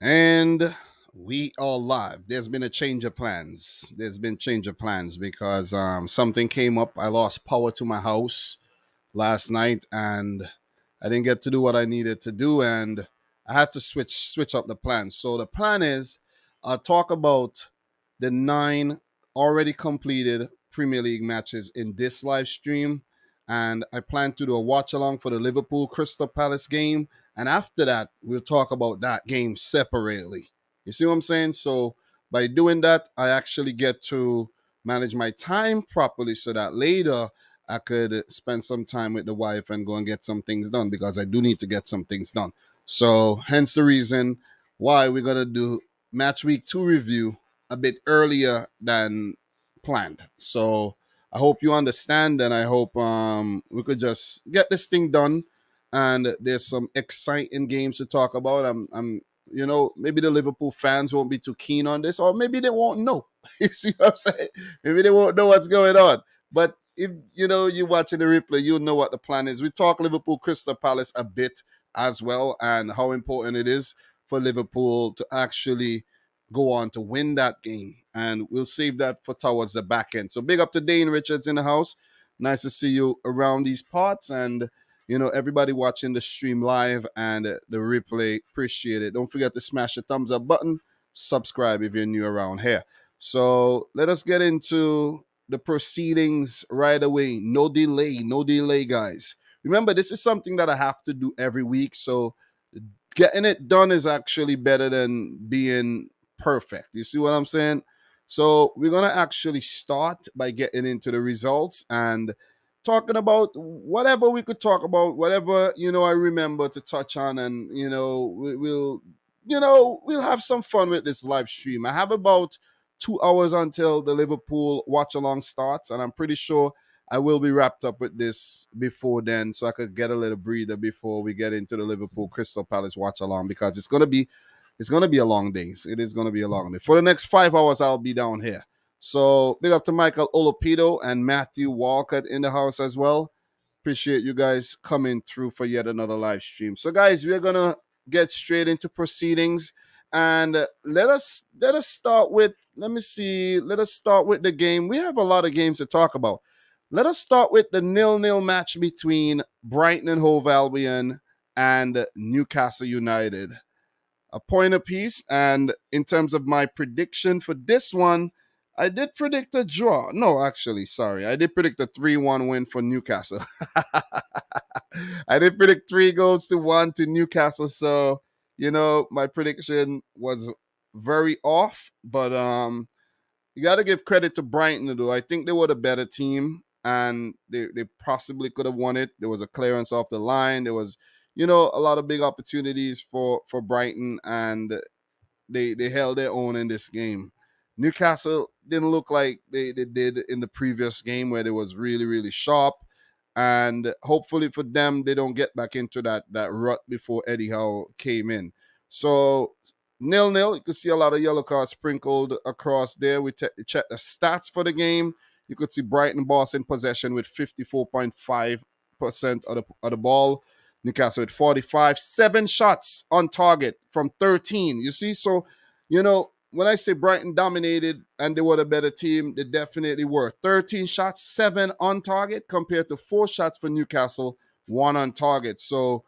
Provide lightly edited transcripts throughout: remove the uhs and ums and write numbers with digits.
And we are live. There's been a change of plans. There's been change of plans because something came up. I lost power to my house last night, and I didn't get to do what I needed to do, and I had to switch up the plan. So the plan is I'll talk about the 9 already completed Premier League matches in this live stream, and I plan to do a watch along for the Liverpool Crystal Palace game, and after that we'll talk about that game separately. You see what I'm saying? So by doing that, I actually get to manage my time properly so that later I could spend some time with the wife and go and get some things done because I do need to get some things done. So, hence the reason why we're going to do match week 2 review a bit earlier than planned. So, I hope you understand, and I hope we could just get this thing done. And there's some exciting games to talk about. Maybe the Liverpool fans won't be too keen on this, or maybe they won't know. You see what I'm saying? Maybe they won't know what's going on. But if you're watching the replay, you'll know what the plan is. We talk Liverpool Crystal Palace a bit as well, and how important it is for Liverpool to actually go on to win that game. And we'll save that for towards the back end. So big up to Dane Richards in the house. Nice to see you around these parts, and everybody watching the stream live and the replay. Appreciate it. Don't forget to smash the thumbs up button. Subscribe if you're new around here. So let us get into the proceedings right away. No delay, no delay, guys. Remember, this is something that I have to do every week. So getting it done is actually better than being perfect. You see what I'm saying? So we're going to actually start by getting into the results and talking about whatever we could talk about, whatever, I remember to touch on. And, we'll have some fun with this live stream. I have about 2 hours until the Liverpool watch along starts, and I'm pretty sure I will be wrapped up with this before then, so I could get a little breather before we get into the Liverpool Crystal Palace watch along, because it's gonna be a long day. It is gonna be a long day. For the next 5 hours, I'll be down here. So big up to Michael Olapido and Matthew Walcott in the house as well. Appreciate you guys coming through for yet another live stream. So guys, we're gonna get straight into proceedings, and let us start with, let me see, let us start with the game. We have a lot of games to talk about. Let us start with the nil-nil match between Brighton and Hove Albion and Newcastle United. A point apiece. And in terms of my prediction for this one, I did predict a draw. No, actually, sorry. I did predict a 3-1 win for Newcastle. I did predict 3 goals to 1 to Newcastle. So, my prediction was very off. But you got to give credit to Brighton, though. I think they were the better team, and they possibly could have won it. There was a clearance off the line. There was, a lot of big opportunities for Brighton, and they held their own in this game. Newcastle didn't look like they did in the previous game, where they was really, really sharp. And hopefully for them, they don't get back into that rut before Eddie Howe came in. So 0-0. You can see a lot of yellow cards sprinkled across there. We check the stats for the game. You could see Brighton boss in possession with 54.5% of the ball. Newcastle with 45, 7 shots on target from 13. You see, so when I say Brighton dominated and they were the better team, they definitely were. 13 shots, 7 on target compared to 4 shots for Newcastle, 1 on target. So,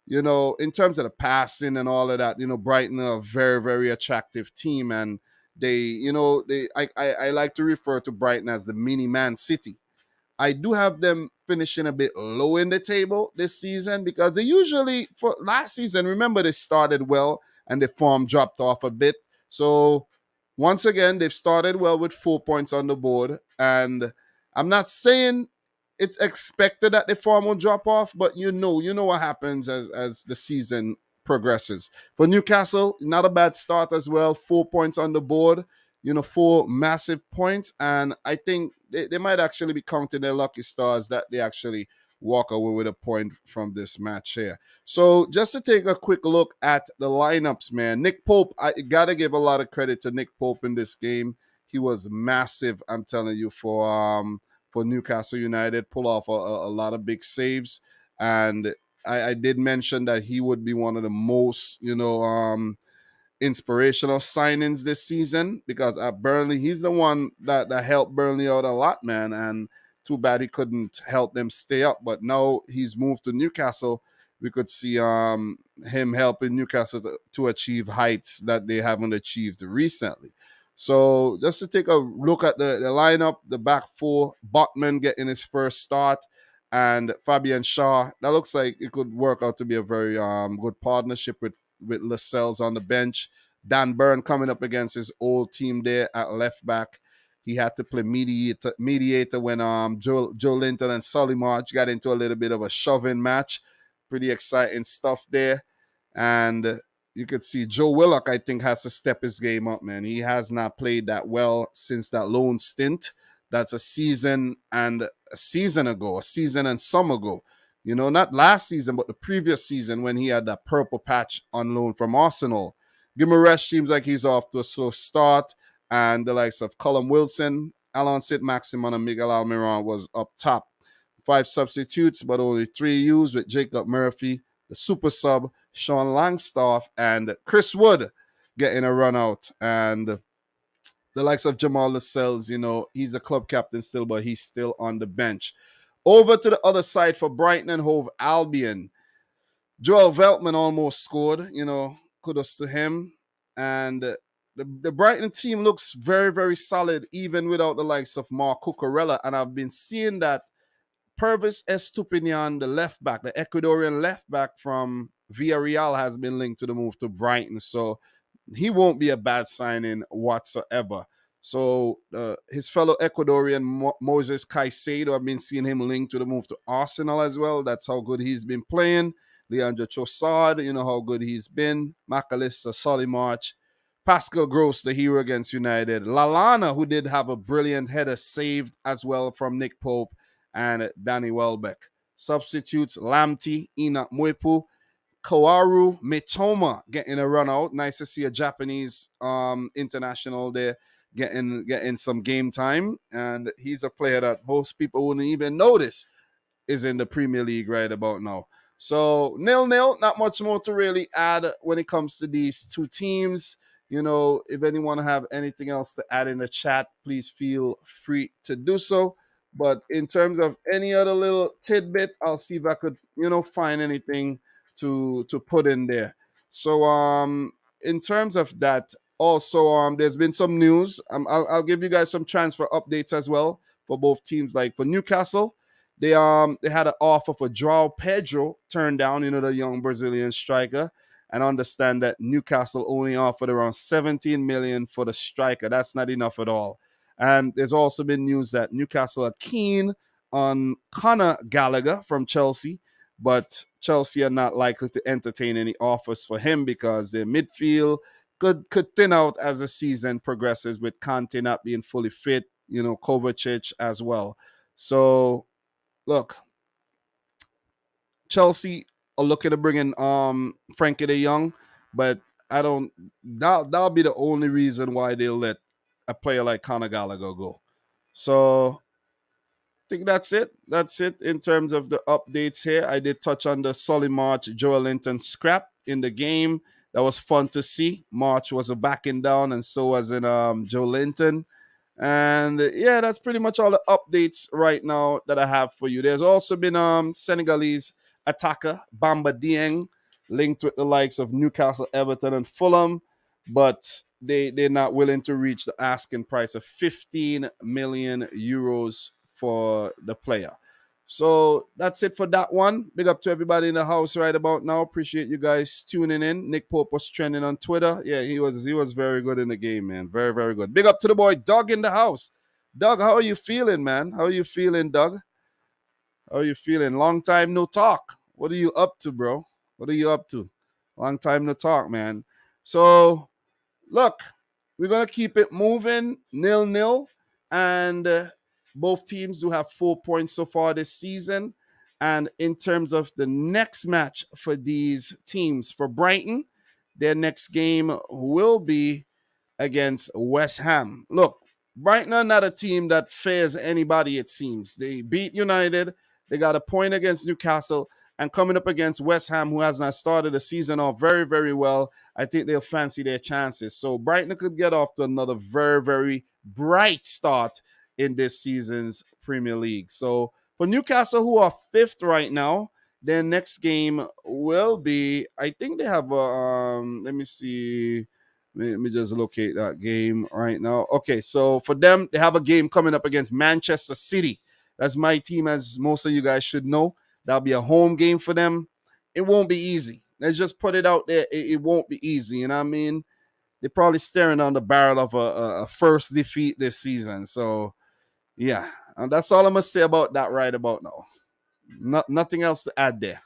in terms of the passing and all of that, Brighton are a very, very attractive team, and I like to refer to Brighton as the mini Man City. I do have them finishing a bit low in the table this season, because they usually, for last season, remember, they started well and the form dropped off a bit. So once again, they've started well with 4 points on the board. And I'm not saying it's expected that the form will drop off, but you know what happens as the season progresses. For Newcastle, not a bad start as well. 4 points on the board, 4 massive points. And I think they might actually be counting their lucky stars that they actually walk away with a point from this match here. So just to take a quick look at the lineups, man. Nick Pope, I got to give a lot of credit to Nick Pope in this game. He was massive, I'm telling you, for Newcastle United. Pull off a lot of big saves. And I did mention that he would be one of the most, inspirational signings this season because at Burnley, he's the one that helped Burnley out a lot, man. And too bad he couldn't help them stay up. But now he's moved to Newcastle. We could see him helping Newcastle to achieve heights that they haven't achieved recently. So just to take a look at the lineup, the back four, Botman getting his first start, and Fabian Shaw. That looks like it could work out to be a very good partnership with Lascelles on the bench. Dan Burn coming up against his old team there at left back. He had to play mediator when Joe Linton and Solly March got into a little bit of a shoving match. Pretty exciting stuff there. And you could see Joe Willock, I think, has to step his game up, man. He has not played that well since that loan stint. That's a season and some ago. You know, not last season, but the previous season when he had that purple patch on loan from Arsenal. Guimaraes seems like he's off to a slow start. And the likes of Colin Wilson, Alan St-Maximin, and Miguel Almiron was up top. 5 substitutes, but only 3 used with Jacob Murphy, the super sub, Sean Langstaff, and Chris Wood getting a run out. And the likes of Jamal Lascelles, you know, he's a club captain still, but he's still on the bench. Over to the other side for Brighton and Hove Albion. Joel Veltman almost scored, you know, kudos to him. And the Brighton team looks very, very solid, even without the likes of Mark Cucurella. And I've been seeing that Pervis Estupinian, the left back, the Ecuadorian left back from Villarreal, has been linked to the move to Brighton. So he won't be a bad signing whatsoever. So his fellow Ecuadorian Moses Caicedo, I've been seeing him linked to the move to Arsenal as well. That's how good he's been playing. Leandro Trossard, you know how good he's been. Macalista, Solly March. Pascal Gross, the hero against United. Lallana, who did have a brilliant header saved as well from Nick Pope and Danny Welbeck. Substitutes, Lamty, Enoch Mwepu, Kawaru Mitoma getting a run out. Nice to see a Japanese international there getting some game time. And he's a player that most people wouldn't even notice is in the Premier League right about now. So 0-0, not much more to really add when it comes to these two teams. You know, if anyone have anything else to add in the chat, please feel free to do so. But in terms of any other little tidbit, I'll see if I could, you know, find anything to put in there. So in terms of that, also there's been some news. I'll give you guys some transfer updates as well for both teams. Like for Newcastle, they had an offer for Joao Pedro turned down, you know, the young Brazilian striker. And understand that Newcastle only offered around 17 million for the striker. That's not enough at all. And there's also been news that Newcastle are keen on Conor Gallagher from Chelsea, but Chelsea are not likely to entertain any offers for him because their midfield could thin out as the season progresses with Kante not being fully fit, you know, Kovacic as well. So, look, Chelsea are looking to bring in Frankie de Jong, but I don't. That'll be the only reason why they'll let a player like Conor Gallagher go. So I think that's it. That's it in terms of the updates here. I did touch on the Solly March, Joel Linton scrap in the game. That was fun to see. March was a backing down, and so was in Joe Linton. And yeah, that's pretty much all the updates right now that I have for you. There's also been Senegalese attacker Bamba Dieng linked with the likes of Newcastle, Everton, and Fulham, but they're not willing to reach the asking price of 15 million euros for the player. So that's it for that one. Big up to everybody in the house right about now. Appreciate you guys tuning in. Nick Pope was trending on Twitter. Yeah, he was very good in the game, man. Very, very good. Big up to the boy Doug in the house. Doug, how are you feeling, man? How are you feeling, Doug? How are you feeling? Long time no talk. What are you up to, bro? What are you up to? Long time no talk, man. So, look, we're going to keep it moving 0-0. And both teams do have 4 points so far this season. And in terms of the next match for these teams, for Brighton, their next game will be against West Ham. Look, Brighton are not a team that fears anybody, it seems. They beat United. They got a point against Newcastle. and coming up against West Ham, who has not started the season off very, very well, I think they'll fancy their chances. So Brighton could get off to another very, very bright start in this season's Premier League. So for Newcastle, who are fifth right now, their next game will be, I think they have a, let me see. Let me just locate that game right now. Okay, so for them, they have a game coming up against Manchester City. That's my team, as most of you guys should know. That'll be a home game for them. It won't be easy. Let's just put it out there. It won't be easy. You know what I mean? They're probably staring on the barrel of a first defeat this season. So, yeah. And that's all I'm going to say about that right about now. Nothing else to add there.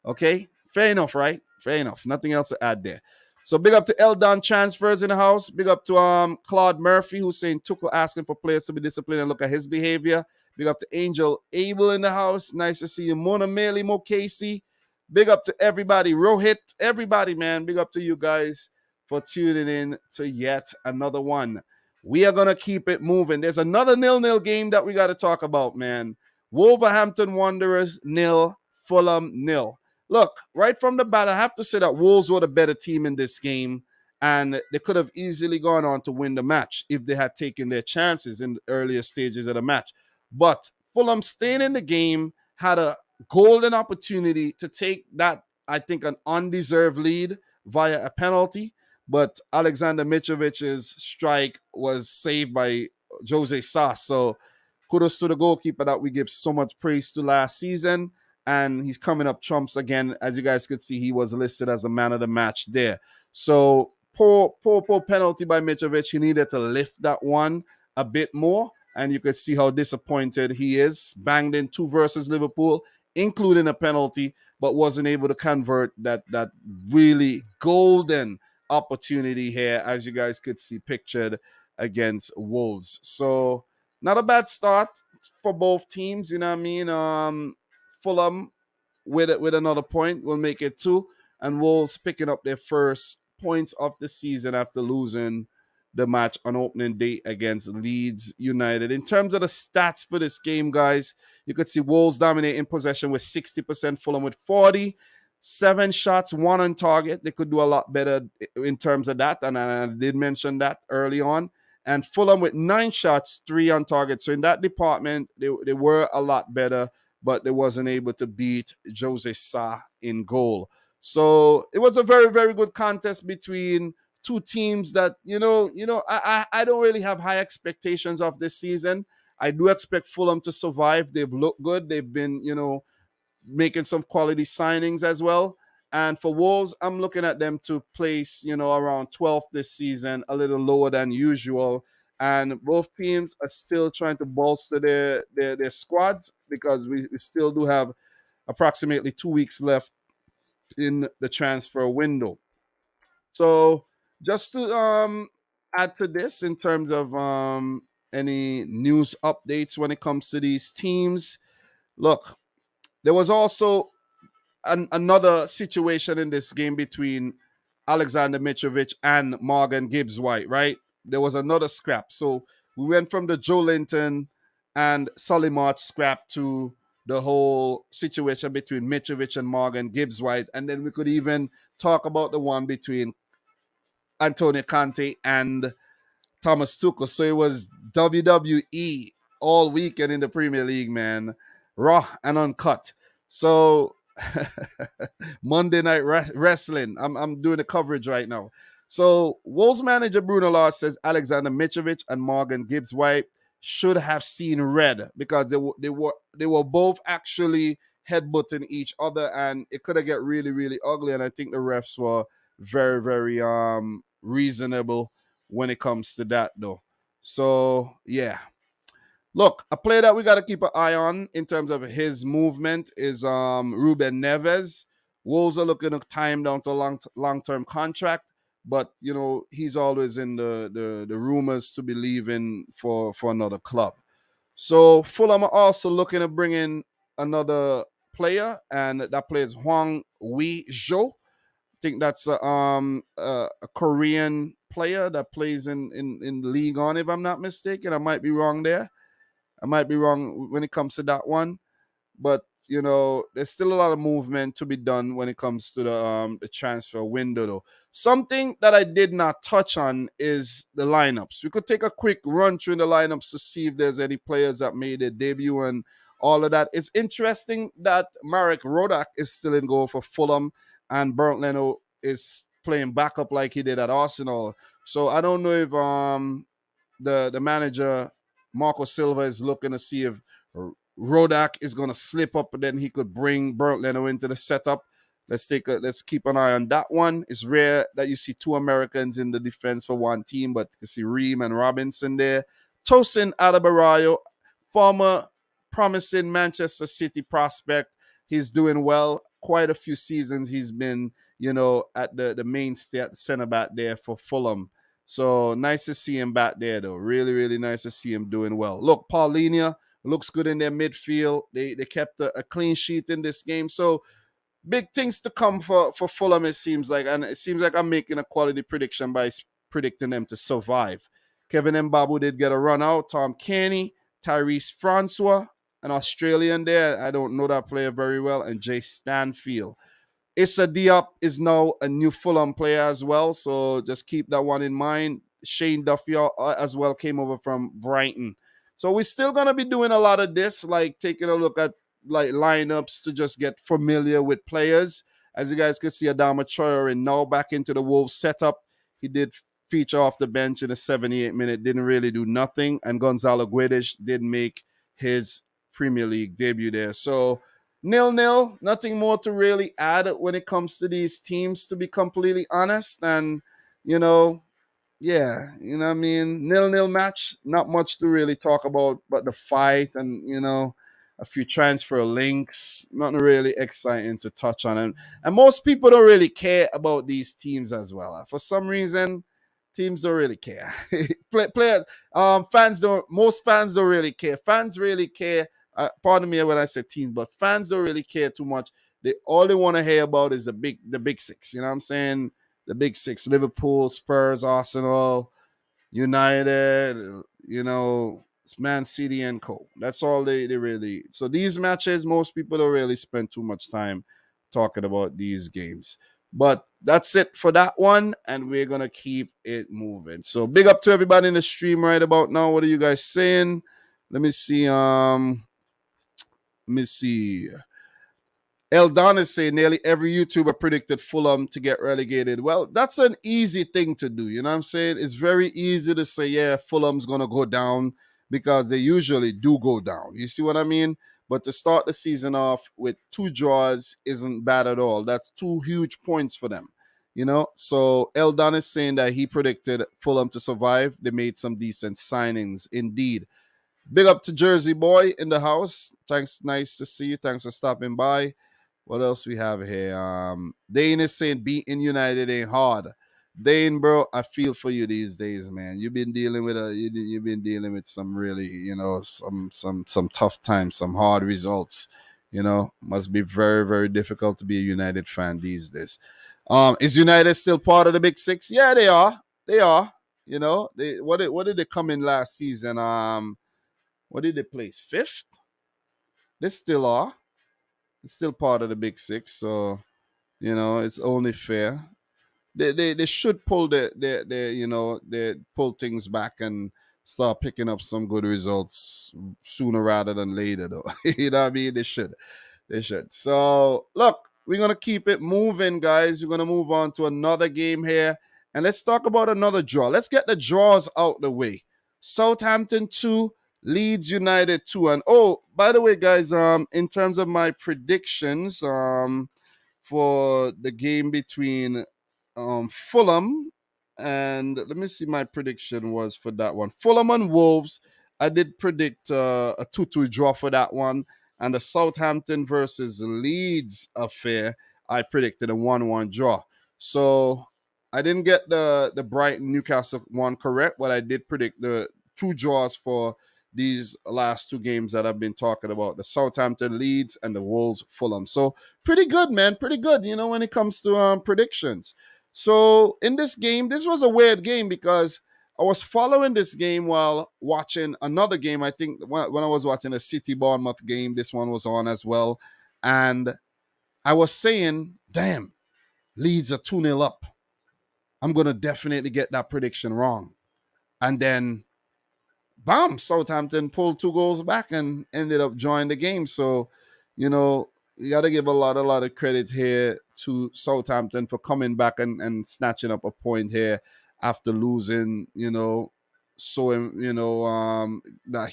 Okay? Fair enough, right? Fair enough. Nothing else to add there. So big up to Eldon Transfers in the house. Big up to Claude Murphy, who's saying Tuchel asking for players to be disciplined and look at his behavior. Big up to Angel Abel in the house. Nice to see you. Mona Meli, Mo Casey. Big up to everybody. Rohit, everybody, man. Big up to you guys for tuning in to yet another one. We are going to keep it moving. There's another 0-0 game that we got to talk about, man. Wolverhampton Wanderers 0, Fulham 0. Look, right from the bat, I have to say that Wolves were the better team in this game, and they could have easily gone on to win the match if they had taken their chances in the earlier stages of the match. But Fulham staying in the game had a golden opportunity to take that, I think, an undeserved lead via a penalty. But Alexander Mitrovic's strike was saved by Jose Sa. So kudos to the goalkeeper that we give so much praise to last season. And he's coming up trumps again. As you guys could see, he was listed as a man of the match there. So poor penalty by Mitrovic. He needed to lift that one a bit more. And you could see how disappointed he is. Banged in 2 versus Liverpool, including a penalty, but wasn't able to convert that really golden opportunity here, as you guys could see pictured against Wolves. So not a bad start for both teams, you know what I mean? Fulham with another point will make it 2, and Wolves picking up their first points of the season after losing the match on opening day against Leeds United. In terms of the stats for this game, guys, you could see Wolves dominating possession with 60%, Fulham with 40%. 7 shots, 1 on target. They could do a lot better in terms of that, and I did mention that early on. And Fulham with 9 shots, 3 on target. So in that department, they were a lot better, but they wasn't able to beat Jose Sa in goal. So it was a very, very good contest between two teams that, I don't really have high expectations of this season. I do expect Fulham to survive. They've looked good. They've been, making some quality signings as well. And for Wolves, I'm looking at them to place, around 12th this season, a little lower than usual. And both teams are still trying to bolster their squads, because we still do have approximately 2 weeks left in the transfer window. So just to add to this in terms of any news updates when it comes to these teams, look, there was also another situation in this game between Alexander Mitrovic and Morgan Gibbs-White, right? There was another scrap. So we went from the Joe Linton and Solly March scrap to the whole situation between Mitrovic and Morgan Gibbs-White. And then we could even talk about the one between Antonio Conte and Thomas Tuchel. So it was WWE all weekend in the Premier League, man. Raw and uncut. So Monday Night Wrestling. I'm doing the coverage right now. So Wolves manager Bruno Lage says Alexander Mitrovic and Morgan Gibbs-White should have seen red, because they were both actually headbutting each other, and it could have get really, really ugly. And I think the refs were very, very reasonable when it comes to that, though. So yeah. Look, a player that we got to keep an eye on in terms of his movement is Ruben Neves. Wolves are looking to tie him down to a long-term contract, but he's always in the rumors to be leaving for another club. So Fulham are also looking to bring in another player, and that player is Hwang Wee-jo. I think that's a Korean player that plays in League On, if I'm not mistaken. I might be wrong there. I might be wrong when it comes to that one. But there's still a lot of movement to be done when it comes to the transfer window, though. Something that I did not touch on is the lineups. We could take a quick run through the lineups to see if there's any players that made their debut and all of that. It's interesting that Marek Rodak is still in goal for Fulham, and Bernd Leno is playing backup like he did at Arsenal. So I don't know if the manager Marco Silva is looking to see if Rodak is going to slip up, and then he could bring Bernd Leno into the setup. Let's keep an eye on that one. It's rare that you see two Americans in the defense for one team, but you see Ream and Robinson there. Tosin Adebarayo, former promising Manchester City prospect. He's doing well. Quite a few seasons he's been, at the mainstay at the center back there for Fulham. So nice to see him back there, though. Really, really nice to see him doing well. Look, Paulinia looks good in their midfield. They kept a clean sheet in this game. So big things to come for Fulham, it seems like. And it seems like I'm making a quality prediction by predicting them to survive. Kevin Mbabu did get a run out. Tom Kenny, Tyrese Francois, an Australian there. I don't know that player very well. And Jay Stanfield. Issa Diop is now a new Fulham player as well. So just keep that one in mind. Shane Duffy as well came over from Brighton. So we're still going to be doing a lot of this, like taking a look at like lineups to just get familiar with players. As you guys can see, Adama Traore now back into the Wolves setup. He did feature off the bench in a 78-minute, didn't really do nothing. And Gonzalo Guedes did make his Premier League debut there. So 0-0, nothing more to really add when it comes to these teams, to be completely honest. And, yeah, what I mean? 0-0 match, not much to really talk about, but the fight and, a few transfer links, nothing really exciting to touch on. And most people don't really care about these teams as well. For some reason, teams don't really care. Players, most fans don't really care. Fans really care. Pardon me when I say teams, but fans don't really care too much. All they want to hear about is the big six. You know what I'm saying? The big six: Liverpool, Spurs, Arsenal, United. Man City and Co. That's all they really. So these matches, most people don't really spend too much time talking about these games. But that's it for that one, and we're gonna keep it moving. So big up to everybody in the stream right about now. What are you guys saying? Let me see. Let me see. Eldon is saying nearly every YouTuber predicted Fulham to get relegated. Well, that's an easy thing to do. You know what I'm saying? It's very easy to say, yeah, Fulham's going to go down, because they usually do go down. You see what I mean? But to start the season off with 2 draws isn't bad at all. That's 2 huge points for them. So Eldon is saying that he predicted Fulham to survive. They made some decent signings indeed. Big up to Jersey Boy in the house. Thanks. Nice to see you. Thanks for stopping by. What else we have here? Dane is saying beating United ain't hard. Dane, bro, I feel for you these days, man. You've been dealing with some really, some tough times, some hard results. Must be very, very difficult to be a United fan these days. Is United still part of the Big Six? Yeah, they are. They are. What did they come in last season? What did they place? 5th? They still are. It's still part of the Big Six, so it's only fair. They should pull they pull things back and start picking up some good results sooner rather than later, though. You know what I mean? They should. So look, we're gonna keep it moving, guys. We're gonna move on to another game here, and let's talk about another draw. Let's get the draws out the way. Southampton 2, Leeds United 2. And by the way, guys, in terms of my predictions, for the game between Fulham and, let me see, my prediction was for that one. Fulham and Wolves, I did predict a 2-2 draw for that one. And the Southampton versus Leeds affair, I predicted a 1-1 draw. So I didn't get the Brighton Newcastle one correct, but I did predict the 2 draws for these last 2 games that I've been talking about: the Southampton Leeds and the Wolves Fulham. So pretty good, man. Pretty good, when it comes to predictions. So in this game, this was a weird game because I was following this game while watching another game. I think when I was watching a City Bournemouth game, this one was on as well. And I was saying, damn, Leeds are 2-0 up. I'm going to definitely get that prediction wrong. And then, bam, Southampton pulled 2 goals back and ended up joining the game. So, you know, you got to give a lot of credit here to Southampton for coming back and snatching up a point here after losing, that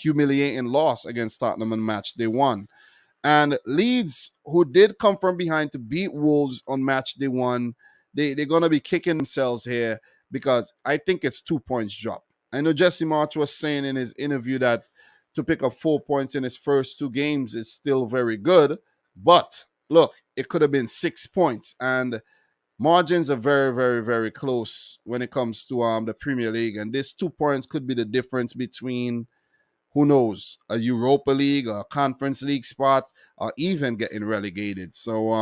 humiliating loss against Tottenham in match day one. And Leeds, who did come from behind to beat Wolves on match day one, they're going to be kicking themselves here because I think it's 2 points drop. I know Jesse March was saying in his interview that to pick up 4 points in his first 2 games is still very good. But look, it could have been 6 points. And margins are very, very, very close when it comes to the Premier League. And this 2 points could be the difference between, who knows, a Europa League, a Conference League spot, or even getting relegated. So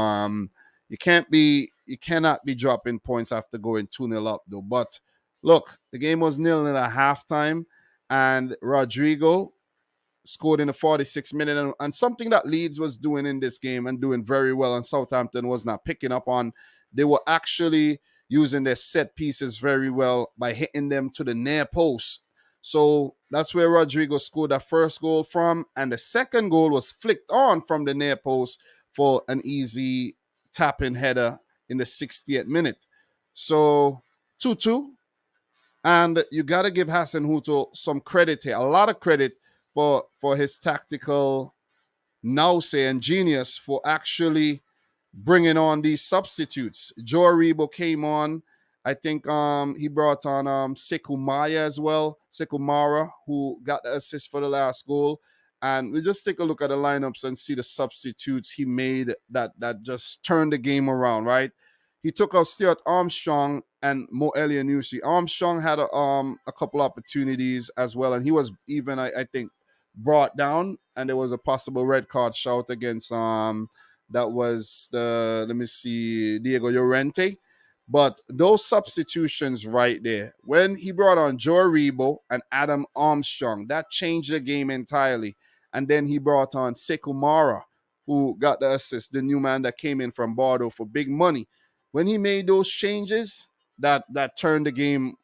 you cannot be dropping points after going 2-0 up though. But look, the game was 0-0 at halftime, and Rodrigo scored in the 46th minute. And something that Leeds was doing in this game and doing very well, and Southampton was not picking up on, they were actually using their set pieces very well by hitting them to the near post. So that's where Rodrigo scored that first goal from. And the second goal was flicked on from the near post for an easy tap-in header in the 60th minute. So 2-2. And you got to give Hassan Huto some credit here, a lot of credit for his tactical nous and genius for actually bringing on these substitutes. Joe Aribo came on. I think he brought on Sekou Maya as well, Sekou Mara, who got the assist for the last goal. And we just take a look at the lineups and see the substitutes he made that just turned the game around, right? He took out Stuart Armstrong and Mo Elianusi. Armstrong had a couple opportunities as well, and he was even, I think, brought down, and there was a possible red card shout against that was the, let me see, Diego Llorente. But those substitutions right there, when he brought on Joe Aribo and Adam Armstrong, that changed the game entirely. And then he brought on Sekou Mara, who got the assist, the new man that came in from Bordeaux for big money. When he made those changes, that turned the game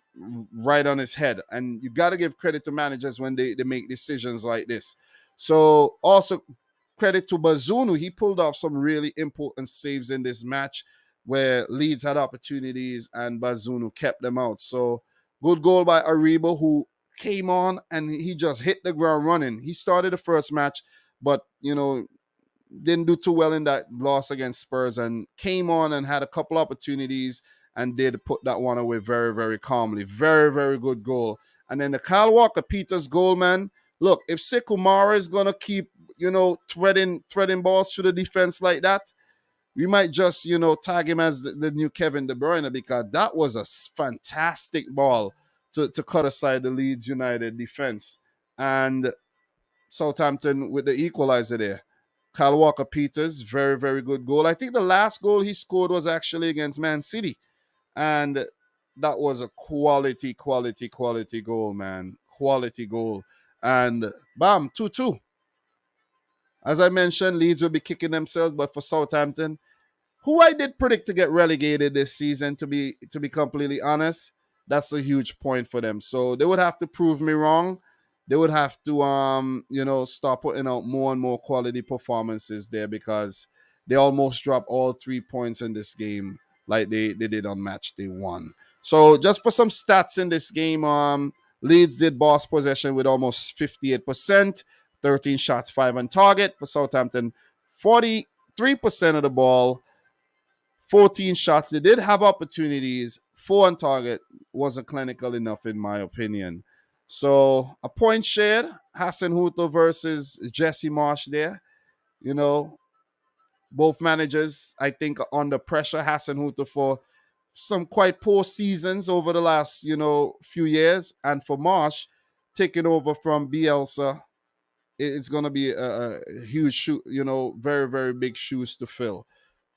right on his head. And you got to give credit to managers when they make decisions like this. So also credit to Bazunu. He pulled off some really important saves in this match where Leeds had opportunities and Bazunu kept them out. So good goal by Aribo, who came on and he just hit the ground running. He started the first match, but, didn't do too well in that loss against Spurs and came on and had a couple opportunities and did put that one away very, very calmly. Very, very good goal. And then the Kyle Walker-Peters goal, man. Look, if Sekou Mara is going to keep, threading balls to the defense like that, we might just, tag him as the new Kevin De Bruyne, because that was a fantastic ball to cut aside the Leeds United defense. And Southampton with the equalizer there. Kyle Walker-Peters, very, very good goal. I think the last goal he scored was actually against Man City. And that was a quality goal, man. Quality goal. And bam, 2-2. As I mentioned, Leeds will be kicking themselves, but for Southampton, who I did predict to get relegated this season, to be completely honest, that's a huge point for them. So they would have to prove me wrong. They would have to start putting out more and more quality performances there, because they almost dropped all 3 points in this game like they did on match day one. So just for some stats in this game, Leeds did boss possession with almost 58%, 13 shots, 5 on target. For Southampton, 43% of the ball, 14 shots. They did have opportunities. 4 on target wasn't clinical enough, in my opinion. So a point shared, Hassan Huto versus Jesse Marsh there. Both managers, I think, are under pressure. Hassan Huto for some quite poor seasons over the last, few years. And for Marsh, taking over from Bielsa, it's going to be a huge shoe, very, very big shoes to fill.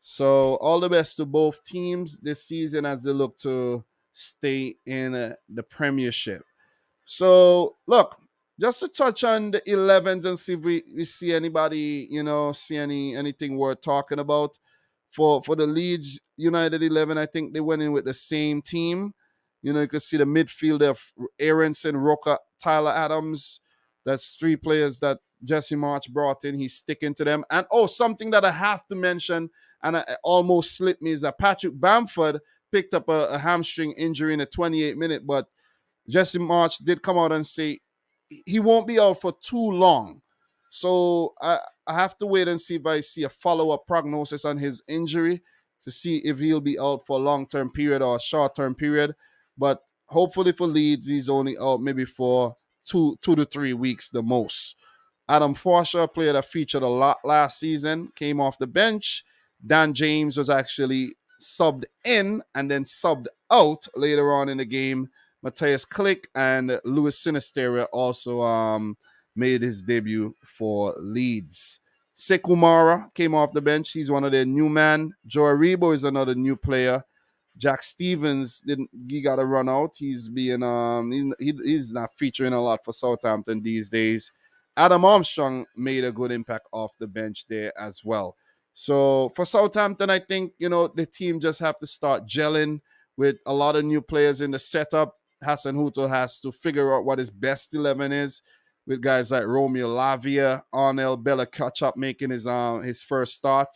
So all the best to both teams this season as they look to stay in the Premiership. So look, just to touch on the 11s and see if we see anybody, see anything worth talking about. For the Leeds United 11, I think they went in with the same team. You can see the midfielder of Aronson, Roca, Tyler Adams. That's three players that Jesse March brought in. He's sticking to them. And something that I have to mention, and it almost slipped me, is that Patrick Bamford picked up a hamstring injury in the 28th minute, but Jesse March did come out and say he won't be out for too long. So I have to wait and see if I see a follow-up prognosis on his injury to see if he'll be out for a long-term period or a short-term period. But hopefully for Leeds, he's only out maybe for 2 to 3 weeks the most. Adam Forshaw, a player that featured a lot last season, came off the bench. Dan James was actually subbed in and then subbed out later on in the game. Matthias Klick and Luis Sinisterra also made his debut for Leeds. Sekumara came off the bench. He's one of their new man. Joe Aribo is another new player. Jack Stevens didn't. He got to run out. He's being he's not featuring a lot for Southampton these days. Adam Armstrong made a good impact off the bench there as well. So for Southampton, I think the team just have to start gelling with a lot of new players in the setup. Hassan Huto has to figure out what his best 11 is, with guys like Romeo Lavia, Arnel Bella Ketchup making his first start.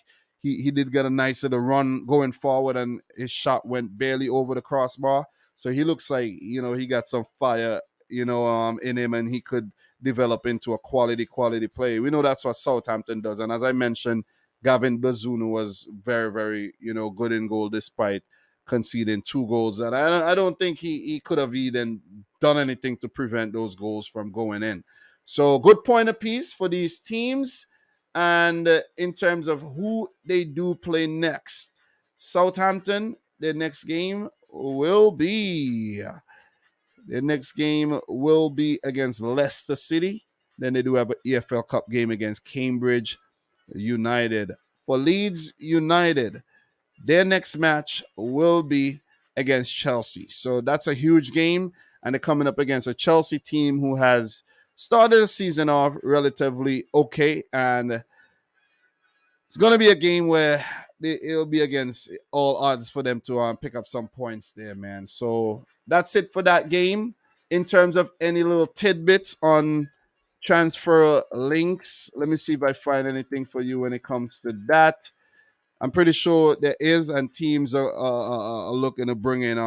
He did get a nice little run going forward, and his shot went barely over the crossbar. So he looks like he got some fire in him, and he could develop into a quality player. We know that's what Southampton does, and as I mentioned, Gavin Bazunu was very very good in goal despite conceding 2 goals. And I don't think he could have even done anything to prevent those goals from going in. So good point apiece for these teams. And in terms of who they do play next, Southampton, their next game will be against Leicester City. Then they do have an EFL Cup game against Cambridge United. For Leeds United, their next match will be against Chelsea. So that's a huge game. And they're coming up against a Chelsea team who has started the season off relatively okay. And it's going to be a game where it'll be against all odds for them to pick up some points there, man. So that's it for that game. In terms of any little tidbits on transfer links, let me see if I find anything for you when it comes to that. I'm pretty sure there is, and teams are looking to bring in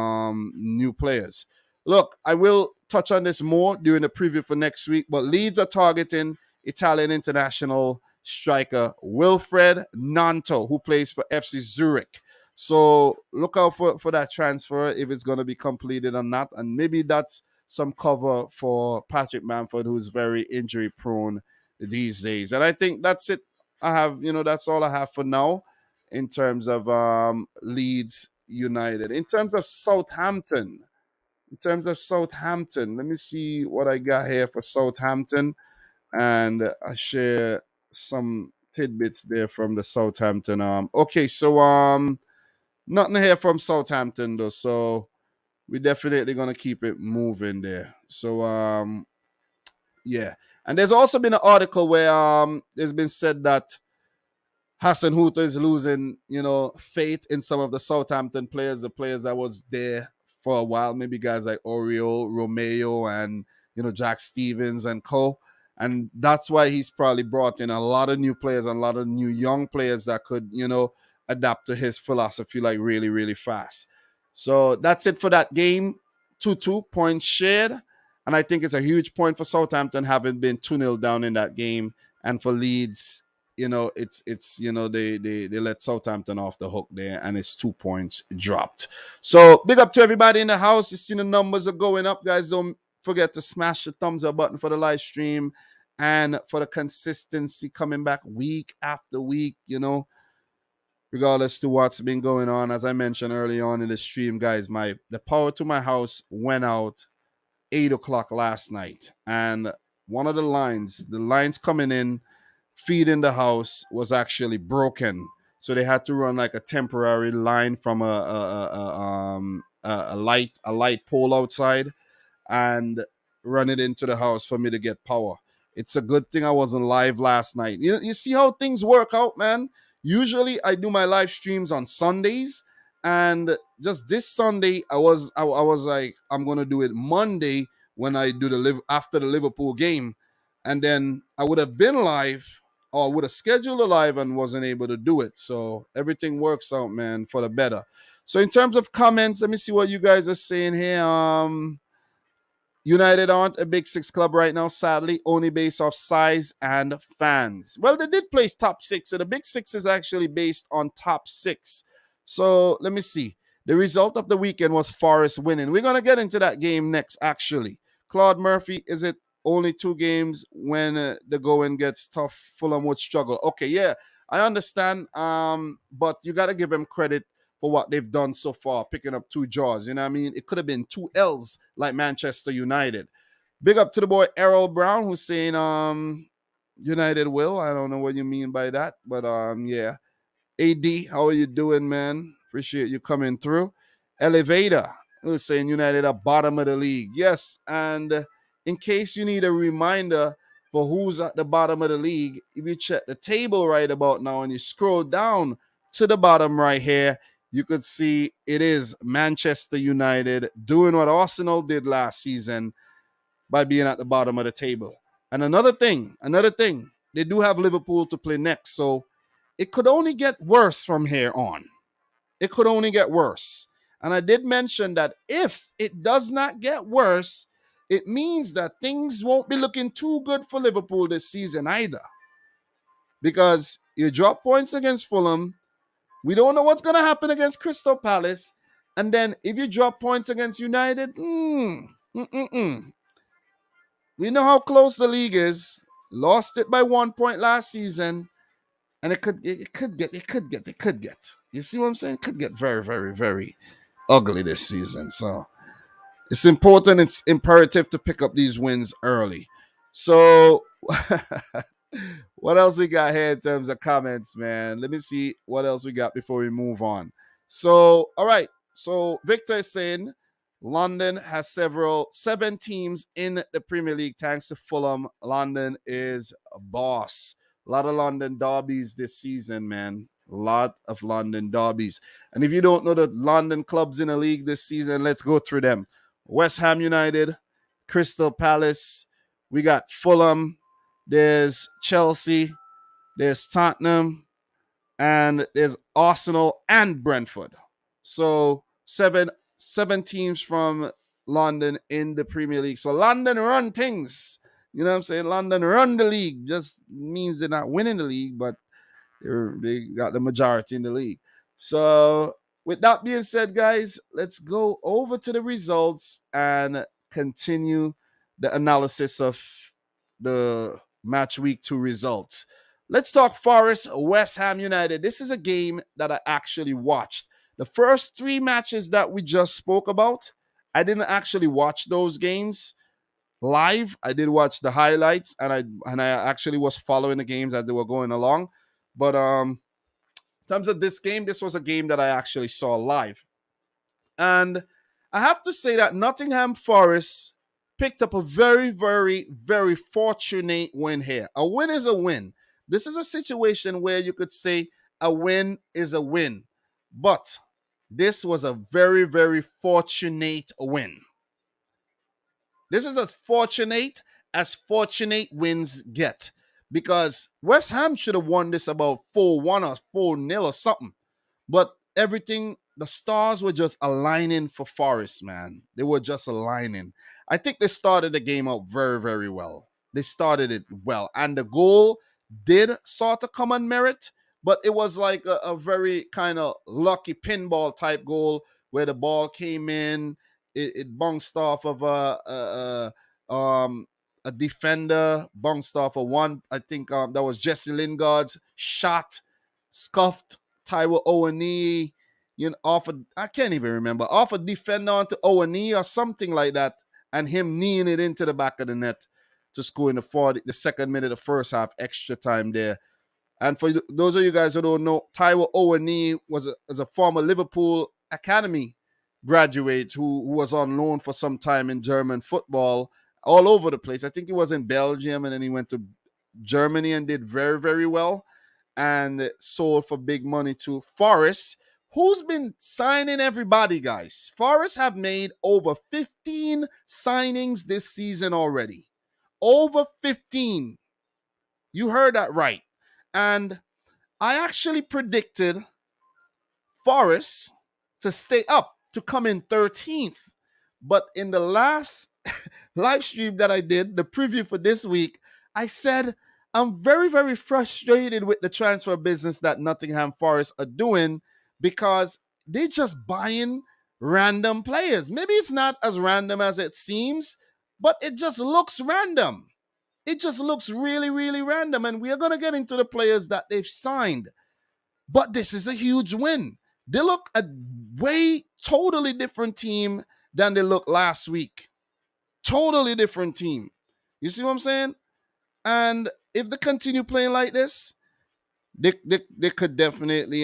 new players. Look, I will touch on this more during the preview for next week, but Leeds are targeting Italian international striker Wilfred Nanto, who plays for FC Zurich. So look out for that transfer, if it's going to be completed or not, and maybe that's some cover for Patrick Bamford, who's very injury prone these days. And I think that's it. That's all I have for now in terms of Leeds United. In terms of Southampton, let me see what I got here for Southampton, and I share some tidbits there from the Southampton. Okay, so nothing here from Southampton though, so we're definitely gonna keep it moving there. So yeah, and there's also been an article where there's been said that Hassan Huta is losing, faith in some of the Southampton players, the players that was there for a while, maybe guys like Oriol, Romeo, and, Jack Stevens and co. And that's why he's probably brought in a lot of new players, a lot of new young players that could, adapt to his philosophy like really, really fast. So that's it for that game. 2-2 points shared. And I think it's a huge point for Southampton having been 2-0 down in that game. And for Leeds, they let Southampton off the hook there, and it's 2 points dropped. So big up to everybody in the house. You see the numbers are going up, guys. Don't forget to smash the thumbs up button for the live stream and for the consistency coming back week after week, regardless to what's been going on. As I mentioned early on in the stream, guys, the power to my house went out 8 o'clock last night, and one of the lines coming in feeding the house was actually broken, so they had to run like a temporary line from a light pole outside, and run it into the house for me to get power. It's a good thing I wasn't live last night. You see how things work out, man. Usually I do my live streams on Sundays, and just this Sunday I was like, I'm gonna do it Monday when I do the live after the Liverpool game, and then I would have been live or would have scheduled a live and wasn't able to do it. So everything works out, man, for the better. So in terms of comments, let me see what you guys are saying here. United aren't a big six club right now, sadly, only based off size and fans. Well, they did place top six, so the big six is actually based on top six. So let me see. The result of the weekend was Forest winning. We're going to get into that game next, actually. Claude Murphy, is it only 2 games when the going gets tough? Fulham would struggle. Okay, yeah, I understand. But you got to give them credit for what they've done so far, picking up 2 draws. You know what I mean? It could have been 2 L's like Manchester United. Big up to the boy Errol Brown, who's saying United will. I don't know what you mean by that, but yeah. AD, how are you doing, man? Appreciate you coming through. Elevator, who's saying United are bottom of the league. Yes, and in case you need a reminder for who's at the bottom of the league, if you check the table right about now and you scroll down to the bottom right here, you could see it is Manchester United doing what Arsenal did last season by being at the bottom of the table. And another thing, they do have Liverpool to play next, so it could only get worse from here on. It could only get worse. And I did mention that if it does not get worse, it means that things won't be looking too good for Liverpool this season either. Because you drop points against Fulham, we don't know what's going to happen against Crystal Palace. And then if you drop points against United, we know how close the league is. Lost it by 1 point last season. And it could get. You see what I'm saying? It could get very, very, very ugly this season. So it's important, it's imperative to pick up these wins early. So what else we got here in terms of comments, man? Let me see what else we got before we move on. So, all right. So Victor is saying London has 7 teams in the Premier League thanks to Fulham. London is a boss. A lot of London derbies this season, man. A lot of London derbies. And if you don't know the London clubs in the league this season, let's go through them. West Ham United, Crystal Palace. We got Fulham. There's Chelsea. There's Tottenham. And there's Arsenal and Brentford. So seven teams from London in the Premier League. So London run things. You know what I'm saying? London run the league. Just means they're not winning the league, but they got the majority in the league. So with that being said, guys, let's go over to the results and continue the analysis of the match week 2 results. Let's talk Forest West Ham United. This is a game that I actually watched. The first 3 matches that we just spoke about, I didn't actually watch those games live. I did watch the highlights, and I actually was following the games as they were going along. But in terms of this game, this was a game that I actually saw live. And I have to say that Nottingham Forest picked up a very, very, very fortunate win here. A win is a win. This is a situation where you could say a win is a win. But this was a very, very fortunate win. This is as fortunate wins get, because West Ham should have won this about 4-1 or 4-0 or something. But everything, the stars were just aligning for Forest, man. They were just aligning. I think they started the game out very, very well. They started it well. And the goal did sort of come on merit, but it was like a very kind of lucky pinball type goal where the ball came in. It bounced off of a defender, bounced off of one. I think that was Jesse Lingard's shot, scuffed Taiwo Owani, off I can't even remember, off a defender onto Owani or something like that, and him kneeing it into the back of the net to score in the second minute of the first half, extra time there. And for those of you guys who don't know, Taiwo Owani was a former Liverpool Academy graduate who was on loan for some time in German football, all over the place. I think he was in Belgium and then he went to Germany and did very, very well and sold for big money to Forest, who's been signing everybody, guys. Forest have made over 15 signings this season already. Over 15. You heard that right. And I actually predicted Forest to stay up, to come in 13th. But in the last live stream that I did, the preview for this week, I said I'm very, very frustrated with the transfer business that Nottingham Forest are doing because they just buying random players. Maybe it's not as random as it seems, but it just looks random. It just looks really, really random. And we are going to get into the players that they've signed. But this is a huge win. They look a way totally different team than they looked last week. Totally different team. You see what I'm saying? And if they continue playing like this, they could definitely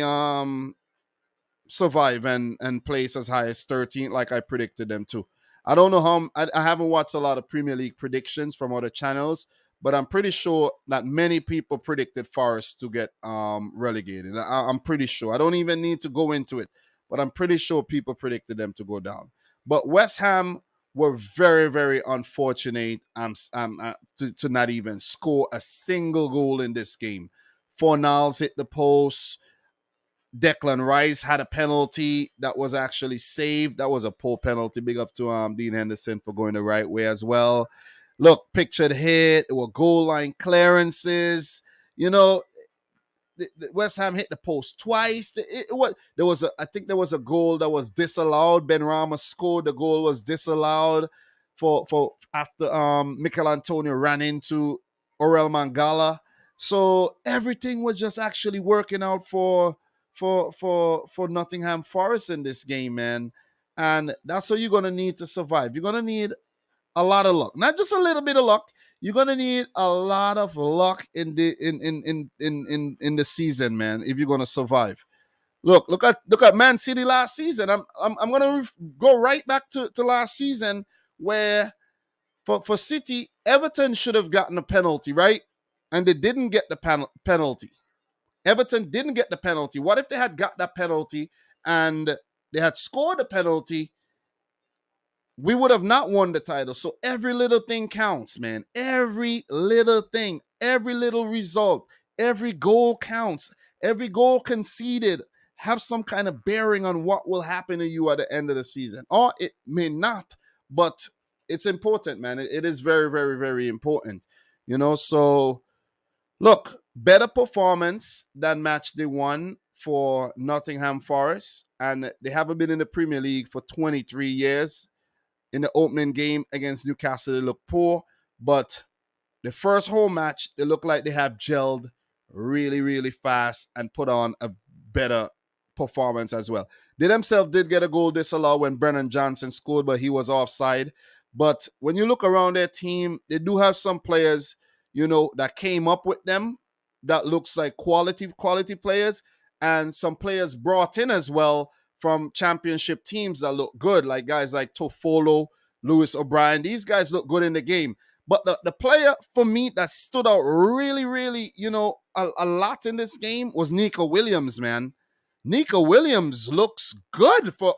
survive and place as high as 13th, like I predicted them to. I don't know how I haven't watched a lot of Premier League predictions from other channels, but I'm pretty sure that many people predicted Forest to get relegated. I'm pretty sure. I don't even need to go into it, but I'm pretty sure people predicted them to go down. But West Ham were very, very unfortunate to not even score a single goal in this game. Fornals hit the post. Declan Rice had a penalty that was actually saved. That was a poor penalty. Big up to Dean Henderson for going the right way as well. Look, pictured hit. It were goal line clearances. You know, the West Ham hit the post twice. I think there was a goal that was disallowed. Ben Rama scored. The goal was disallowed for after Mikel Antonio ran into Orel Mangala. So everything was just actually working out for Nottingham Forest in this game, man. And that's what you're gonna need to survive. You're gonna need a lot of luck, not just a little bit of luck. You're gonna need a lot of luck in the season, man, if you're gonna survive. Look at Man City last season. I'm gonna go right back to last season where for City, Everton should have gotten a penalty, right? And they didn't get the penalty. Everton didn't get the penalty. What if they had got that penalty and they had scored a penalty? We would have not won the title. So every little thing counts, man. Every little thing, every little result, every goal counts. Every goal conceded have some kind of bearing on what will happen to you at the end of the season. Or it may not, but it's important, man. It is very, very, very important. So look, better performance than match day one for Nottingham Forest. And they haven't been in the Premier League for 23 years. In the opening game against Newcastle, they look poor. But the first home match, they look like they have gelled really, really fast and put on a better performance as well. They themselves did get a goal disallowed when Brennan Johnson scored, but he was offside. But when you look around their team, they do have some players, that came up with them that looks like quality players, and some players brought in as well from championship teams that look good, like guys like Toffolo, Lewis O'Brien. These guys look good in the game. But the player for me that stood out really, really, a lot in this game was Nico Williams, man. Nico Williams looks good for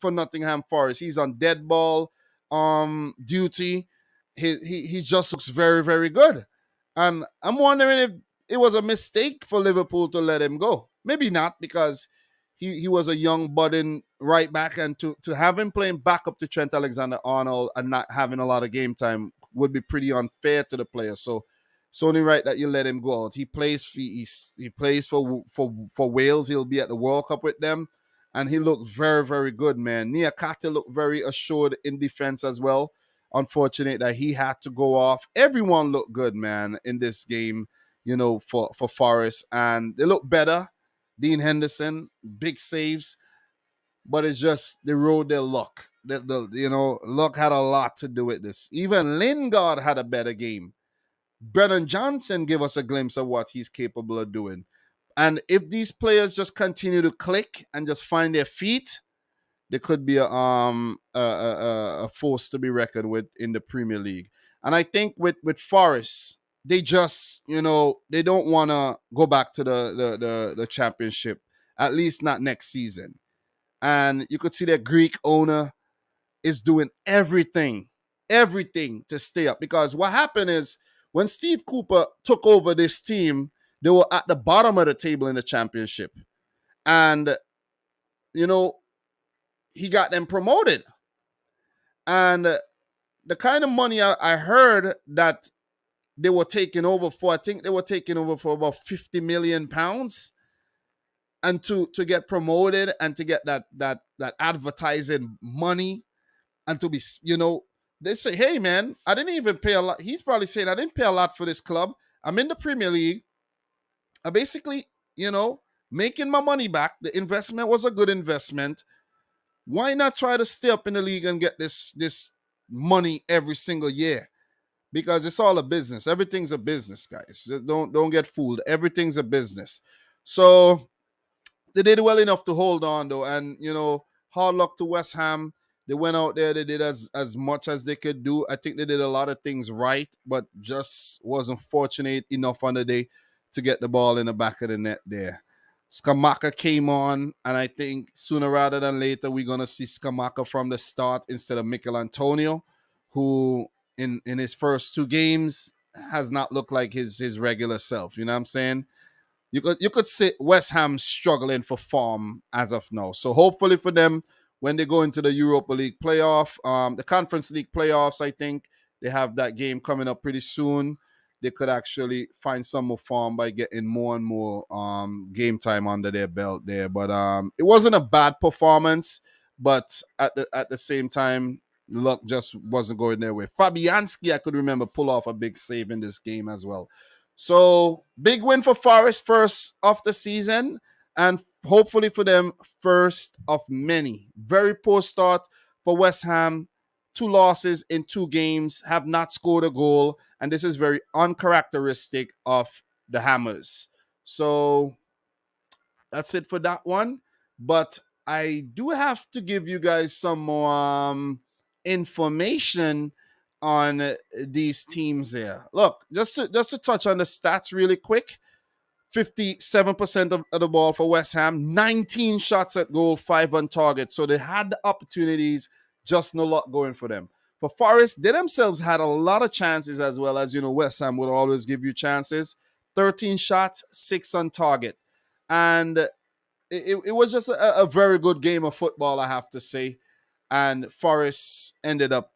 Nottingham Forest. He's on dead ball duty. He just looks very, very good. And I'm wondering if it was a mistake for Liverpool to let him go. Maybe not, because he was a young budding right back, and to have him playing back up to Trent Alexander-Arnold and not having a lot of game time would be pretty unfair to the player. So it's only right that you let him go out. He plays for Wales. He'll be at the World Cup with them, and he looked very, very good, man. Niakate looked very assured in defense as well. Unfortunate that he had to go off. Everyone looked good, man, in this game, for Forest, and they look better. Dean Henderson, big saves, but it's just they rode their luck. Luck had a lot to do with this. Even Lingard had a better game. Brennan Johnson gave us a glimpse of what he's capable of doing. And if these players just continue to click and just find their feet, they could be a force to be reckoned with in the Premier League. And I think with Forest, they just they don't want to go back to the championship, at least not next season. And you could see that Greek owner is doing everything to stay up. Because what happened is when Steve Cooper took over this team, they were at the bottom of the table in the championship. And, you know, he got them promoted. And the kind of money I heard that they were taking over for, I think they were taking over for about £50 million. And to get promoted and to get that advertising money, and to be, they say, hey, man, I didn't even pay a lot. He's probably saying, I didn't pay a lot for this club. I'm in the Premier League. I basically, making my money back. The investment was a good investment. Why not try to stay up in the league and get this money every single year? Because it's all a business. Everything's a business, guys. Don't get fooled. Everything's a business. So they did well enough to hold on, though. And, hard luck to West Ham. They went out there. They did as much as they could do. I think they did a lot of things right, but just wasn't fortunate enough on the day to get the ball in the back of the net there. Skamaka came on, and I think sooner rather than later, we're going to see Skamaka from the start instead of Mikel Antonio, who in his first two games has not looked like his regular self. You know what I'm saying? You could see West Ham struggling for form as of now. So hopefully for them, when they go into the Europa League playoff, the Conference League playoffs, I think they have that game coming up pretty soon. They could actually find some more form by getting more and more game time under their belt there. But it wasn't a bad performance, but at the same time, luck just wasn't going their way. Fabianski, I could remember, pull off a big save in this game as well. So big win for Forest, first of the season, and hopefully for them, first of many. Very poor start for West Ham. 2 losses in 2 games, have not scored a goal, and this is very uncharacteristic of the Hammers. So that's it for that one. But I do have to give you guys some more information on these teams here. Look, just to touch on the stats really quick. 57% of the ball for West Ham, 19 shots at goal, 5 on target. So they had the opportunities, just no luck going for them. For Forest, they themselves had a lot of chances as well. As you know, West Ham would always give you chances. 13 shots, 6 on target. And it was just a very good game of football, I have to say. And Forest ended up,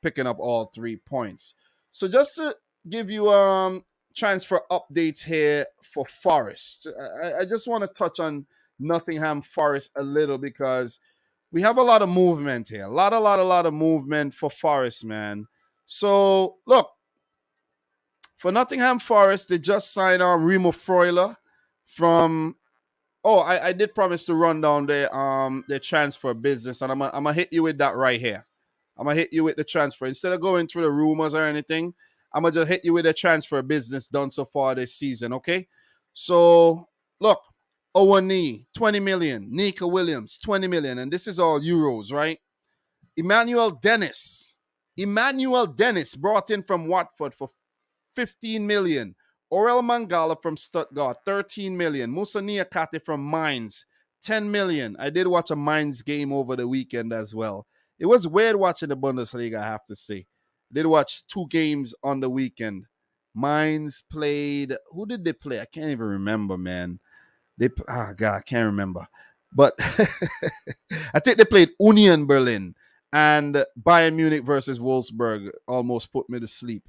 picking up all 3 points. So just to give you transfer updates here for Forest. I just want to touch on Nottingham Forest a little because we have a lot of movement here. A lot of movement for Forest, man. So, look, for Nottingham Forest, they just signed on Remo Freuler from... Oh, I did promise to run down their transfer business, and I'm gonna hit you with that right here. I'm gonna hit you with the transfer. Instead of going through the rumors or anything, I'm going to just hit you with the transfer business done so far this season, okay? So, look, Owani, 20 million. Nika Williams, 20 million. And this is all euros, right? Emmanuel Dennis brought in from Watford for 15 million. Orel Mangala from Stuttgart, 13 million. Musa Niakate from Mainz, 10 million. I did watch a Mainz game over the weekend as well. It was weird watching the Bundesliga, I have to say. Did watch 2 games on the weekend. Mainz played. Who did they play? I can't even remember, man. God, I can't remember. But I think they played Union Berlin, and Bayern Munich versus Wolfsburg almost put me to sleep.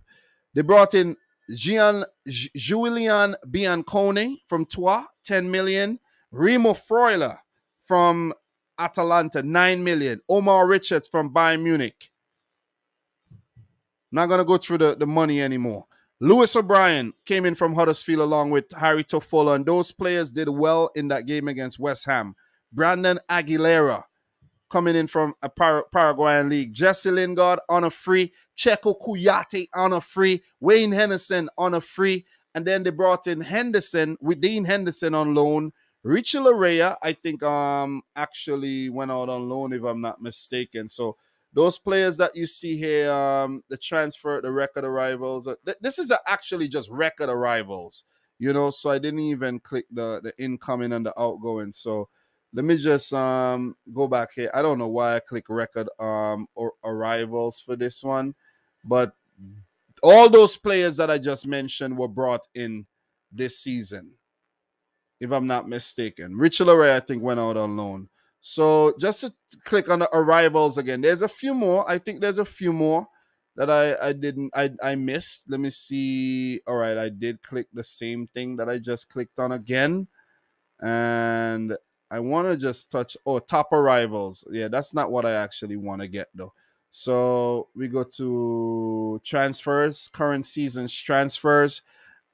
They brought in Julian Biancone from Troyes, 10 million. Remo Freuler from Atalanta, 9 million. Omar Richards from Bayern Munich. Not going to go through the money anymore. Lewis O'Brien came in from Huddersfield along with Harry Toffolo, and those players did well in that game against West Ham. Brandon Aguilera coming in from a Paraguayan league. Jesse Lingard on a free. Checo Kuyate on a free. Wayne Henderson on a free. And then they brought in Henderson, with Dean Henderson on loan, Richie Larea, I think actually went out on loan if I'm not mistaken. So those players that you see here, the transfer, the record arrivals. This is actually just record arrivals, So I didn't even click the incoming and the outgoing. So let me just go back here. I don't know why I click record or arrivals for this one, but all those players that I just mentioned were brought in this season, if I'm not mistaken. Richard Lorray, I think, went out on loan. So just to click on the arrivals again, there's a few more. I think there's a few more that I missed. Let me see. All right, I did click the same thing that I just clicked on again. And I want to just touch top arrivals. Yeah, that's not what I actually want to get though. So we go to transfers, current season's transfers,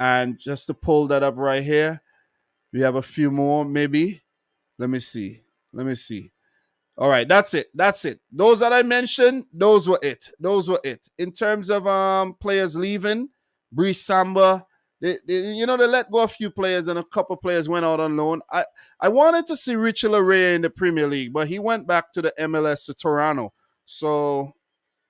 and just to pull that up right here, we have a few more, maybe. Let me see. Let me see. All right, that's it. That's it. Those that I mentioned, those were it. Those were it. In terms of players leaving, Bree Samba, they let go a few players and a couple players went out on loan. I wanted to see Richie Larea in the Premier League, but he went back to the MLS to Toronto. So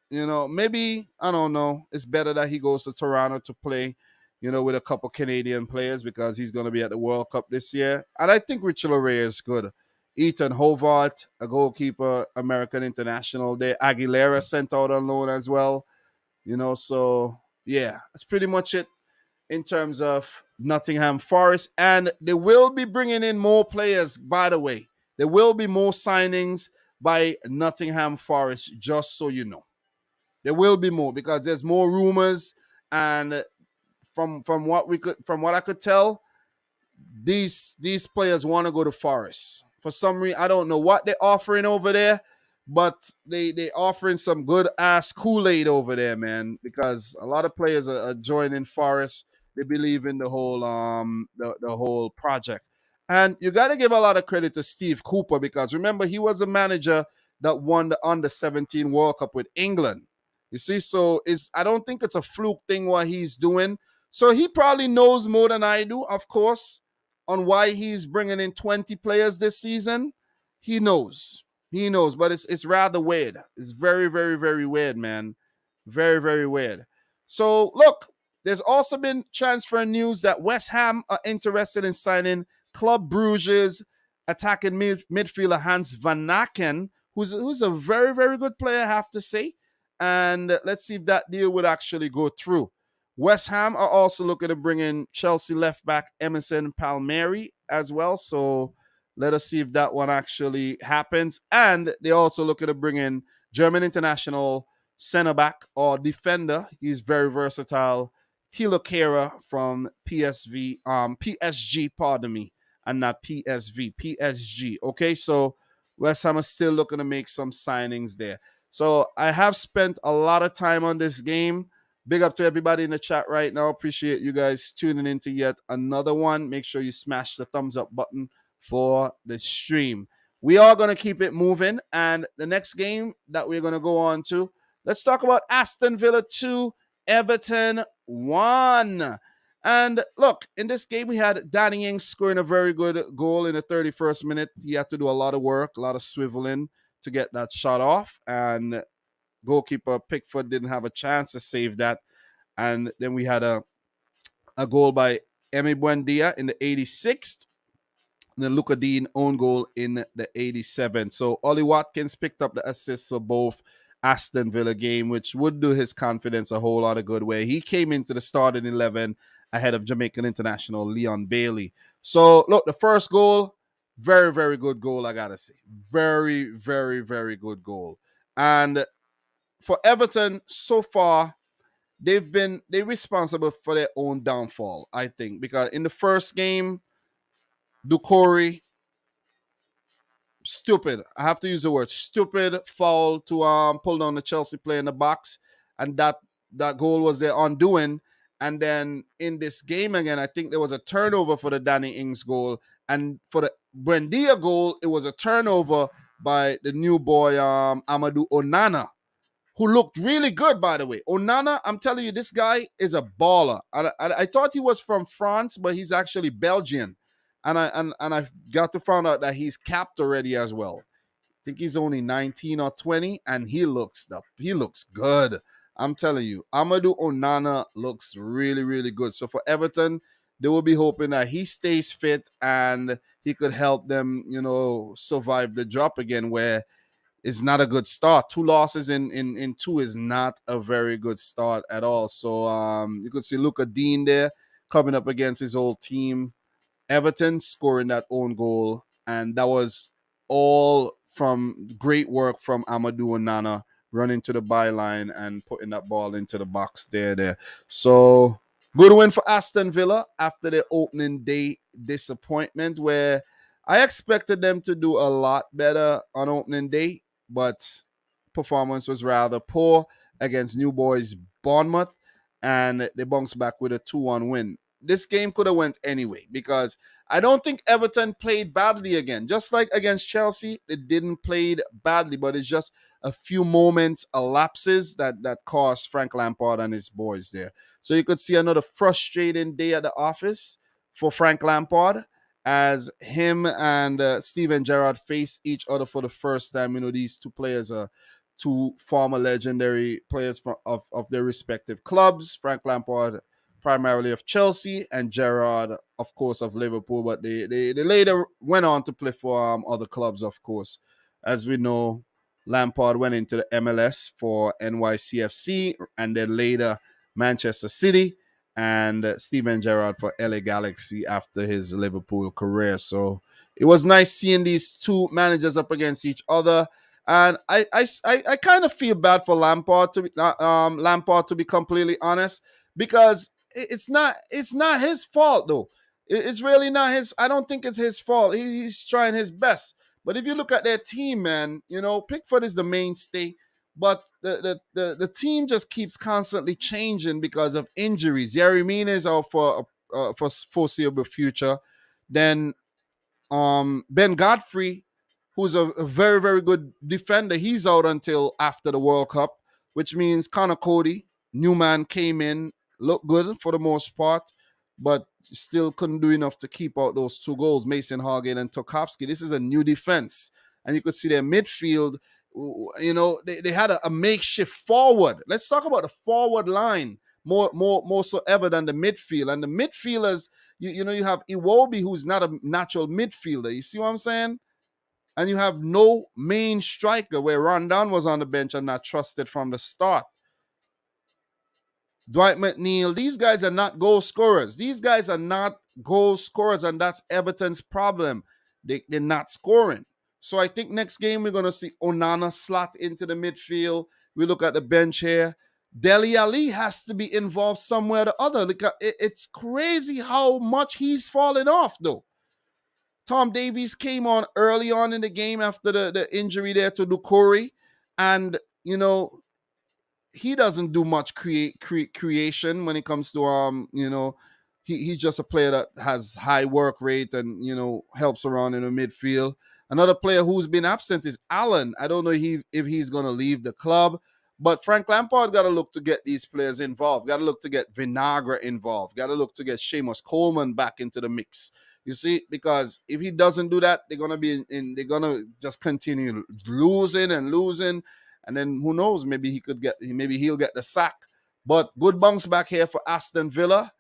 maybe, I don't know. It's better that he goes to Toronto to play, with a couple Canadian players because he's going to be at the World Cup this year. And I think Richard Larea is good. Ethan Hobart, a goalkeeper, American international there. Aguilera sent out on loan as well. So yeah, that's pretty much it in terms of Nottingham Forest. And they will be bringing in more players, by the way. There will be more signings by Nottingham Forest, just so you know. There will be more because there's more rumors, and from what I could tell, these players want to go to Forest for some reason. I don't know what they're offering over there, but they offering some good ass Kool-Aid over there, man. Because a lot of players are joining Forest. They believe in the whole the whole project, and you got to give a lot of credit to Steve Cooper because remember he was a manager that won the under-17 World Cup with England. You see, so I don't think it's a fluke thing what he's doing. So he probably knows more than I do, of course, on why he's bringing in 20 players this season. He knows. He knows, but it's rather weird. It's very, very, very weird, man. Very, very weird. So, look, there's also been transfer news that West Ham are interested in signing Club Bruges attacking midfielder Hans Van Aken, who's a very, very good player, I have to say. And let's see if that deal would actually go through. West Ham are also looking to bring in Chelsea left back Emerson Palmieri as well. So let us see if that one actually happens. And they're also looking to bring in German international center back or defender. He's very versatile. Thilo Kehrer from PSG, pardon me, and not PSV, PSG. Okay, so West Ham is still looking to make some signings there. So I have spent a lot of time on this game. Big up to everybody in the chat right now. Appreciate you guys tuning into yet another one. Make sure you smash the thumbs up button for the stream. We are going to keep it moving. And the next game that we're going to go on to, let's talk about Aston Villa 2, Everton 1. And look, in this game, we had Danny Ings scoring a very good goal in the 31st minute. He had to do a lot of work, a lot of swiveling to get that shot off. And goalkeeper Pickford didn't have a chance to save that. And then we had a goal by Emi Buendia in the 86th. And then Luka Dean own goal in the 87th. So Ollie Watkins picked up the assist for both Aston Villa game, which would do his confidence a whole lot of good way. He came into the starting 11 ahead of Jamaican international Leon Bailey. So look, the first goal, very, very good goal, I gotta say. Very, very, very good goal. And for Everton, so far, they're responsible for their own downfall, I think, because in the first game, Doucouré, stupid. I have to use the word stupid foul to pull down the Chelsea player in the box, and that goal was their undoing. And then in this game again, I think there was a turnover for the Danny Ings goal, and for the Buendia goal, it was a turnover by the new boy Amadou Onana, who looked really good, by the way. Onana, I'm telling you, this guy is a baller. I thought he was from France, but he's actually Belgian. And I got to find out that he's capped already as well. I think he's only 19 or 20, and he looks good. I'm telling you, Amadou Onana looks really, really good. So for Everton, they will be hoping that he stays fit and he could help them, survive the drop again, where it's not a good start. Two losses in two is not a very good start at all. So you could see Luca Dean there coming up against his old team Everton, scoring that own goal, and that was all from great work from Amadou Onana running to the byline and putting that ball into the box there. So good win for Aston Villa after their opening day disappointment, where I expected them to do a lot better on opening day, but performance was rather poor against New Boys Bournemouth, and they bounced back with a 2-1 win. This game could have went anyway because I don't think Everton played badly again. Just like against Chelsea, they didn't play badly, but it's just a few moments, lapses that cost Frank Lampard and his boys there. So you could see another frustrating day at the office for Frank Lampard as him and Steven Gerrard face each other for the first time. These two players are two former legendary players of their respective clubs. Frank Lampard primarily of Chelsea, and Gerrard, of course, of Liverpool. But they later went on to play for other clubs, of course. As we know, Lampard went into the MLS for NYCFC, and then later Manchester City, and Steven Gerrard for LA Galaxy after his Liverpool career. So it was nice seeing these two managers up against each other. And I kind of feel bad for Lampard to be completely honest, because it's not his fault though. It's really not his. I don't think it's his fault. He's trying his best. But if you look at their team, man, Pickford is the mainstay, but the team just keeps constantly changing because of injuries. Yerry Mina is out for foreseeable future. Then Ben Godfrey, who's a very, very good defender, he's out until after the World Cup, which means Connor Cody, new man, came in, looked good for the most part, but still couldn't do enough to keep out those two goals, Mason Hargate and Tarkowski. This is a new defense. And you could see their midfield, they had a makeshift forward. Let's talk about the forward line more so ever than the midfield. And the midfielders, you have Iwobi, who's not a natural midfielder. You see what I'm saying? And you have no main striker, where Rondon was on the bench and not trusted from the start. Dwight McNeil, these guys are not goal scorers. These guys are not goal scorers, and that's Everton's problem. They're not scoring. So I think next game we're going to see Onana slot into the midfield. We look at the bench here. Dele Alli has to be involved somewhere or the other. It's crazy how much he's fallen off, though. Tom Davies came on early on in the game after the injury there to Doucouré, and he doesn't do much creation when it comes to he's just a player that has high work rate and helps around in the midfield. Another player who's been absent is Allen. I don't know if he's going to leave the club, but Frank Lampard got to look to get these players involved. Got to look to get Vinagre involved. Got to look to get Seamus Coleman back into the mix. You see, because if he doesn't do that, they're gonna be they're gonna just continue losing and losing, and then who knows? Maybe he'll get the sack. But good bounce back here for Aston Villa.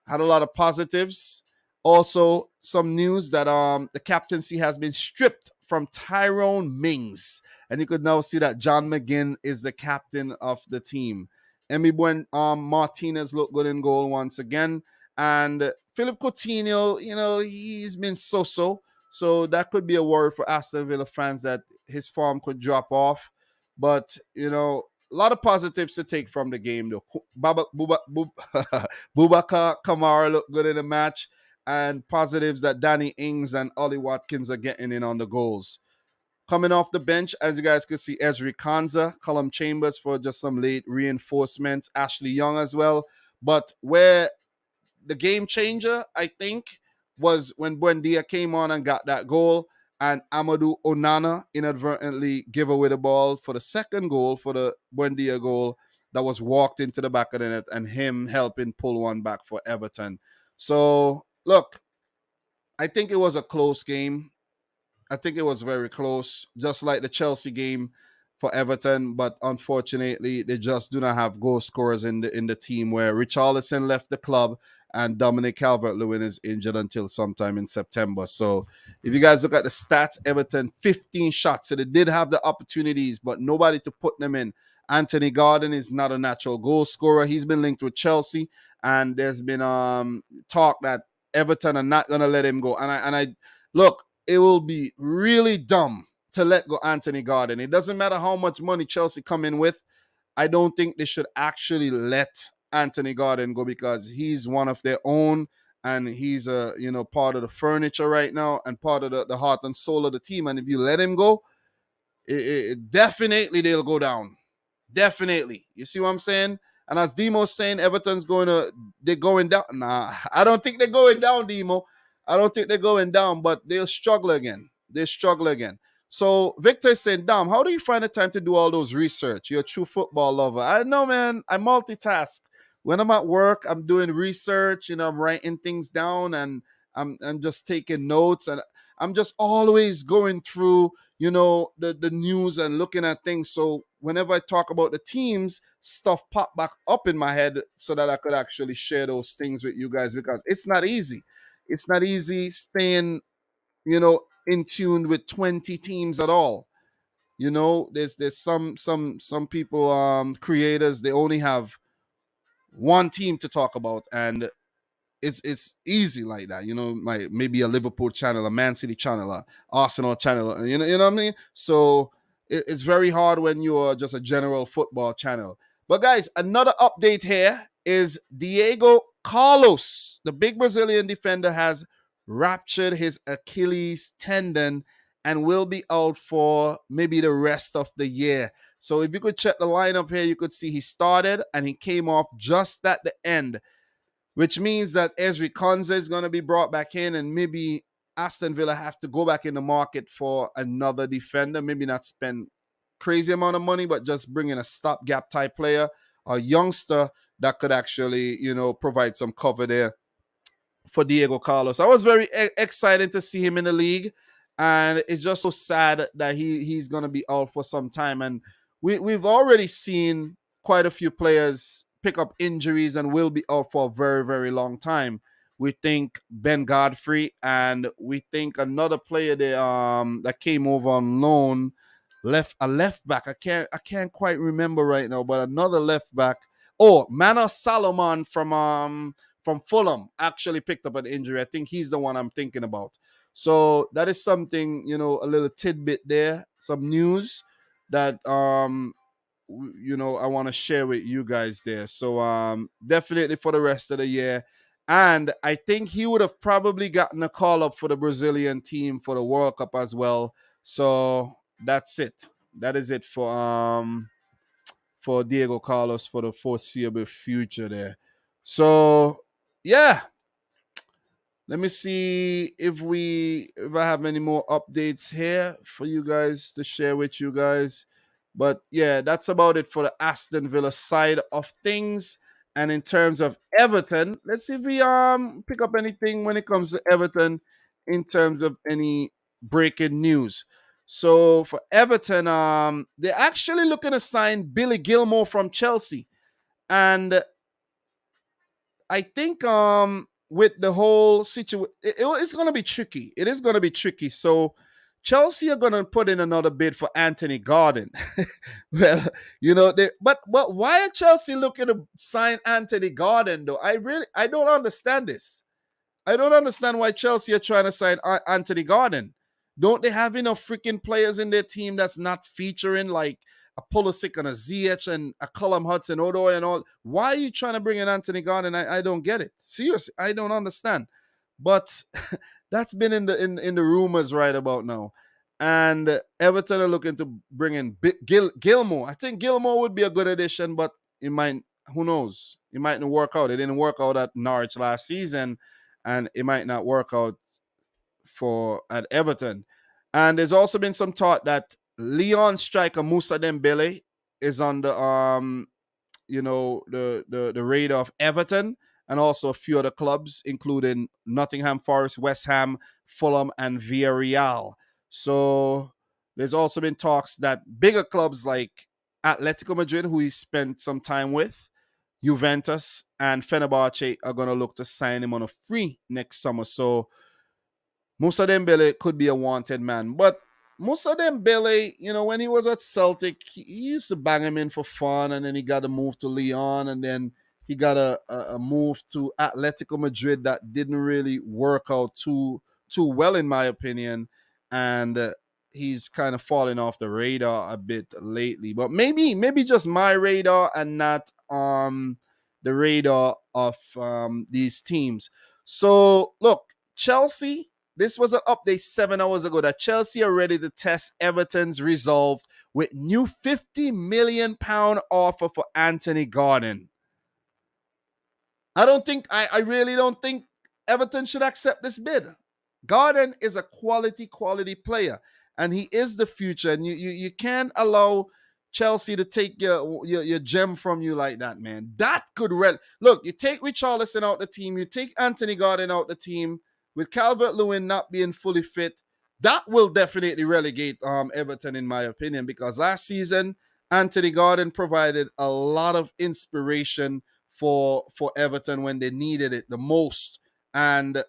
Had a lot of positives. Also, some news that the captaincy has been stripped from Tyrone Mings, and you could now see that John McGinn is the captain of the team. Emi Martinez looked good in goal once again. And Philip Coutinho, he's been so-so. So that could be a worry for Aston Villa fans that his form could drop off. But, a lot of positives to take from the game, though. Boubacar Kamara looked good in the match. And positives that Danny Ings and Ollie Watkins are getting in on the goals. Coming off the bench, as you guys can see, Ezri Konsa, Callum Chambers for just some late reinforcements, Ashley Young as well. But where the game changer, I think, was when Buendia came on and got that goal, and Amadou Onana inadvertently gave away the ball for the second goal, for the Buendia goal that was walked into the back of the net, and him helping pull one back for Everton. So, look, I think it was a close game. I think it was very close, just like the Chelsea game for Everton. But unfortunately, they just do not have goal scorers in the team. Where Richarlison left the club and Dominic Calvert-Lewin is injured until sometime in September. So if you guys look at the stats, Everton 15 shots, so they did have the opportunities, but nobody to put them in. Anthony Gordon is not a natural goal scorer. He's been linked with Chelsea, and there's been talk that Everton are not gonna let him go. And I look, it will be really dumb to let go Anthony Gordon. It doesn't matter how much money Chelsea come in with. I don't think they should actually let Anthony Gordon go because he's one of their own and he's a part of the furniture right now and part of the heart and soul of the team. And if you let him go, definitely they'll go down. Definitely. You see what I'm saying? And as Demo's saying, they're going down. Nah, I don't think they're going down, Demo. I don't think they're going down, but they'll struggle again. They struggle again. So Victor is saying, Dom, how do you find the time to do all those research? You're a true football lover. I know, man. I multitask. When I'm at work, I'm doing research, I'm writing things down and I'm just taking notes and I'm just always going through the news and looking at things. So whenever I talk about the teams, stuff pop back up in my head so that I could actually share those things with you guys because it's not easy. It's not easy staying, in tune with 20 teams at all. There's some people, creators, they only have one team to talk about, and it's easy like that, like maybe a Liverpool channel, a Man City channel, a Arsenal channel, you know what I mean? So it's very hard when you are just a general football channel. But guys, another update here is Diego Carlos, the big Brazilian defender, has ruptured his Achilles tendon and will be out for maybe the rest of the year. So if you could check the lineup here, you could see he started and he came off just at the end, which means that Ezri Konza is going to be brought back in and maybe Aston Villa have to go back in the market for another defender, maybe not spend crazy amount of money, but just bring in a stopgap type player, a youngster that could actually, provide some cover there for Diego Carlos. I was very excited to see him in the league, and it's just so sad that he's going to be out for some time. And we've already seen quite a few players pick up injuries and will be out for a very, very long time. We think Ben Godfrey, and we think another player that came over on loan, left back. I can't quite remember right now, but another left back. Oh, Manos Salomon from Fulham actually picked up an injury. I think he's the one I'm thinking about. So that is something, a little tidbit there, some news that I want to share with you guys there. So definitely for the rest of the year. And I think he would have probably gotten a call up for the Brazilian team for the World Cup as well. So that's it. That is it for Diego Carlos for the foreseeable future there. So yeah, let me see if I have any more updates here for you guys to share with you guys. But yeah, that's about it for the Aston Villa side of things. And in terms of Everton, let's see if we pick up anything when it comes to Everton in terms of any breaking news. So for Everton, they're actually looking to sign Billy Gilmore from Chelsea. And I think with the whole situation, it's going to be tricky. It is going to be tricky. So Chelsea are going to put in another bid for Anthony Gordon. Well, but why are Chelsea looking to sign Anthony Gordon though? I don't understand this. I don't understand why Chelsea are trying to sign Anthony Gordon. Don't they have enough freaking players in their team that's not featuring like a Pulisic and a ZH and a Callum Hudson-Odoi and all? Why are you trying to bring in Anthony Gordon? I don't get it. Seriously, I don't understand. But that's been in the rumors right about now. And Everton are looking to bring in Gilmore. I think Gilmore would be a good addition, but it might, who knows? It might not work out. It didn't work out at Norwich last season, and it might not work out at Everton. And there's also been some talk that Leon striker Musa Dembele is on the the radar of Everton, and also a few other clubs, including Nottingham Forest, West Ham, Fulham, and Villarreal. So there's also been talks that bigger clubs like Atletico Madrid, who he spent some time with, Juventus, and Fenerbahce are going to look to sign him on a free next summer. So Moussa Dembele could be a wanted man. But Moussa Dembele, when he was at Celtic, he used to bang him in for fun, and then he got a move to Lyon, and then he got a move to Atletico Madrid that didn't really work out too well, in my opinion. And he's kind of falling off the radar a bit lately. But maybe just my radar and not the radar of these teams. So look, Chelsea, this was an update 7 hours ago that Chelsea are ready to test Everton's resolve with new £50 million offer for Anthony Gordon. I really don't think Everton should accept this bid. Gordon is a quality player, and he is the future. And you can't allow Chelsea to take your gem from you like that, man. That could look. You take Richarlison out the team, you take Anthony Gordon out the team, with Calvert-Lewin not being fully fit. That will definitely relegate Everton, in my opinion, because last season Anthony Gordon provided a lot of inspiration for Everton when they needed it the most. And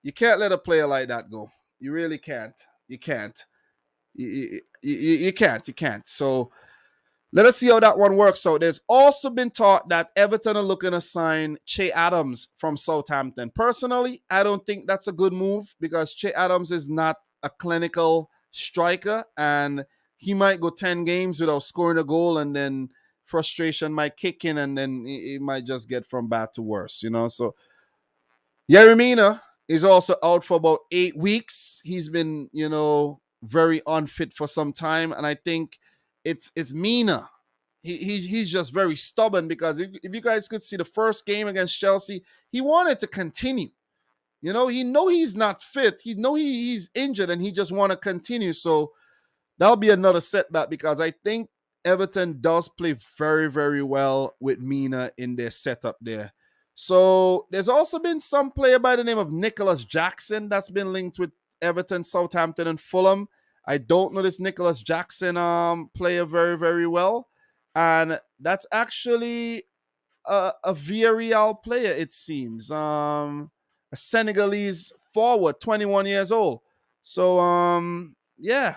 you can't let a player like that go. You really can't. You can't. You can't. So let us see how that one works out. There's also been talk that Everton are looking to sign Che Adams from Southampton. Personally, I don't think that's a good move because Che Adams is not a clinical striker, and he might go 10 games without scoring a goal, and then frustration might kick in, and then it might just get from bad to worse, So Yerry Mina is also out for about 8 weeks. He's been, very unfit for some time, and I think it's Mina. He's just very stubborn because if you guys could see the first game against Chelsea, he wanted to continue. He know he's not fit. He know he's injured, and he just want to continue. So that'll be another setback because I think Everton does play very, very well with Mina in their setup there. So there's also been some player by the name of Nicholas Jackson that's been linked with Everton, Southampton, and Fulham. I don't know this Nicholas Jackson player very, very well. And that's actually a Villarreal player, it seems. A Senegalese forward, 21 years old. So, yeah.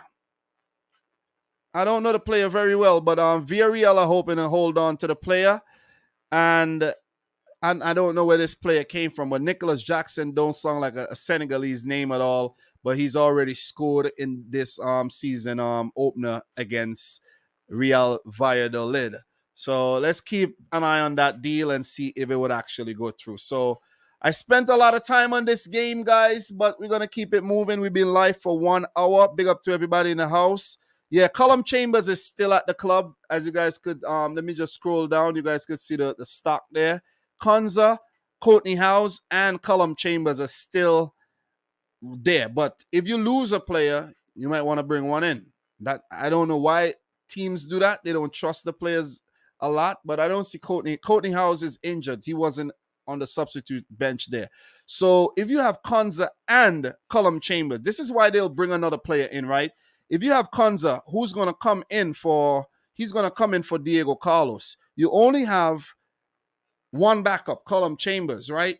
I don't know the player very well, but Villarreal are hoping to hold on to the player. And I don't know where this player came from, but Nicholas Jackson don't sound like a Senegalese name at all. But he's already scored in this season opener against Real Valladolid. So let's keep an eye on that deal and see if it would actually go through. So I spent a lot of time on this game, guys, but we're going to keep it moving. We've been live for 1 hour. Big up to everybody in the house. Yeah, Callum Chambers is still at the club. As you guys could, let me just scroll down. You guys could see the stock there. Konza, Courtney House, and Callum Chambers are still there. But if you lose a player, you might want to bring one in. That I don't know why teams do that. They don't trust the players a lot, but I don't see Courtney. Courtney House is injured. He wasn't on the substitute bench there. So if you have Konza and Callum Chambers, this is why they'll bring another player in, right? If you have Konza, who's going to come in for, he's going to come in for Diego Carlos. You only have one backup, Callum Chambers, right?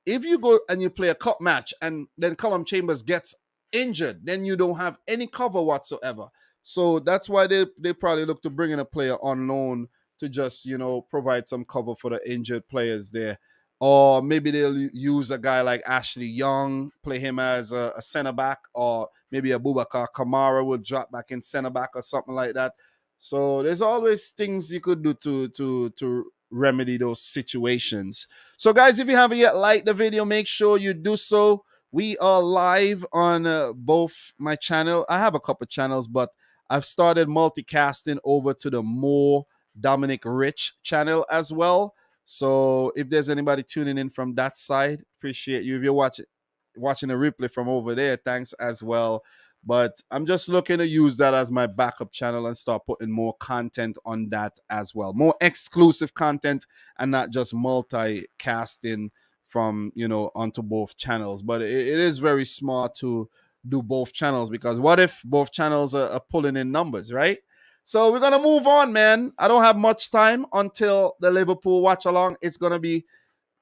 If you go and you play a cup match and then Callum Chambers gets injured, then you don't have any cover whatsoever. So that's why they probably look to bring in a player on loan to just, provide some cover for the injured players there. Or maybe they'll use a guy like Ashley Young, play him as a center back, or maybe Abubakar Kamara will drop back in center back or something like that. So there's always things you could do to remedy those situations. So guys, if you haven't yet liked the video, make sure you do so. We are live on both my channel. I have a couple channels, but I've started multicasting over to the more Dominic Rich channel as well. So if there's anybody tuning in from that side, appreciate you. If you're watching the replay from over there, thanks as well. But I'm just looking to use that as my backup channel and start putting more content on that as well. More exclusive content and not just multicasting from, onto both channels. But it is very smart to do both channels, because what if both channels are pulling in numbers, right? So we're going to move on, man. I don't have much time until the Liverpool watch along. It's going to be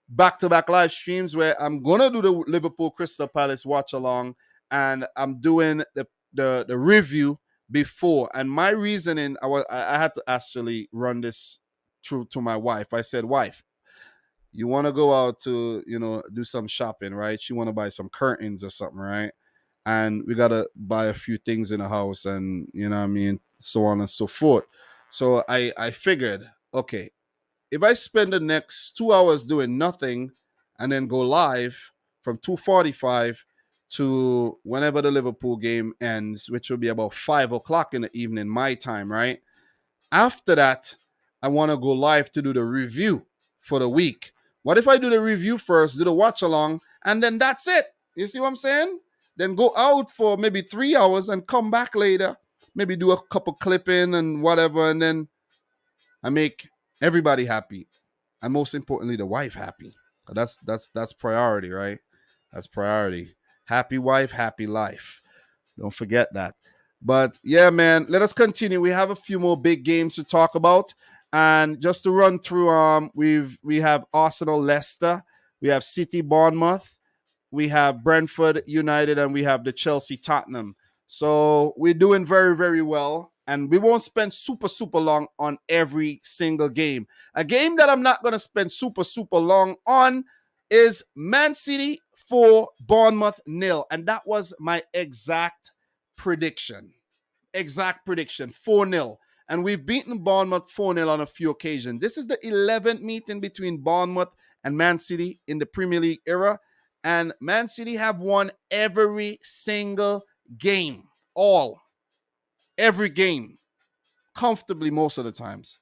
back-to-back live streams where I'm gonna do the Liverpool Crystal Palace watch along, and I'm doing the review before. And my reasoning, I had to actually run this through to my wife. I said, wife, you want to go out to do some shopping, right? She want to buy some curtains or something, right? And we gotta buy a few things in the house, and what I mean, so on and so forth. So I figured, okay, if I spend the next 2 hours doing nothing and then go live from 2:45 to whenever the Liverpool game ends, which will be about 5 o'clock in the evening, my time, right? After that, I want to go live to do the review for the week. What if I do the review first, do the watch along, and then that's it? You see what I'm saying? Then go out for maybe 3 hours and come back later, maybe do a couple clipping and whatever, and then I make everybody happy, and most importantly, the wife happy. That's priority, right? That's priority. Happy wife, happy life. Don't forget that. But yeah, man, let us continue. We have a few more big games to talk about, and just to run through, we have Arsenal, Leicester, we have City, Bournemouth, we have Brentford United, and we have the Chelsea Tottenham. So we're doing very, very well. And we won't spend super, super long on every single game. A game that I'm not going to spend super, super long on is Man City 4, Bournemouth 0. And that was my exact prediction. 4-0. And we've beaten Bournemouth 4-0 on a few occasions. This is the 11th meeting between Bournemouth and Man City in the Premier League era. And Man City have won every single game. Every game. Comfortably most of the times.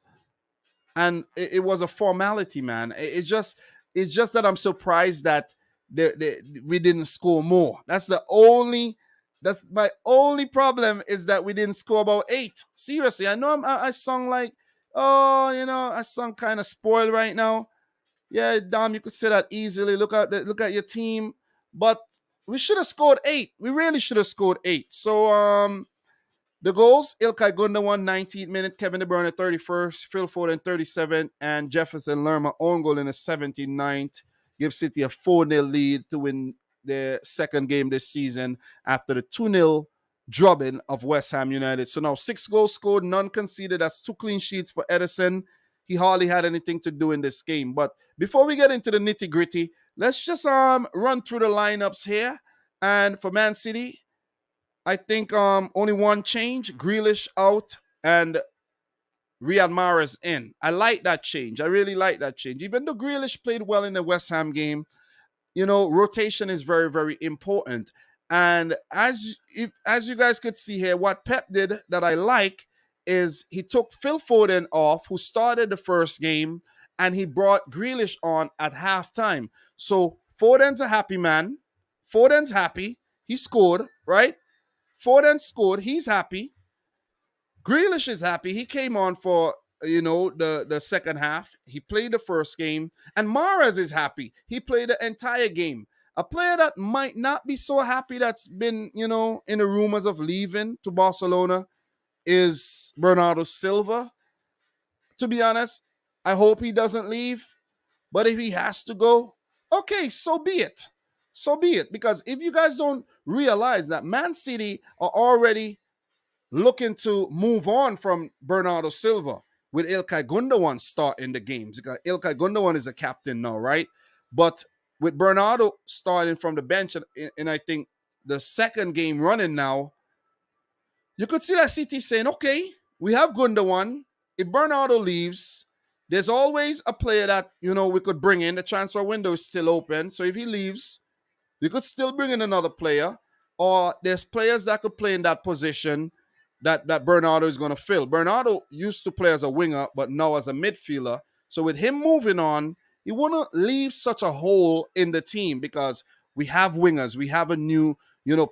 And it was a formality, man. It's just that I'm surprised that we didn't score more. That's my only problem, is that we didn't score about 8. Seriously, I know I sung like, I sung kind of spoiled right now. Yeah, Dom, you could say that easily. Look at your team, but we should have scored 8. We really should have scored 8. So the goals: Ilkay Gundogan 19th minute, Kevin De Bruyne 31st, Phil Foden 37th, and Jefferson Lerma own goal in the 79th. Give City a 4-0 lead to win their second game this season after the 2-0 drubbing of West Ham United. So now 6 goals scored, none conceded. That's 2 clean sheets for Edison. He hardly had anything to do in this game. But before we get into the nitty-gritty, let's just run through the lineups here. And for Man City, I think only one change: Grealish out and Riyad Mahrez in. I like that change. I really like that change. Even though Grealish played well in the West Ham game, rotation is very, very important. And as you guys could see here, what Pep did that I like is he took Phil Foden off, who started the first game, and he brought Grealish on at halftime. So Foden's a happy man. Foden's happy. He scored, right? Foden scored. He's happy. Grealish is happy. He came on for, the second half. He played the first game. And Mahrez is happy. He played the entire game. A player that might not be so happy, that's been, in the rumors of leaving to Barcelona, is Bernardo Silva. To be honest, I hope he doesn't leave. But if he has to go, okay, so be it. So be it. Because if you guys don't realize that Man City are already looking to move on from Bernardo Silva with Ilkay Gundogan starting the games. Because Ilkay Gundogan is a captain now, right? But with Bernardo starting from the bench, and I think the second game running now, you could see that City saying, okay, we have Gundogan. If Bernardo leaves, there's always a player that, we could bring in. The transfer window is still open. So if he leaves, we could still bring in another player. Or there's players that could play in that position that Bernardo is going to fill. Bernardo used to play as a winger, but now as a midfielder. So with him moving on, he wouldn't leave such a hole in the team, because we have wingers. We have a new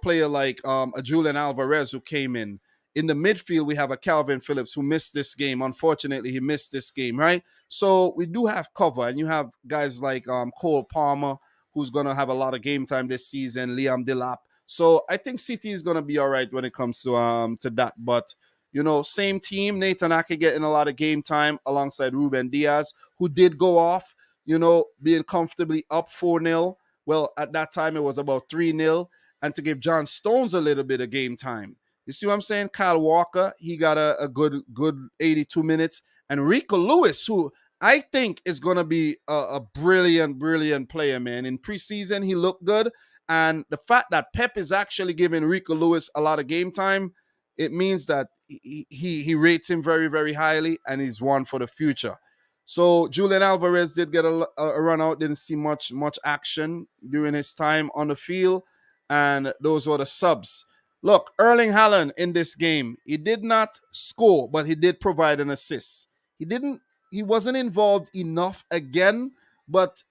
player like a Julian Alvarez who came in. In the midfield, we have a Calvin Phillips who missed this game. Unfortunately, he missed this game, right? So we do have cover, and you have guys like Cole Palmer, who's going to have a lot of game time this season, Liam Delap. So I think City is going to be all right when it comes to that. But, same team, Nathan Ake getting a lot of game time alongside Ruben Diaz, who did go off, being comfortably up 4-0. Well, at that time, it was about 3-0. And to give John Stones a little bit of game time. You see what I'm saying? Kyle Walker, he got a good 82 minutes. And Rico Lewis, who I think is going to be a brilliant, brilliant player, man. In preseason, he looked good. And the fact that Pep is actually giving Rico Lewis a lot of game time, it means that he rates him very, very highly, and he's one for the future. So Julian Alvarez did get a run out, didn't see much action during his time on the field, and those were the subs. Look, Erling Haaland in this game, he did not score, but he did provide an assist. He wasn't involved enough again, but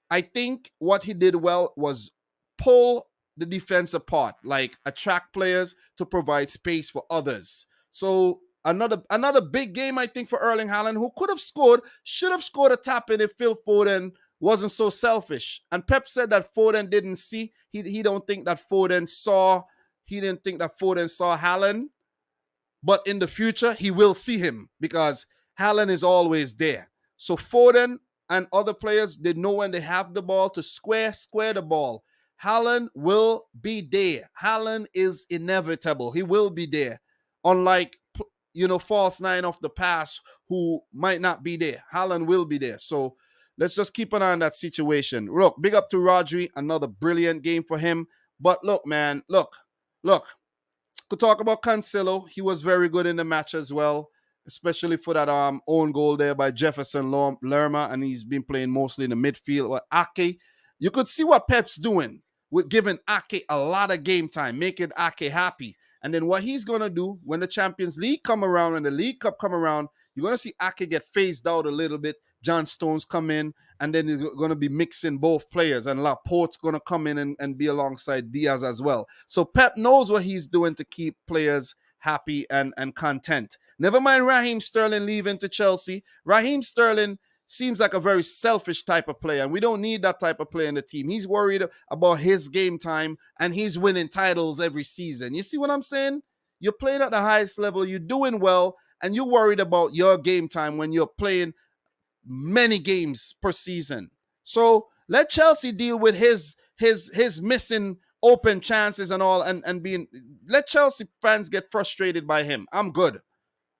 I think what he did well was pull the defense apart, like attract players to provide space for others. So another big game, I think, for Erling Haaland, who could have scored, should have scored a tap in if Phil Foden wasn't so selfish. And Pep said that Foden didn't see. He don't think that Foden saw. He didn't think that Foden saw Haaland. But in the future, he will see him because Haaland is always there. So Foden and other players, they know when they have the ball to square the ball. Haaland will be there. Haaland is inevitable. He will be there. Unlike, false nine of the past who might not be there. Haaland will be there. So let's just keep an eye on that situation. Look, big up to Rodri. Another brilliant game for him. But look, man, look. Could talk about Cancelo. He was very good in the match as well, especially for that own goal there by Jefferson Lerma, and he's been playing mostly in the midfield. Or Ake, you could see what Pep's doing with giving Ake a lot of game time, making Ake happy. And then what he's going to do when the Champions League come around and the League Cup come around, you're going to see Ake get phased out a little bit. John Stones come in, and then he's going to be mixing both players, and Laporte's going to come in and be alongside Diaz as well. So Pep knows what he's doing to keep players happy and content. Never mind Raheem Sterling leaving to Chelsea. Raheem Sterling seems like a very selfish type of player, and we don't need that type of player in the team. He's worried about his game time, and he's winning titles every season. You see what I'm saying? You're playing at the highest level, you're doing well, and you're worried about your game time when you're playing many games per season. So let Chelsea deal with his missing open chances and all, and being, let Chelsea fans get frustrated by him. I'm good.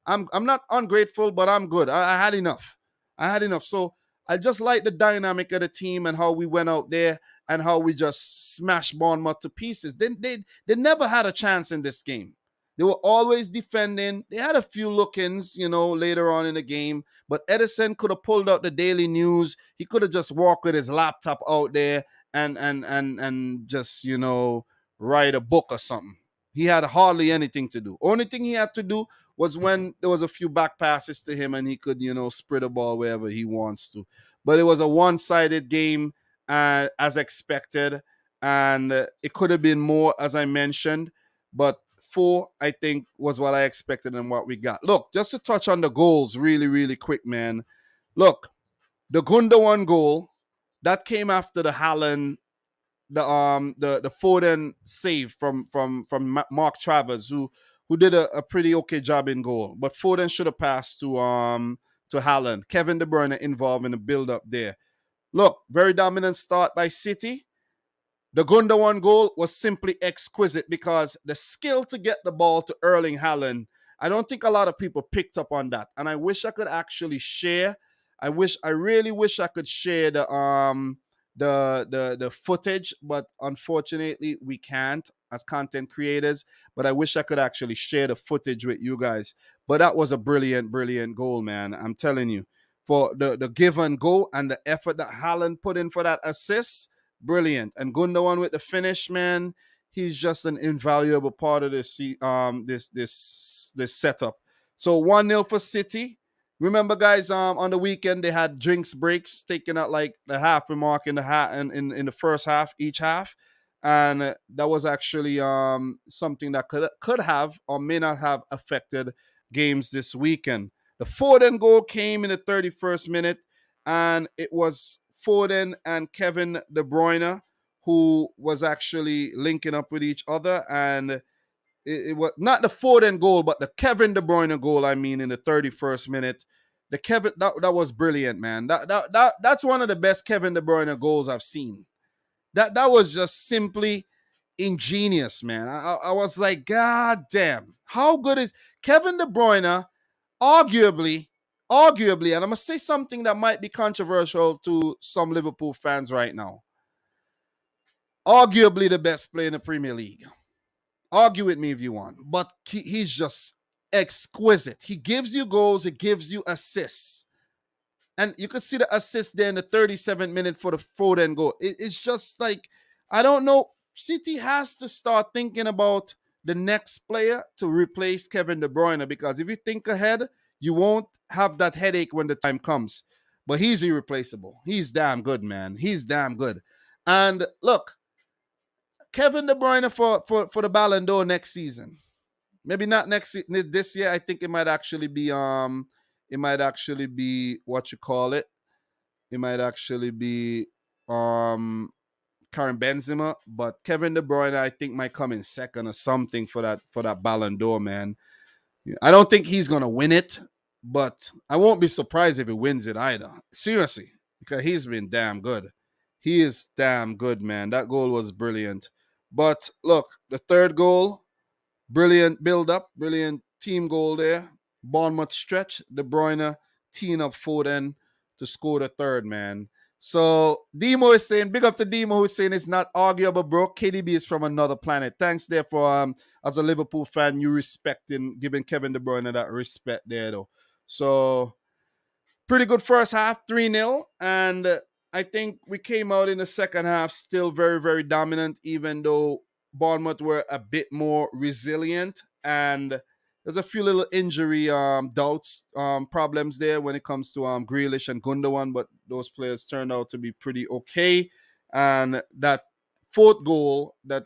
I'm not ungrateful, but I'm good. I had enough. So I just like the dynamic of the team and how we went out there and how we just smashed Bournemouth to pieces. They never had a chance in this game. They were always defending. They had a few look-ins, later on in the game. But Edison could have pulled out the Daily News. He could have just walked with his laptop out there and just, write a book or something. He had hardly anything to do. Only thing he had to do was when there was a few back passes to him and he could, spread the ball wherever he wants to. But it was a one-sided game as expected. And it could have been more, as I mentioned. But 4, I think, was what I expected and what we got. Look, just to touch on the goals really, really quick, man. Look, the Gundogan goal, that came after the Haaland, the Foden save from Mark Travers, who did a pretty okay job in goal. But Foden should have passed to Haaland. Kevin De Bruyne involved in the build-up there. Look, very dominant start by City. The Gundogan goal was simply exquisite because the skill to get the ball to Erling Haaland, I don't think a lot of people picked up on that. And I wish I could actually share. I really wish I could share the footage, but unfortunately we can't as content creators. But I wish I could actually share the footage with you guys. But that was a brilliant, brilliant goal, man. I'm telling you. For the give and go and the effort that Haaland put in for that assist, brilliant. And Gundogan with the finish, man, he's just an invaluable part of this setup. So 1-0 for City. Remember, guys, on the weekend they had drinks breaks taken at like the halfway mark in the in the first half, each half. and that was actually something that could have or may not have affected games this weekend. The Foden goal came in the 31st minute, and it was Foden and Kevin De Bruyne who was actually linking up with each other, and it was not the Foden goal, but the Kevin De Bruyne goal. I mean, in the 31st minute, the Kevin that was brilliant, man. That's one of the best Kevin De Bruyne goals I've seen. That was just simply ingenious, man. I was like, God damn, how good is Kevin De Bruyne? Arguably, and I'm gonna say something that might be controversial to some Liverpool fans right now. Arguably the best player in the Premier League. Argue with me if you want, but he's just exquisite. He gives you goals, he gives you assists. And you could see the assist there in the 37th minute for the Foden goal. It's just like, I don't know. City has to start thinking about the next player to replace Kevin De Bruyne, because if you think ahead, you won't have that headache when the time comes. But he's irreplaceable. He's damn good, man. He's damn good. And look, Kevin De Bruyne for the Ballon d'Or next season. Maybe not this year. I think it might actually be what you call it. It might actually be Karim Benzema, but Kevin De Bruyne I think might come in second or something for that Ballon d'Or, man. I don't think he's gonna win it, but I won't be surprised if he wins it either. Seriously, because he's been damn good. He is damn good, man. That goal was brilliant. But look, the third goal, brilliant build up, brilliant team goal there. Bournemouth stretch, De Bruyne teeing up Foden to score the third, man. So Demo is saying, big up to Demo, who's saying it's not arguable, bro. KDB is from another planet. Thanks there for as a Liverpool fan, you respecting giving Kevin De Bruyne that respect there though. So pretty good first half, 3-0. And I think we came out in the second half still very, very dominant, even though Bournemouth were a bit more resilient. And there's a few little injury doubts, problems there when it comes to Grealish and Gundogan, but those players turned out to be pretty okay. And that fourth goal, that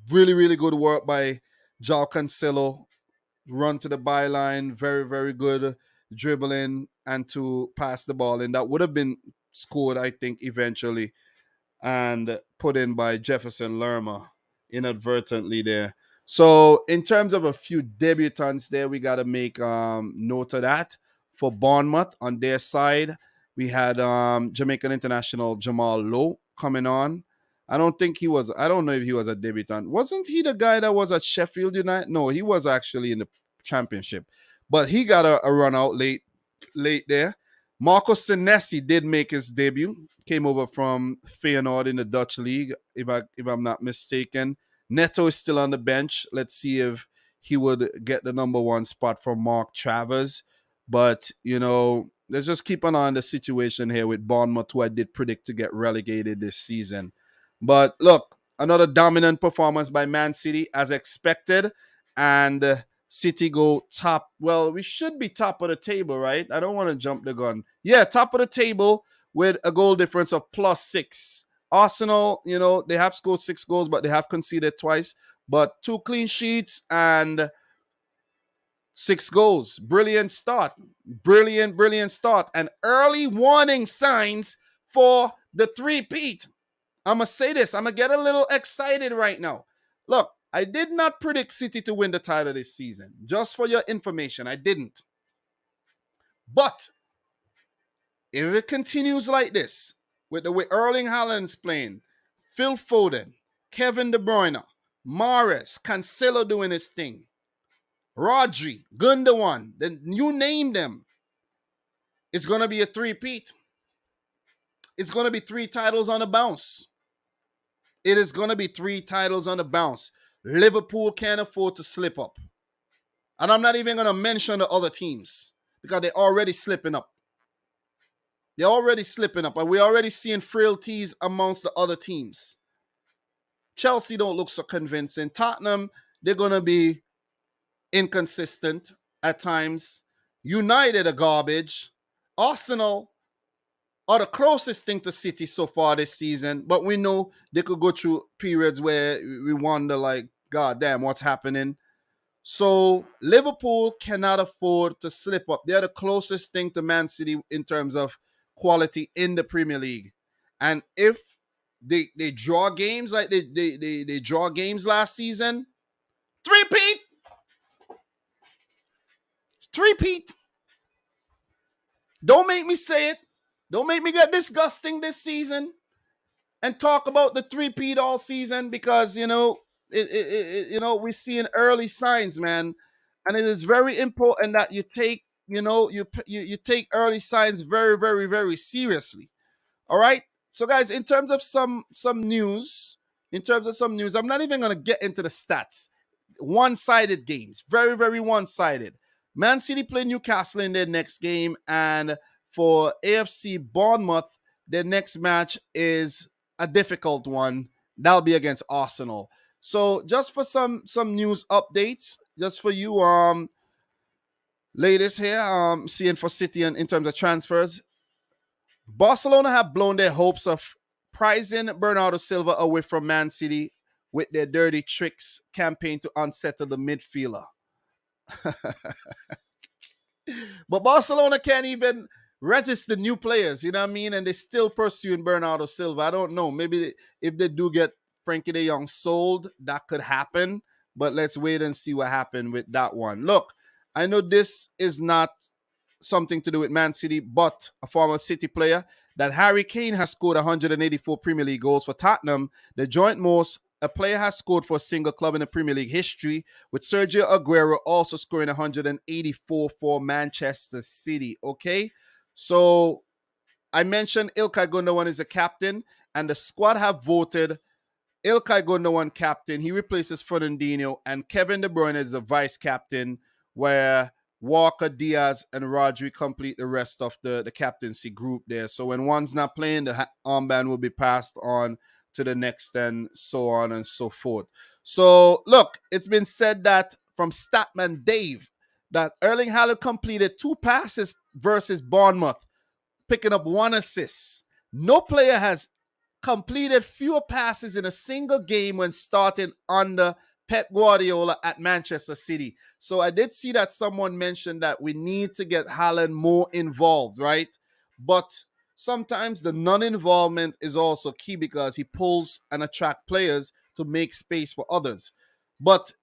really, really good work by João Cancelo, run to the byline, very, very good dribbling and to pass the ball. And that would have been scored, I think, eventually, and put in by Jefferson Lerma inadvertently there. So in terms of a few debutants there, we got to make note of that. For Bournemouth on their side, we had Jamaican international Jamal Lowe coming on. I don't know if he was a debutant. Wasn't he the guy that was at Sheffield United? No, he was actually in the championship. But he got a run out late there. Marco Senesi did make his debut. Came over from Feyenoord in the Dutch league, if I'm not mistaken. Neto is still on the bench. Let's see if he would get the number one spot from Mark Travers. But, let's just keep an eye on the situation here with Bournemouth, who I did predict to get relegated this season. But look, another dominant performance by Man City as expected. And City go top. Well, we should be top of the table, right? I don't want to jump the gun. Yeah, top of the table with a goal difference of +6. Arsenal, they have scored 6 goals, but they have conceded twice. But 2 clean sheets and 6 goals. Brilliant start. Brilliant start. And early warning signs for the three-peat. I'm going to say this. I'm going to get a little excited right now. Look, I did not predict City to win the title this season. Just for your information, I didn't. But if it continues like this, with the way Erling Haaland's playing, Phil Foden, Kevin De Bruyne, Mahrez, Cancelo doing his thing, Rodri, Gundogan, then you name them, it's going to be a three-peat. It's going to be 3 titles on a bounce. It is going to be 3 titles on the bounce. Liverpool can't afford to slip up. And I'm not even going to mention the other teams because they're already slipping up. They're already slipping up. And we're already seeing frailties amongst the other teams. Chelsea don't look so convincing. Tottenham, they're going to be inconsistent at times. United are garbage. Arsenal are the closest thing to City so far this season, but we know they could go through periods where we wonder, like, God damn, what's happening? So Liverpool cannot afford to slip up. They're the closest thing to Man City in terms of quality in the Premier League. And if they draw games like they draw games last season, three-peat, three-peat. Don't make me say it. Don't make me get disgusting this season and talk about the three-peat all season, because we're seeing early signs, man, and it is very important that you take you take early signs very, very, very seriously. All right. So, guys, in terms of some news, I'm not even gonna get into the stats. One-sided games, very, very one-sided. Man City play Newcastle in their next game, and for AFC Bournemouth, their next match is a difficult one. That'll be against Arsenal. So, just for some news updates, just for you, latest here, seeing for City in terms of transfers, Barcelona have blown their hopes of prizing Bernardo Silva away from Man City with their dirty tricks campaign to unsettle the midfielder. But Barcelona can't even register new players, you know what I mean? And they're still pursuing Bernardo Silva. I don't know. Maybe if they do get Frankie de Jong sold, that could happen. But let's wait and see what happened with that one. Look, I know this is not something to do with Man City, but a former City player, that Harry Kane has scored 184 Premier League goals for Tottenham, the joint most a player has scored for a single club in the Premier League history, with Sergio Aguero also scoring 184 for Manchester City. Okay, so I mentioned Ilkay Gundogan is a captain, and the squad have voted Ilkay Gundogan captain. He replaces Fernandinho, and Kevin De Bruyne is the vice captain, where Walker, Diaz, and Rodri complete the rest of the captaincy group there. So when one's not playing, the armband will be passed on to the next, and so on and so forth. So look, it's been said that from Statman Dave that Erling Haaland completed 2 passes versus Bournemouth, picking up 1 assist. No player has completed fewer passes in a single game when starting under Pep Guardiola at Manchester City. So I did see that someone mentioned that we need to get Haaland more involved, right? But sometimes the non-involvement is also key, because he pulls and attracts players to make space for others. But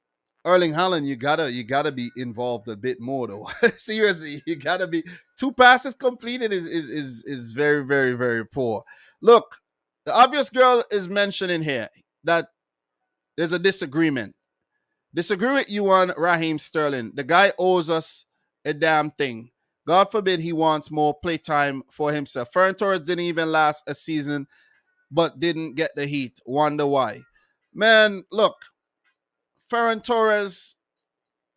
Erling Haaland, you gotta be involved a bit more though. Seriously, you gotta be. 2 passes completed is very, very, very poor. Look, the obvious girl is mentioning here that there's a disagreement. Disagree with you on Raheem Sterling. The guy owes us a damn thing. God forbid he wants more playtime for himself. Ferran Torres didn't even last a season, but didn't get the heat. Wonder why. Man, look, Ferran Torres,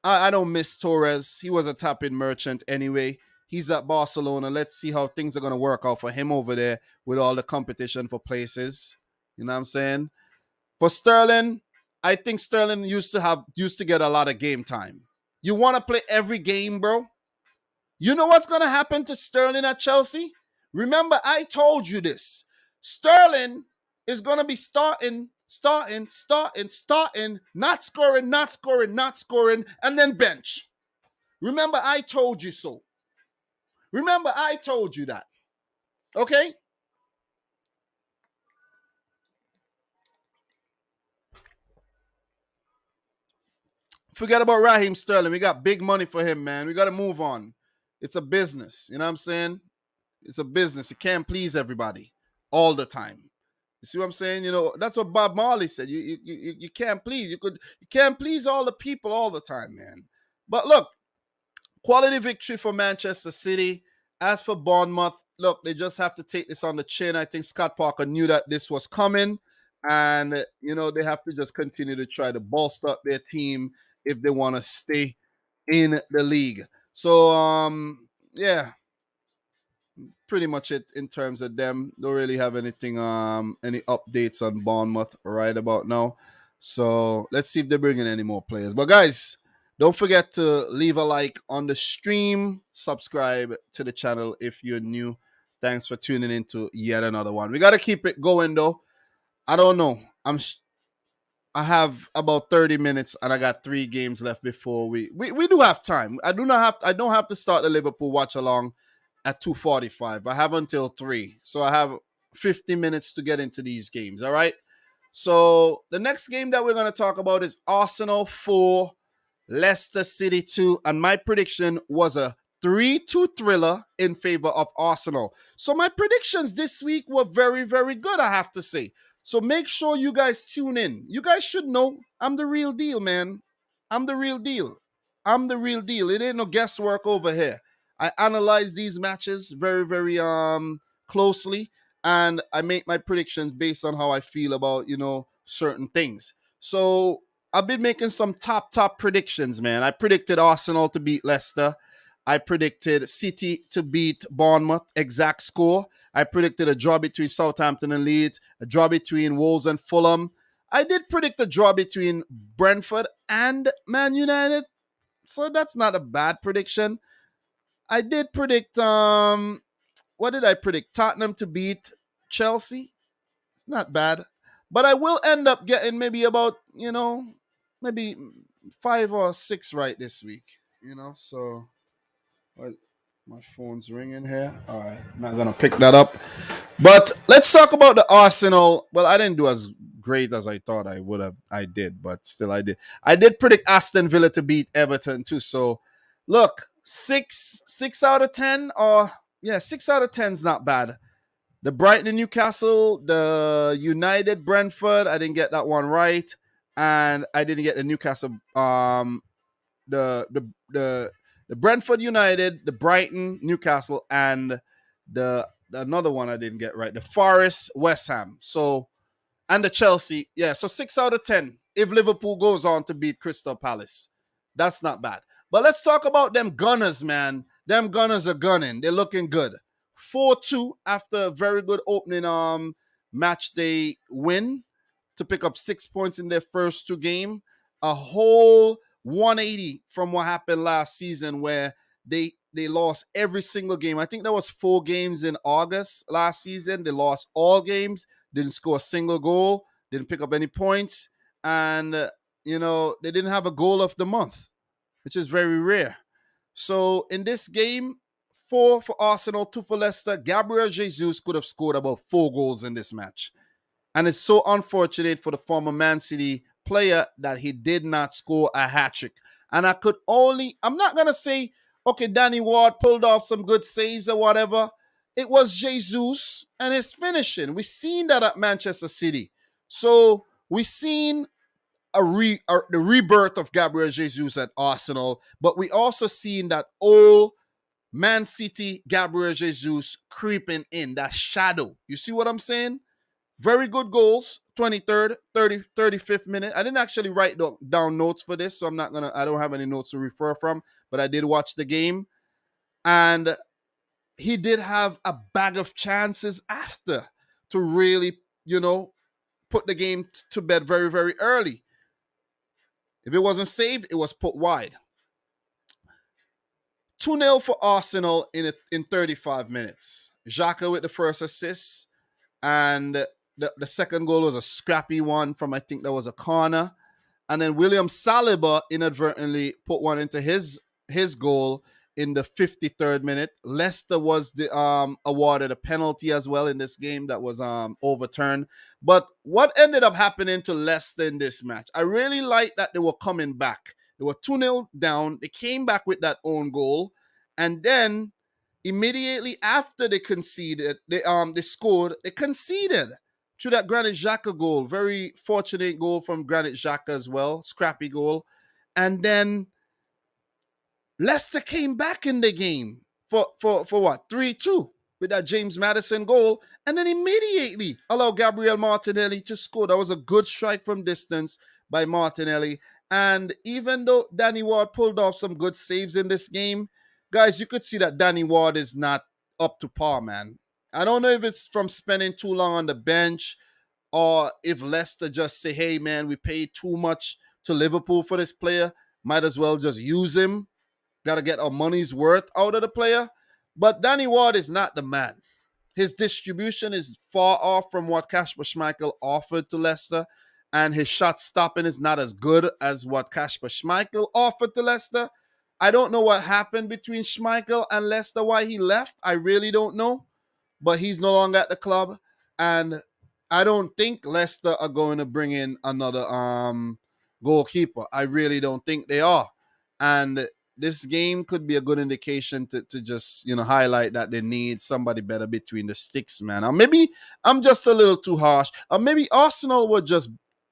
I don't miss Torres. He was a top-in merchant anyway. He's at Barcelona. Let's see how things are going to work out for him over there with all the competition for places. You know what I'm saying? For Sterling, I think Sterling used to get a lot of game time. You want to play every game, bro? You know what's going to happen to Sterling at Chelsea? Remember, I told you this. Sterling is going to be starting, not scoring, and then bench. Remember, I told you so. Remember, I told you that. Okay? Forget about Raheem Sterling. We got big money for him, man. We got to move on. It's a business. You know what I'm saying? It's a business. You can't please everybody all the time. You see what I'm saying? You know, that's what Bob Marley said. You can't please. You can't please all the people all the time, man. But look, quality victory for Manchester City. As for Bournemouth, look, they just have to take this on the chin. I think Scott Parker knew that this was coming. And, they have to just continue to try to bolster up their team if they want to stay in the league. So, yeah, pretty much it in terms of them. Don't really have anything, any updates on Bournemouth right about now. So let's see if they're bringing any more players. But guys, don't forget to leave a like on the stream, subscribe to the channel if you're new Thanks for tuning in to yet another one. We got to keep it going though. I don't know. I have about 30 minutes and I got 3 games left before we do have time. I don't have to start the Liverpool watch along at 2:45. I have until 3. So I have 50 minutes to get into these games, all right? So the next game that we're going to talk about is Arsenal 4, Leicester City 2, and my prediction was a 3-2 thriller in favor of Arsenal. So my predictions this week were very, very good, I have to say. So make sure you guys tune in. You guys should know I'm the real deal, man. I'm the real deal. I'm the real deal. It ain't no guesswork over here. I analyze these matches very, very closely, and I make my predictions based on how I feel about, certain things. So I've been making some top predictions, man. I predicted Arsenal to beat Leicester. I predicted City to beat Bournemouth, exact score. I predicted a draw between Southampton and Leeds, a draw between Wolves and Fulham. I did predict a draw between Brentford and Man United, so that's not a bad prediction. I did predict, what did I predict? Tottenham to beat Chelsea. It's not bad. But I will end up getting maybe about, maybe 5 or 6 right this week, so... Well, my phone's ringing here. All right, I'm not gonna pick that up. But let's talk about the Arsenal. Well, I didn't do as great as I thought I would have. I did, but still, I did. I did predict Aston Villa to beat Everton too. So, look, six out of 10, or yeah, 6 out of 10 is not bad. The Brighton and Newcastle, the United Brentford, I didn't get that one right, and I didn't get the Newcastle. The Brentford United, the Brighton, Newcastle, and the another one I didn't get right, the Forest, West Ham. So, and the Chelsea. Yeah, so 6 out of 10 if Liverpool goes on to beat Crystal Palace. That's not bad. But let's talk about them Gunners, man. Them Gunners are gunning. They're looking good. 4-2 after a very good opening match day win to pick up 6 points in their first 2 games. A whole 180 from what happened last season where they lost every single game. I think there was 4 games in August last season. They lost all games, didn't score a single goal, didn't pick up any points, and they didn't have a goal of the month, which is very rare. So in this game, 4 for Arsenal, 2 for Leicester, Gabriel Jesus could have scored about 4 goals in this match. And it's so unfortunate for the former Man City player that he did not score a hat-trick. And I'm not going to say, okay, Danny Ward pulled off some good saves or whatever. It was Jesus and his finishing. We've seen that at Manchester City. So we've seen the rebirth of Gabriel Jesus at Arsenal, but we also seen that old Man City Gabriel Jesus creeping in, that shadow. You see what I'm saying? Very good goals, 23rd, 35th minute. I didn't actually write down notes for this, so I don't have any notes to refer from, but I did watch the game. And he did have a bag of chances after to really, put the game to bed very, very early. If it wasn't saved, it was put wide. 2-0 for Arsenal in 35 minutes. Xhaka with the first assist, and the second goal was a scrappy one from, I think that was a corner. And then William Saliba inadvertently put one into his goal in the 53rd minute. Leicester was awarded a penalty as well in this game that was overturned. But what ended up happening to Leicester in this match, I really like that they were coming back. They were 2-0 down. They came back with that own goal. And then immediately after they conceded, they scored, they conceded through that Granit Xhaka goal. Very fortunate goal from Granit Xhaka as well. Scrappy goal. And then Leicester came back in the game for what? 3-2 with that James Maddison goal. And then immediately allowed Gabriel Martinelli to score. That was a good strike from distance by Martinelli. And even though Danny Ward pulled off some good saves in this game, guys, you could see that Danny Ward is not up to par, man. I don't know if it's from spending too long on the bench or if Leicester just say, hey, man, we paid too much to Liverpool for this player. Might as well just use him. Got to get our money's worth out of the player. But Danny Ward is not the man. his distribution is far off from what Kasper Schmeichel offered to Leicester, and his shot stopping is not as good as what Kasper Schmeichel offered to Leicester. I don't know what happened between Schmeichel and Leicester, why he left. I really don't know, but he's no longer at the club, and I don't think Leicester are going to bring in another goalkeeper. I really don't think they are, and this game could be a good indication to just highlight that they need somebody better between the sticks, man. Or maybe I'm just a little too harsh, or maybe Arsenal were just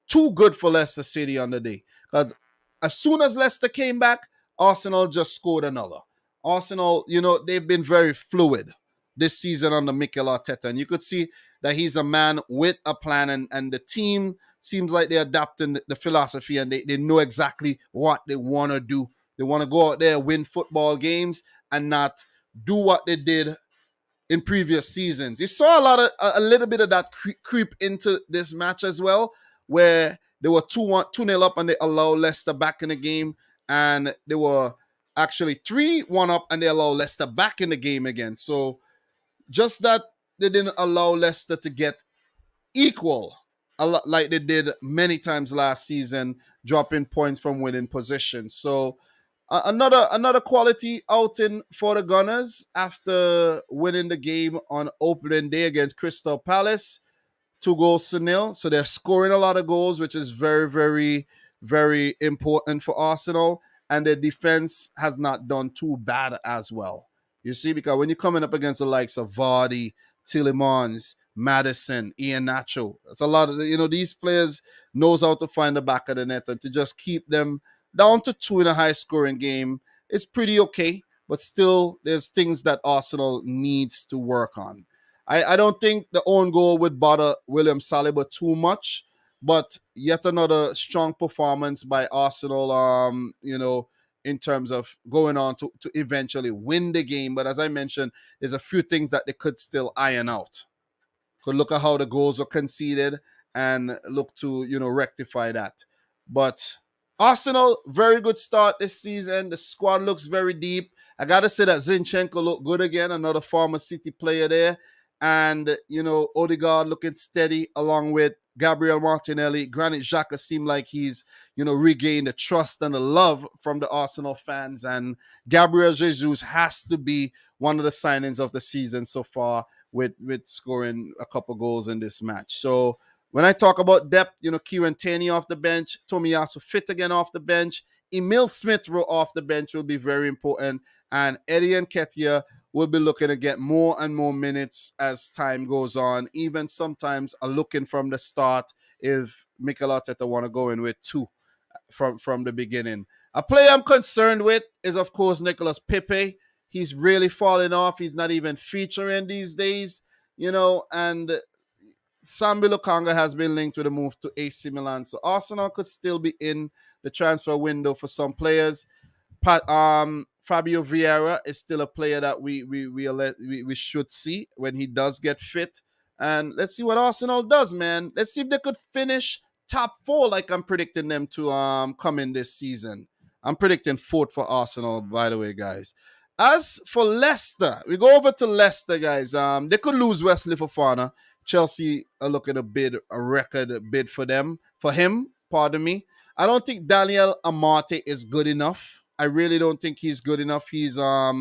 too good for Leicester City on the day, because as soon as Leicester came back, Arsenal just scored another. Arsenal, they've been very fluid this season under Mikel Arteta, and you could see that he's a man with a plan, and the team seems like they're adapting the philosophy, and they know exactly what they want to do. They want to go out there, win football games, and not do what they did in previous seasons. You saw a little bit of that creep into this match as well, where they were 2-0 up and they allowed Leicester back in the game, and they were actually 3-1 up and they allowed Leicester back in the game again. So just that they didn't allow Leicester to get equal, like they did many times last season, dropping points from winning positions. So another quality outing for the Gunners after winning the game on opening day against Crystal Palace, 2-0. So they're scoring a lot of goals, which is very, very, very important for Arsenal. And their defense has not done too bad as well. You see, because when you're coming up against the likes of Vardy, Tielemans, Madison, Ian Nacho, it's a lot of, these players knows how to find the back of the net, and to just keep them down to 2 in a high scoring game is pretty okay. But still, there's things that Arsenal needs to work on. I don't think the own goal would bother William Saliba too much, but yet another strong performance by Arsenal, in terms of going on to eventually win the game. But as I mentioned, there's a few things that they could still iron out. Could look at how the goals were conceded and look to, rectify that. But Arsenal, very good start this season. The squad looks very deep. I got to say that Zinchenko looked good again, another former City player there. And, Odegaard looking steady along with Gabriel Martinelli. Granit Xhaka seemed like he's, regained the trust and the love from the Arsenal fans. And Gabriel Jesus has to be one of the signings of the season so far, with scoring a couple goals in this match. So when I talk about depth, Kieran Tierney off the bench, Tomiyasu fit again off the bench, Emil Smith-Rowe off the bench will be very important, and Eddie Nketiah will be looking to get more and more minutes as time goes on, even sometimes looking from the start if Mikel Arteta want to go in with 2 from the beginning. A player I'm concerned with is, of course, Nicolas Pepe. He's really falling off. He's not even featuring these days, and Sambi Lukanga has been linked with a move to AC Milan. So Arsenal could still be in the transfer window for some players. Fabio Vieira is still a player that we should see when he does get fit. And let's see what Arsenal does, man. Let's see if they could finish top 4 like I'm predicting them to come in this season. I'm predicting 4th for Arsenal, by the way, guys. As for Leicester, we go over to Leicester, guys. They could lose Wesley Fofana. Chelsea are looking a record bid for him. Pardon me. I don't think Daniel Amate is good enough. I really don't think he's good enough. He's a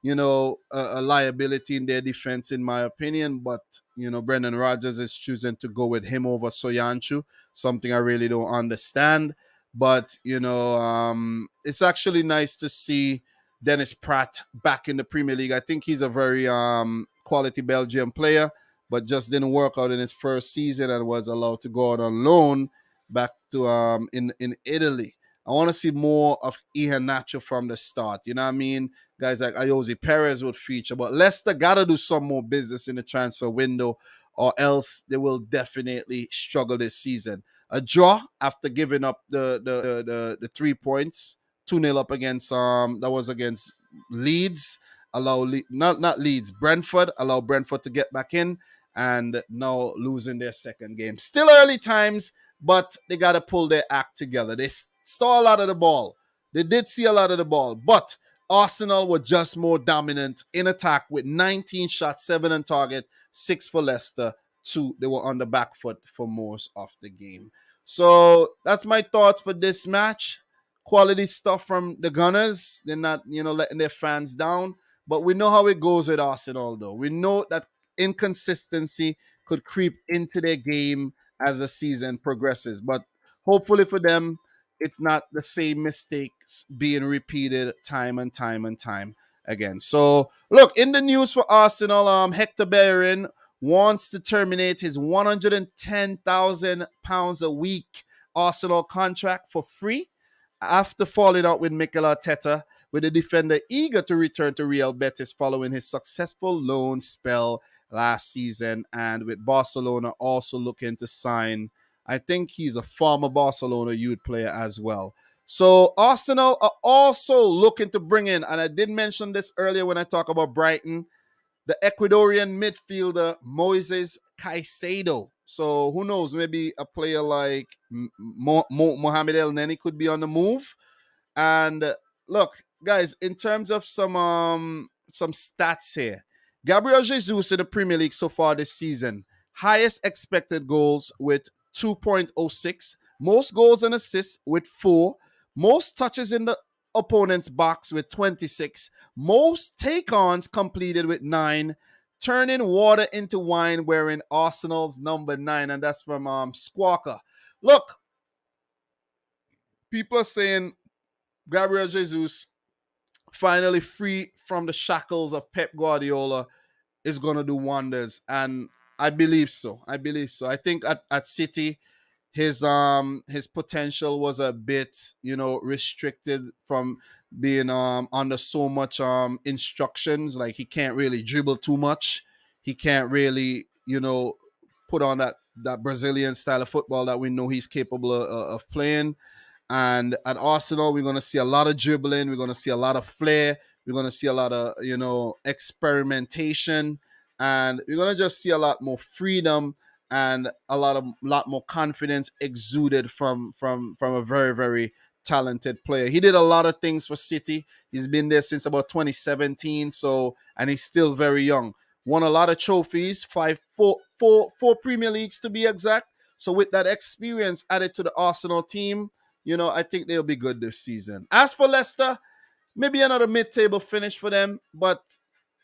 liability in their defense, in my opinion. But Brendan Rodgers is choosing to go with him over Soyuncu, something I really don't understand. But it's actually nice to see Dennis Pratt back in the Premier League. I think he's a very quality Belgian player, but just didn't work out in his first season and was allowed to go out on loan back to in Italy. I want to see more of Iheanacho from the start. You know what I mean? Guys like Ayoze Perez would feature, but Leicester got to do some more business in the transfer window, or else they will definitely struggle this season. A draw after giving up the 3 points, 2-0 up against that was against Leeds. Not Leeds, Brentford. Allow Brentford to get back in, and now losing their second game. Still early times, but they got to pull their act together. They saw a lot of the ball. They did see a lot of the ball, but Arsenal were just more dominant in attack with 19 shots, 7 on target, 6 for Leicester, 2. They were on the back foot for most of the game. So that's my thoughts for this match. Quality stuff from the Gunners. They're not, letting their fans down. But we know how it goes with Arsenal, though. We know that inconsistency could creep into their game as the season progresses. But hopefully for them, it's not the same mistakes being repeated time and time and time again. So, look, in the news for Arsenal, Hector Bellerin wants to terminate his £110,000 a week Arsenal contract for free after falling out with Mikel Arteta, with the defender eager to return to Real Betis following his successful loan spell last season, and with Barcelona also looking to sign. I think he's a former Barcelona youth player as well. So Arsenal are also looking to bring in, and I did mention this earlier when I talk about Brighton, the Ecuadorian midfielder Moises Caicedo. So who knows, maybe a player like Mohamed El Neni could be on the move. And look, guys, in terms of some stats here, Gabriel Jesus in the Premier League so far this season, highest expected goals with 2.06, most goals and assists with 4, most touches in the opponent's box with 26, most take-ons completed with 9, turning water into wine wearing Arsenal's number 9, and that's from Squawker. Look, people are saying Gabriel Jesus, finally free from the shackles of Pep Guardiola, is going to do wonders. And I believe so. I think at City, his potential was a bit, restricted from being under so much instructions. Like, he can't really dribble too much. He can't really, put on that Brazilian style of football that we know he's capable of playing. And at Arsenal, we're going to see a lot of dribbling. We're going to see a lot of flair. We're going to see a lot of, experimentation. And we're going to just see a lot more freedom and a lot more confidence exuded from a very, very talented player. He did a lot of things for City. He's been there since about 2017. And he's still very young. Won a lot of trophies, four Premier Leagues to be exact. So with that experience added to the Arsenal team, I think they'll be good this season. As for Leicester, maybe another mid-table finish for them, but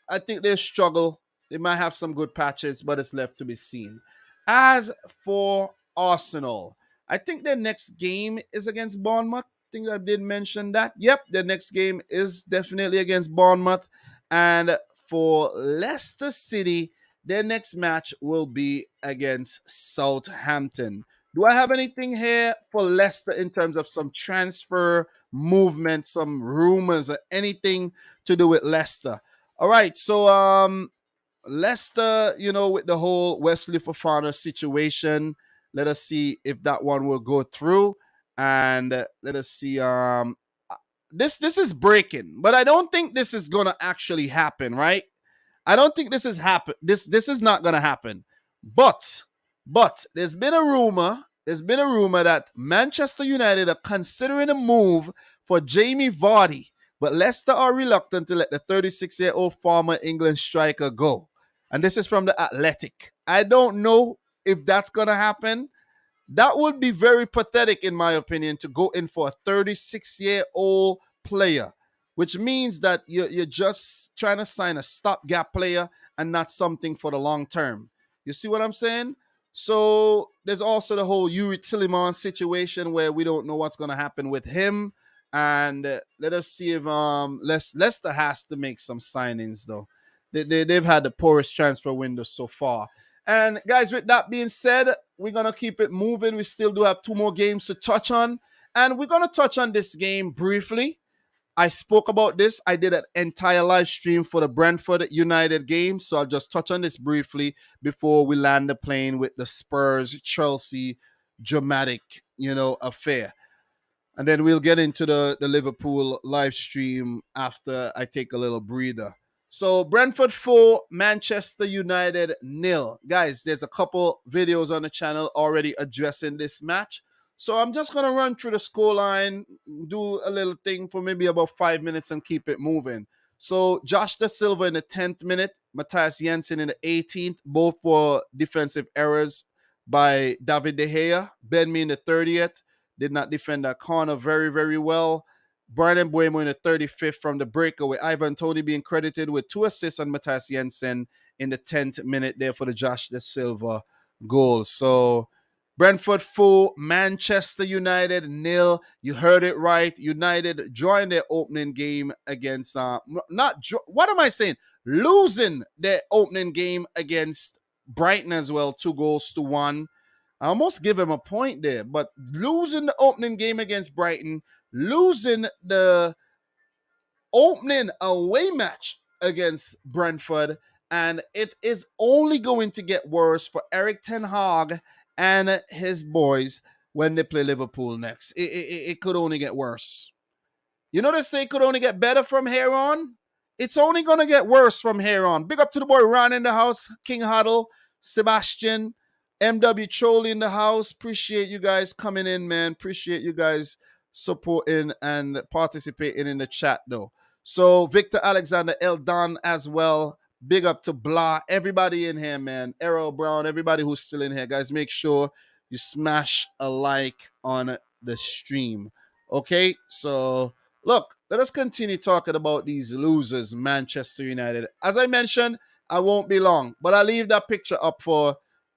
I think they'll struggle. They might have some good patches, but it's left to be seen. As for Arsenal, I think their next game is against Bournemouth. I think I did mention that. Yep, their next game is definitely against Bournemouth. And for Leicester City, their next match will be against Southampton. Do I have anything here for Leicester in terms of some transfer movement, some rumors, or anything to do with Leicester? All right, so Leicester, with the whole Wesley Fofana situation, let us see if that one will go through, and let us see. This is breaking, but I don't think this is gonna actually happen, right? I don't think this is happen. This is not gonna happen, but there's been a rumor. That Manchester United are considering a move for Jamie Vardy, but Leicester are reluctant to let the 36-year-old former England striker go. And this is from the Athletic. I don't know if that's gonna happen. That would be very pathetic, in my opinion, to go in for a 36-year-old player, which means that you're just trying to sign a stopgap player and not something for the long term. You see what I'm saying? So there's also the whole Yuri Tillemans situation where we don't know what's going to happen with him. And let us see if Leicester has to make some signings, though. They've had the poorest transfer window so far. And guys, with that being said, we're going to keep it moving. We still do have 2 more games to touch on. And we're going to touch on this game briefly. I spoke about this. I did an entire live stream for the Brentford United game. So I'll just touch on this briefly before we land the plane with the Spurs-Chelsea dramatic, affair. And then we'll get into the Liverpool live stream after I take a little breather. So Brentford 4, Manchester United 0. Guys, there's a couple videos on the channel already addressing this match. So I'm just going to run through the scoreline, do a little thing for maybe about 5 minutes and keep it moving. So Josh Da Silva in the 10th minute, Matthias Jensen in the 18th, both for defensive errors by David De Gea. Ben Mee in the 30th, did not defend that corner very, very well. Brian Mbeumo in the 35th from the breakaway. Ivan Toney being credited with 2 assists on Matthias Jensen in the 10th minute there for the Josh Da Silva goal. So Brentford 4, Manchester United 0. You heard it right. United drawing their opening game against what am I saying? Losing their opening game against Brighton as well, 2-1. I almost give him a point there, but losing the opening game against Brighton, losing the opening away match against Brentford, and it is only going to get worse for Eric Ten Hag and his boys when they play Liverpool next. It could only get worse. You know they say it could only get better from here on? It's only going to get worse from here on. Big up to the boy Ron in the house, King Huddle, Sebastian, MW Choli in the house. Appreciate you guys coming in, man. Appreciate you guys supporting and participating in the chat, though. So Victor Alexander Eldon as well. Big up to Blah. Everybody in here, man. Errol Brown, everybody who's still in here. Guys, make sure you smash a like on the stream. Okay? So, look, let us continue talking about these losers, Manchester United. As I mentioned, I won't be long, but I'll leave that picture up for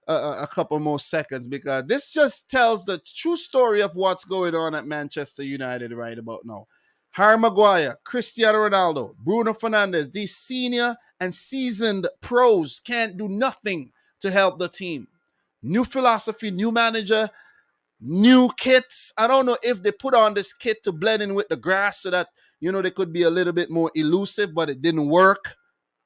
a couple more seconds because this just tells the true story of what's going on at Manchester United right about now. Harry Maguire, Cristiano Ronaldo, Bruno Fernandes, these senior and seasoned pros can't do nothing to help the team. New philosophy, new manager, new kits. I don't know if they put on this kit to blend in with the grass so that, they could be a little bit more elusive, but it didn't work.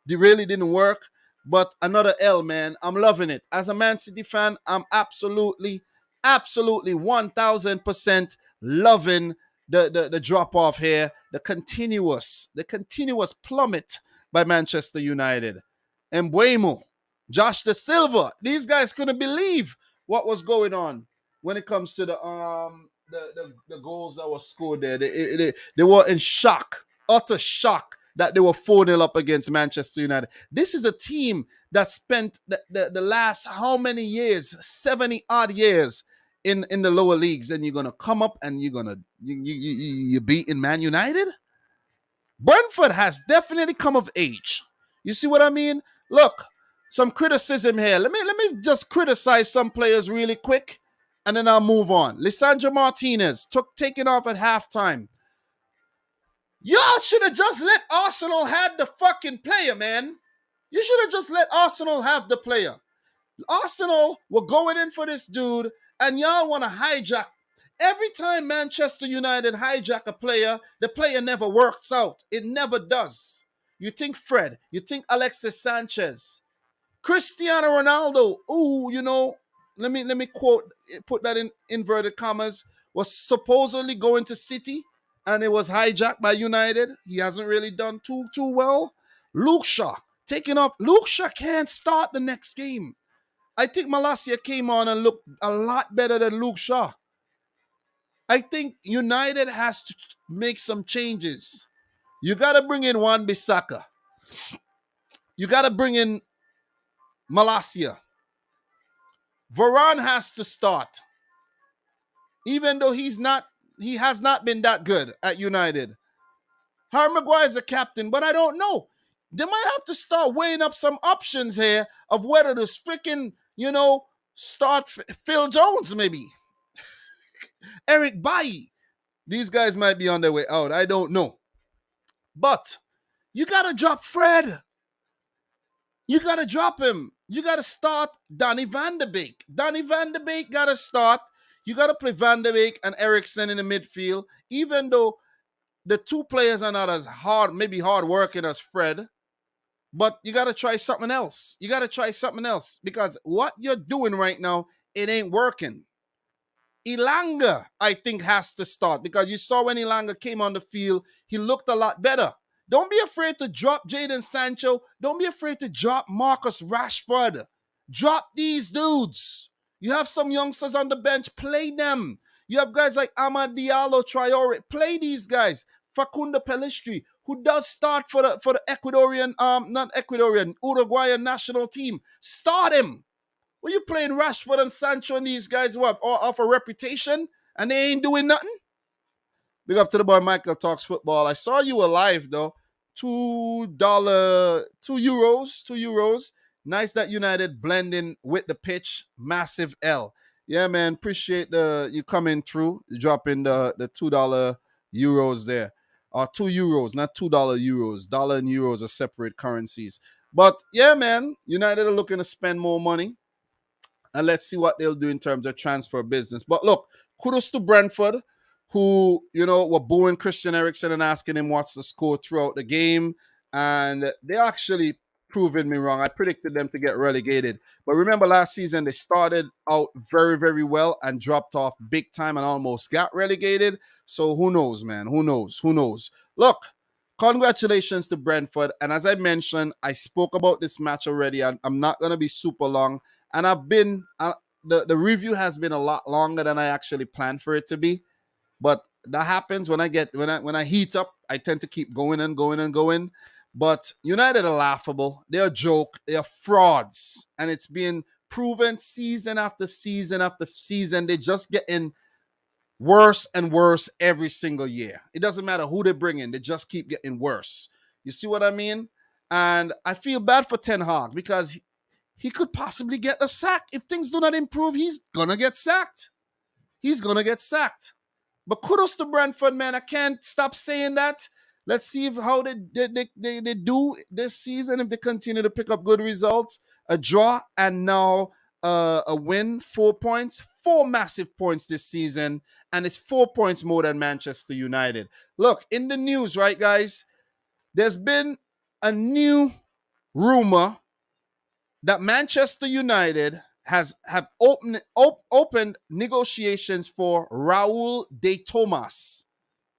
It really didn't work. But another L, man. I'm loving it. As a Man City fan, I'm absolutely 1,000% loving the drop-off here, the continuous plummet by Manchester United. Mbeumo, Josh Da Silva, these guys couldn't believe what was going on when it comes to the goals that were scored there. They were in shock, utter shock that they were 4-0 up against Manchester United. This is a team that spent the last how many years, 70-odd years in the lower leagues, and you're going to come up and you're beating Man United? Brentford has definitely come of age. You see what I mean? Look, some criticism here. Let me just criticize some players really quick, and then I'll move on. Lisandro Martinez taken off at halftime. Y'all should have just let Arsenal have the fucking player, man. You should have just let Arsenal have the player. Arsenal were going in for this dude, and y'all want to hijack. Every time Manchester United hijack a player, the player never works out. It never does. You think Fred, you think Alexis Sanchez, Cristiano Ronaldo, let me put that in inverted commas, was supposedly going to City, and it was hijacked by United. He hasn't really done too well. Luke Shaw, taking off. Luke Shaw can't start the next game. I think Malacia came on and looked a lot better than Luke Shaw. I think United has to make some changes. You got to bring in Wan-Bissaka. You got to bring in Malacia. Varane has to start. Even though he has not been that good at United. Harry Maguire is a captain, but I don't know. They might have to start weighing up some options here of whether to freaking, start Phil Jones maybe. Eric Bailly. These guys might be on their way out. I don't know. But you got to drop Fred. You got to drop him. You got to start Donny van de Beek. Donny van de Beek got to start. You got to play Van de Beek and Eriksen in the midfield, even though the two players are not as hard working as Fred. But you got to try something else. You got to try something else because what you're doing right now, it ain't working. Elanga, I think, has to start because you saw when Elanga came on the field, he looked a lot better. Don't be afraid to drop Jadon Sancho. Don't be afraid to drop Marcus Rashford. Drop these dudes. You have some youngsters on the bench. Play them. You have guys like Amad Diallo, Traore. Play these guys. Facundo Pelistri, who does start for the Ecuadorian, not Ecuadorian, Uruguayan national team. Start him. Were you playing Rashford and Sancho and these guys what off a reputation and they ain't doing nothing? Big up to the boy Michael Talks Football. I saw you alive though. €2. Nice that United blending with the pitch. Massive L. Yeah, man. Appreciate you coming through, dropping the €2 there. Or €2, not $2 euros. Dollar and euros are separate currencies. But yeah, man, United are looking to spend more money. And let's see what they'll do in terms of transfer business. But look, kudos to Brentford, who, were booing Christian Eriksen and asking him what's the score throughout the game. And they actually proven me wrong. I predicted them to get relegated. But remember last season, they started out very, very well and dropped off big time and almost got relegated. So who knows, man? Who knows? Who knows? Look, congratulations to Brentford. And as I mentioned, I spoke about this match already. I'm not going to be super long. And the review has been a lot longer than I actually planned for it to be. But that happens when I heat up. I tend to keep going and going and going. But United are laughable. They're a joke. They are frauds. And it's being proven season after season after season. They're just getting worse and worse every single year. It doesn't matter who they bring in. They just keep getting worse. You see what I mean? And I feel bad for Ten Hag because he could possibly get a sack. If things do not improve, he's going to get sacked. He's going to get sacked. But kudos to Brentford, man. I can't stop saying that. Let's see how they do this season if they continue to pick up good results. A draw and now a win, 4 points. 4 massive points this season. And it's 4 points more than Manchester United. Look, in the news, right, guys? There's been a new rumor that Manchester United have opened negotiations for Raul de Tomas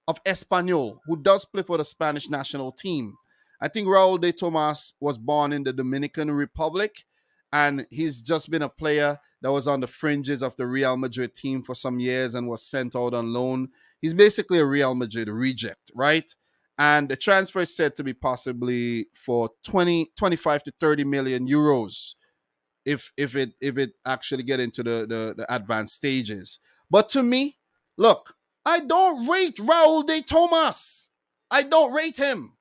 of Espanyol, who does play for the Spanish national team. I think Raul de Tomas was born in the Dominican Republic, and he's just been a player that was on the fringes of the Real Madrid team for some years and was sent out on loan. He's basically a Real Madrid reject, right? And the transfer is said to be possibly for 25 to 30 million euros if it actually get into the advanced stages. But to me, look, I don't rate Raul de Tomas. I don't rate him.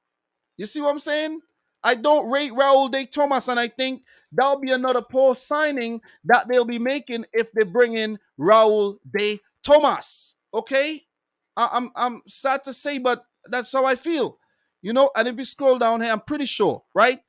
You see what I'm saying? I don't rate Raul de Tomas, and I think that'll be another poor signing that they'll be making if they bring in Raul de Tomas. Okay? I'm sad to say, but that's how I feel. And if you scroll down here, I'm pretty sure, right?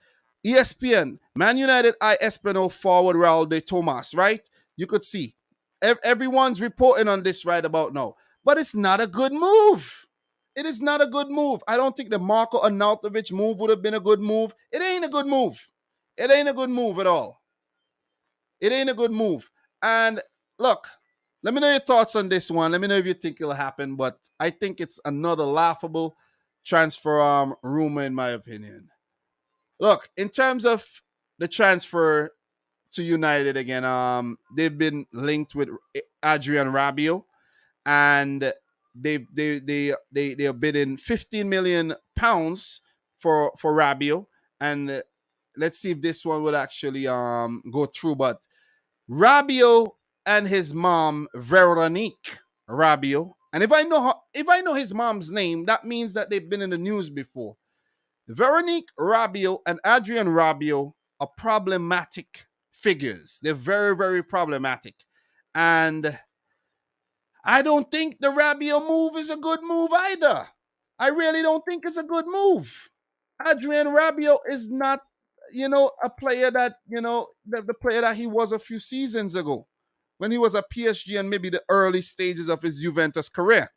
ESPN, Man United, Espino forward Raul de Tomas, right? You could see. Everyone's reporting on this right about now. But it's not a good move. It is not a good move. I don't think the Marco Arnautovic move would have been a good move. It ain't a good move. It ain't a good move at all. It ain't a good move. And look, let me know your thoughts on this one. Let me know if you think it'll happen. But I think it's another laughable transfer rumor, in my opinion. Look, in terms of the transfer to United again, they've been linked with Adrian Rabiot, and they are bidding £15 million for Rabiot, and let's see if this one would actually go through. But Rabiot and his mom Veronique Rabiot, and if I know his mom's name, that means that they've been in the news before. Veronique Rabiot and Adrian Rabiot are problematic figures. They're very, very problematic. And I don't think the Rabiot move is a good move either. I really don't think it's a good move. Adrian Rabiot is not, a player that, the player that he was a few seasons ago when he was at PSG and maybe the early stages of his Juventus career.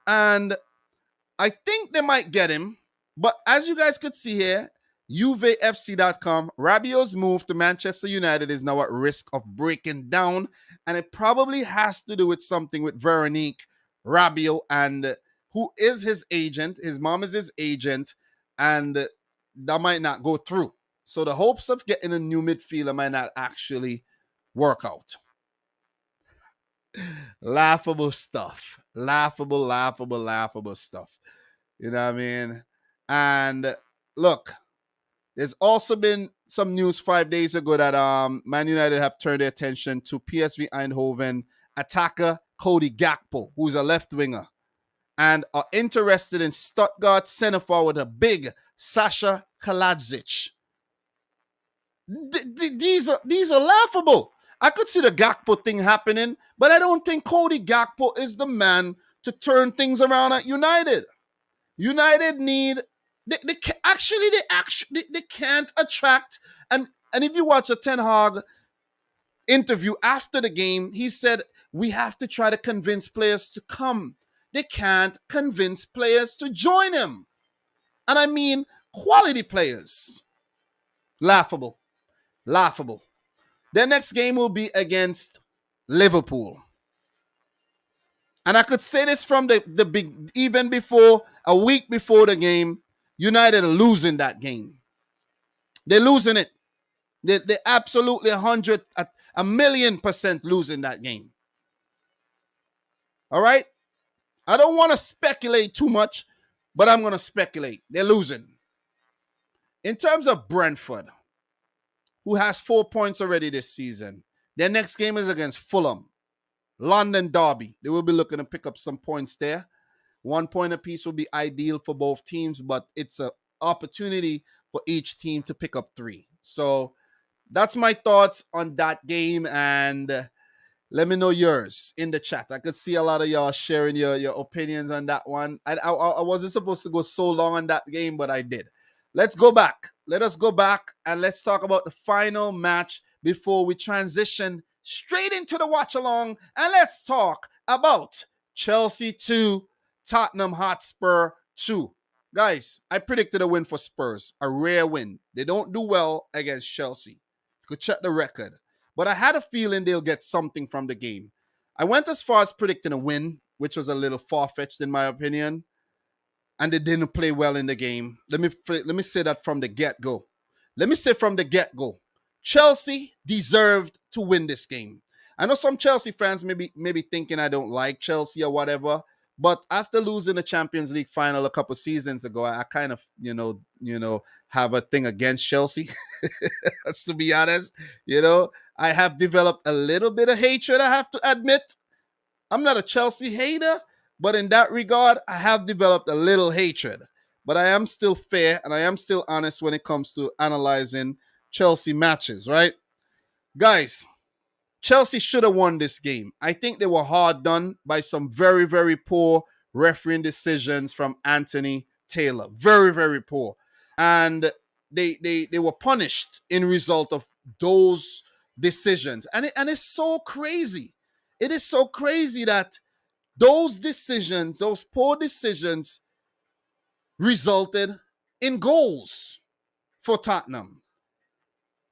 And I think they might get him. But as you guys could see here, UVFC.com, Rabiot's move to Manchester United is now at risk of breaking down. And it probably has to do with something with Veronique Rabiot, and who is his agent. His mom is his agent. And that might not go through. So the hopes of getting a new midfielder might not actually work out. Laughable stuff. Laughable stuff. You know what I mean? And look, there's also been some news 5 days ago that Man United have turned their attention to PSV Eindhoven attacker Cody Gakpo, who's a left winger, and are interested in Stuttgart centre forward a big Sasha Kaladzic. These are laughable. I could see the Gakpo thing happening, but I don't think Cody Gakpo is the man to turn things around at United. United need they can't attract, and if you watch a Ten Hag interview after the game, he said we have to try to convince players to come. They can't convince players to join him, and I mean quality players. Laughable. Their next game will be against Liverpool. And I could say this from the big, even before, a week before the game, United are losing that game. They're losing it. They're absolutely 1,000,000% losing that game. All right? I don't want to speculate too much, but I'm going to speculate. They're losing. In terms of Brentford, who has 4 points already this season, their next game is against Fulham. London derby. They will be looking to pick up some points there. 1 point apiece will be ideal for both teams, but it's an opportunity for each team to pick up 3. So that's my thoughts on that game, and let me know yours in the chat. I could see a lot of y'all sharing your opinions on that one. I wasn't supposed to go so long on that game, but I did. Let's go back. Let us go back and let's talk about the final match before we transition straight into the watch along, and let's talk about Chelsea 2, Tottenham Hotspur 2. Guys, I predicted a win for Spurs, a rare win. They don't do well against Chelsea. You could check the record. But I had a feeling they'll get something from the game. I went as far as predicting a win, which was a little far-fetched in my opinion, and they didn't play well in the game. Let me say that from the get-go. Chelsea deserved to win this game. I know some Chelsea fans may be thinking I don't like Chelsea or whatever, but after losing the Champions League final a couple seasons ago, I kind of, have a thing against Chelsea. That's to be honest. I have developed a little bit of hatred, I have to admit. I'm not a Chelsea hater, but in that regard, I have developed a little hatred. But I am still fair and I am still honest when it comes to analyzing Chelsea matches, right? Guys, Chelsea should have won this game. I think they were hard done by some very, very poor refereeing decisions from Anthony Taylor. Very, very poor. And they were punished in result of those decisions. And it's so crazy. It is so crazy that those decisions, those poor decisions, resulted in goals for Tottenham.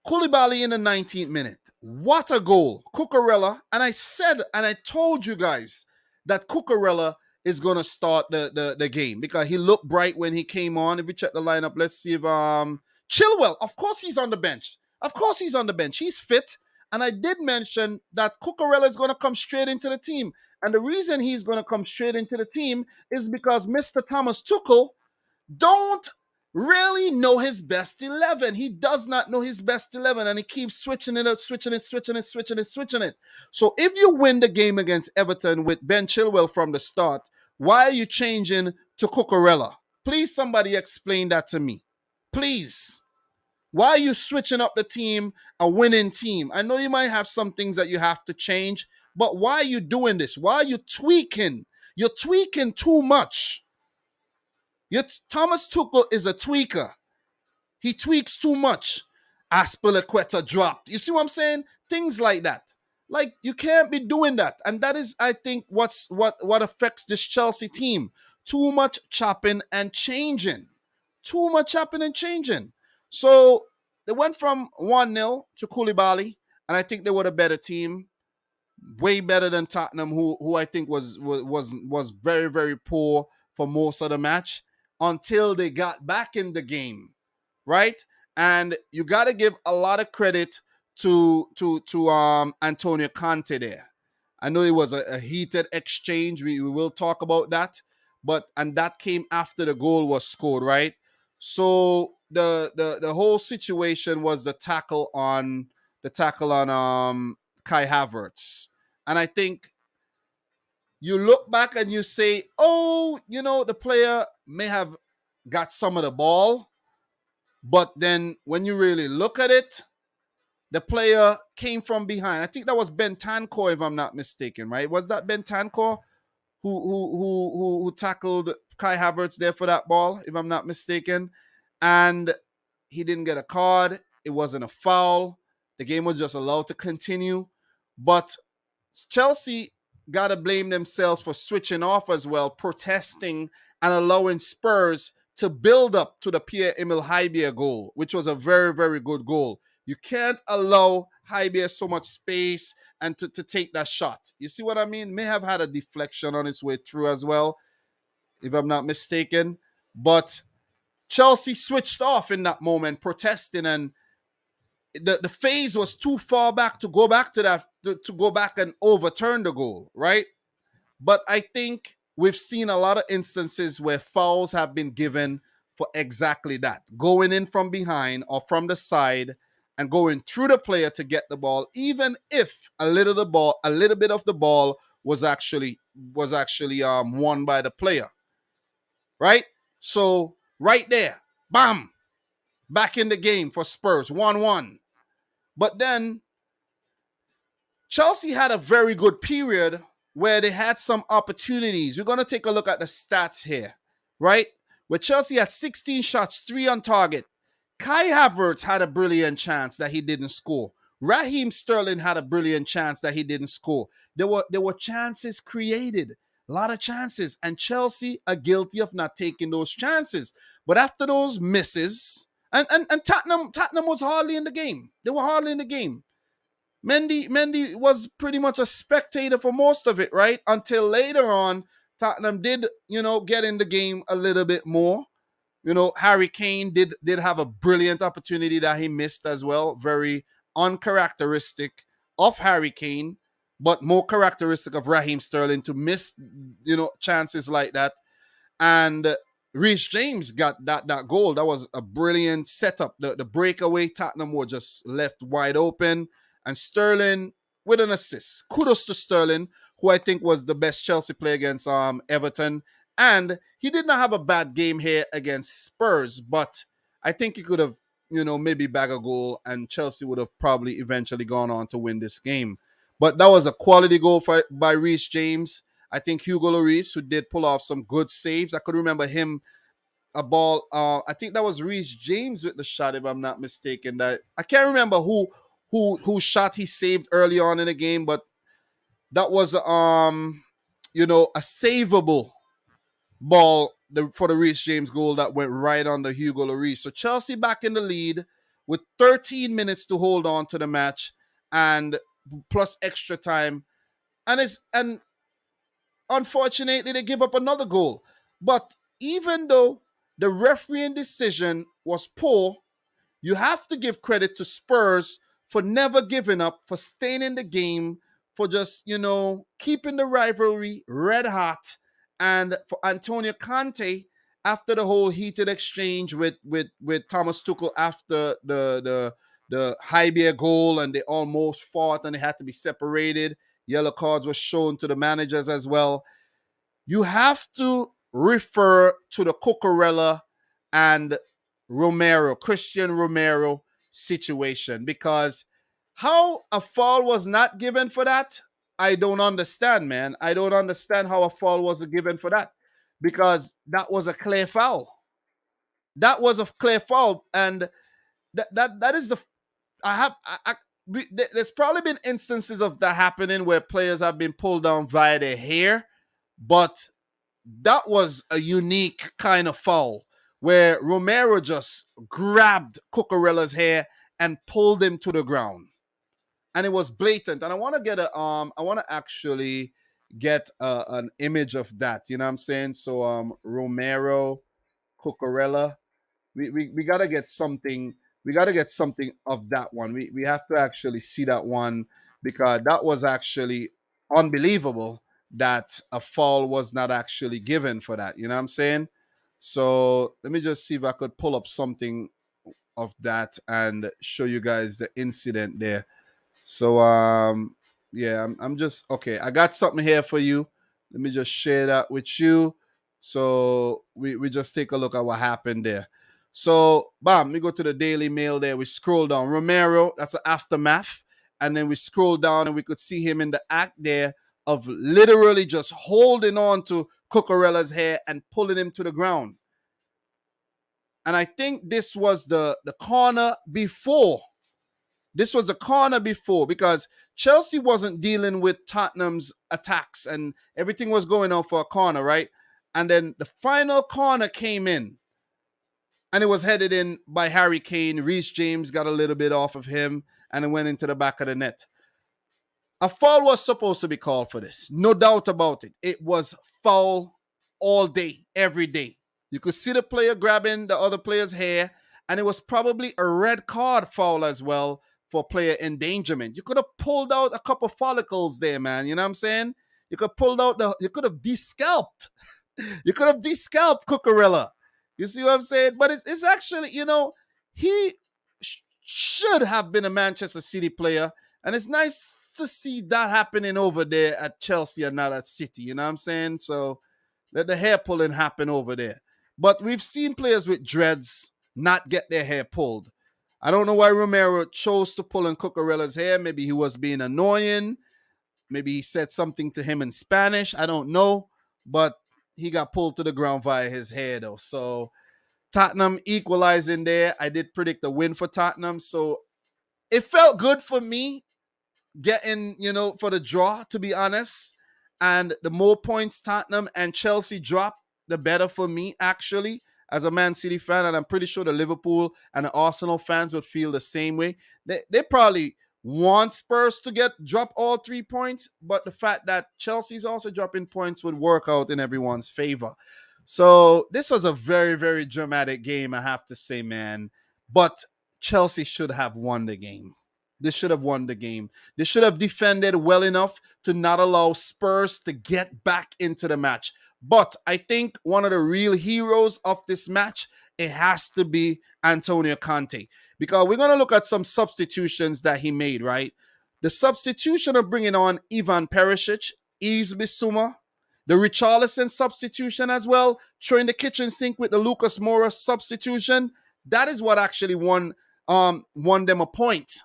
Koulibaly in the 19th minute. What a goal. Cucurella. And I told you guys that Cucurella is going to start the game because he looked bright when he came on. If we check the lineup, let's see if Chilwell, of course he's on the bench. He's fit. And I did mention that Cucurella is going to come straight into the team. And the reason he's going to come straight into the team is because Mr. Thomas Tuchel don't really know his best 11. He does not know his best 11, and he keeps switching it. So if you win the game against Everton with Ben Chilwell from the start, why are you changing to Cucurella? Please, somebody explain that to me. Please. Why are you switching up the team, a winning team? I know you might have some things that you have to change, but why are you doing this? Why are you tweaking? You're tweaking too much. Thomas Tuchel is a tweaker. He tweaks too much. Aspilicueta dropped. You see what I'm saying? Things like that. Like, you can't be doing that. And that is, I think, what affects this Chelsea team. Too much chopping and changing. So they went from 1-0 to Koulibaly, and I think they were a better team. Way better than Tottenham, who I think was very, very poor for most of the match until they got back in the game, right? And you got to give a lot of credit to Antonio Conte there. I know it was a heated exchange. We will talk about that. And that came after the goal was scored, right? So the whole situation was the tackle on Kai Havertz. And I think you look back and you say, oh, the player may have got some of the ball, but then when you really look at it, the player came from behind. I think that was Ben Tancor, if I'm not mistaken, right? Was that Ben Tancor who tackled Kai Havertz there for that ball, if I'm not mistaken? And he didn't get a card. It wasn't a foul. The game was just allowed to continue. But Chelsea got to blame themselves for switching off as well, protesting and allowing Spurs to build up to the Pierre-Emile Højbjerg goal, which was a very, very good goal. You can't allow Højbjerg so much space and to take that shot. You see what I mean? May have had a deflection on its way through as well, if I'm not mistaken. But Chelsea switched off in that moment, protesting, and the phase was too far back to go back to that to go back and overturn the goal, right? But I think we've seen a lot of instances where fouls have been given for exactly that, going in from behind or from the side and going through the player to get the ball, even if a little bit of the ball was actually won by the player, right? So right there, bam, back in the game for Spurs, 1-1. But then Chelsea had a very good period where they had some opportunities. We're going to take a look at the stats here, right? Where Chelsea had 16 shots, 3 on target. Kai Havertz had a brilliant chance that he didn't score. Raheem Sterling had a brilliant chance that he didn't score. There were chances created, a lot of chances, and Chelsea are guilty of not taking those chances. But after those misses, and Tottenham was hardly in the game. They were hardly in the game. Mendy was pretty much a spectator for most of it, right? Until later on, Tottenham did, get in the game a little bit more. Harry Kane did have a brilliant opportunity that he missed as well. Very uncharacteristic of Harry Kane, but more characteristic of Raheem Sterling to miss, chances like that. And Reece James got that goal. That was a brilliant setup. The breakaway, Tottenham were just left wide open. And Sterling with an assist. Kudos to Sterling, who I think was the best Chelsea player against Everton. And he did not have a bad game here against Spurs, but I think he could have, maybe bag a goal, and Chelsea would have probably eventually gone on to win this game. But that was a quality goal by Reece James. I think Hugo Lloris, who did pull off some good saves. I could remember him a ball. I think that was Reece James with the shot, if I'm not mistaken. That I can't remember who shot he saved early on in the game, but that was a savable ball for the Reece James goal that went right on the Hugo Lloris. So Chelsea back in the lead with 13 minutes to hold on to the match and plus extra time. And unfortunately they give up another goal. But even though the refereeing decision was poor, you have to give credit to Spurs for never giving up, for staying in the game, for just, keeping the rivalry red hot. And for Antonio Conte, after the whole heated exchange with Thomas Tuchel after the Højbjerg goal, and they almost fought and they had to be separated. Yellow cards were shown to the managers as well. You have to refer to the Cucurella and Christian Romero situation, because how a foul was not given for that, I don't understand, man. I don't understand how a foul was given for that, because that was a clear foul. That was a clear foul, and that is the I have I there's probably been instances of that happening where players have been pulled down via their hair, but that was a unique kind of foul where Romero just grabbed Cucurella's hair and pulled him to the ground. And it was blatant. And I want to actually get an image of that. You know what I'm saying? So Romero, Cucurella, we gotta get something. We gotta get something of that one. We have to actually see that one, because that was actually unbelievable that a foul was not actually given for that. You know what I'm saying? So let me just see if I could pull up something of that and show you guys the incident there. So yeah, I'm just okay. I got something here for you. Let me just share that with you. So we just take a look at what happened there. So bam, we go to the Daily Mail there. We scroll down. Romero, that's an aftermath. And then we scroll down and we could see him in the act there of literally just holding on to Cucurella's hair and pulling him to the ground. And I think this was the corner before. This was the corner before because Chelsea wasn't dealing with Tottenham's attacks and everything was going on for a corner, right? And then the final corner came in and it was headed in by Harry Kane. Reece James got a little bit off of him and it went into the back of the net. A foul was supposed to be called for this. No doubt about it. It was foul all day, every day. You could see the player grabbing the other player's hair, and it was probably a red card foul as well for player endangerment. You could have pulled out a couple follicles there, man. You know what I'm saying? You could you could have descalped. You could have descalped Cucurella. You see what I'm saying? But it's actually, he should have been a Manchester City player. And it's nice to see that happening over there at Chelsea and not at City. You know what I'm saying? So let the hair pulling happen over there. But we've seen players with dreads not get their hair pulled. I don't know why Romero chose to pull in Cucurella's hair. Maybe he was being annoying. Maybe he said something to him in Spanish. I don't know. But he got pulled to the ground via his hair, though. So Tottenham equalizing there. I did predict a win for Tottenham. So it felt good for me getting, for the draw, to be honest. And the more points Tottenham and Chelsea drop, the better for me, actually, as a Man City fan. And I'm pretty sure the Liverpool and the Arsenal fans would feel the same way. They probably want Spurs to drop all 3 points, but the fact that Chelsea's also dropping points would work out in everyone's favor. So this was a very, very dramatic game, I have to say, man. But Chelsea should have won the game. They should have won the game. They should have defended well enough to not allow Spurs to get back into the match. But I think one of the real heroes of this match, it has to be Antonio Conte. Because we're going to look at some substitutions that he made, right? The substitution of bringing on Ivan Perisic, Yves Bissouma, the Richarlison substitution as well, throwing the kitchen sink with the Lucas Moura substitution, that is what actually won them a point.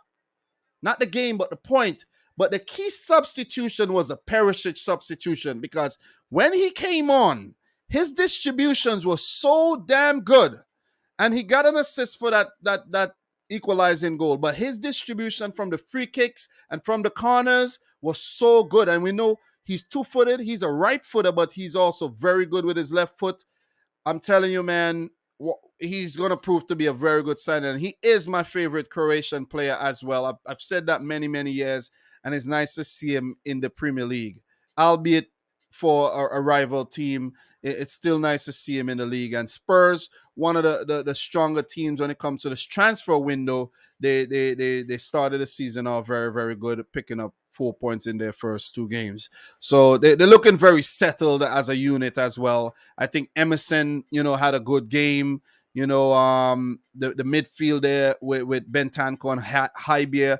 Not the game, but the point. But the key substitution was a Perisic substitution because when he came on, his distributions were so damn good. And he got an assist for that equalizing goal. But his distribution from the free kicks and from the corners was so good. And we know he's two-footed. He's a right footer, but he's also very good with his left foot. I'm telling you, man, he's going to prove to be a very good signing. And he is my favorite Croatian player as well. I've said that many, many years, and it's nice to see him in the Premier League. Albeit for a rival team, it's still nice to see him in the league. And Spurs, one of the stronger teams when it comes to this transfer window, they started the season off very, very good, picking up 4 points in their first 2 games. So they're looking very settled as a unit as well. I think Emerson, had a good game. The midfield there with Bentancur and Hybier,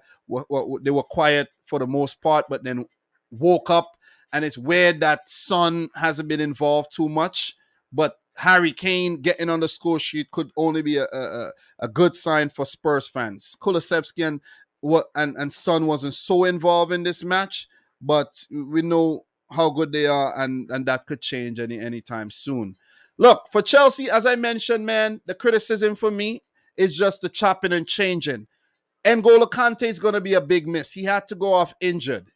they were quiet for the most part, but then woke up. And it's weird that Son hasn't been involved too much, but Harry Kane getting on the score sheet could only be a good sign for Spurs fans. Kulusevski and Son wasn't so involved in this match, but we know how good they are, and that could change anytime soon. Look, for Chelsea, as I mentioned, man, the criticism for me is just the chopping and changing. N'Golo Kante is going to be a big miss. He had to go off injured.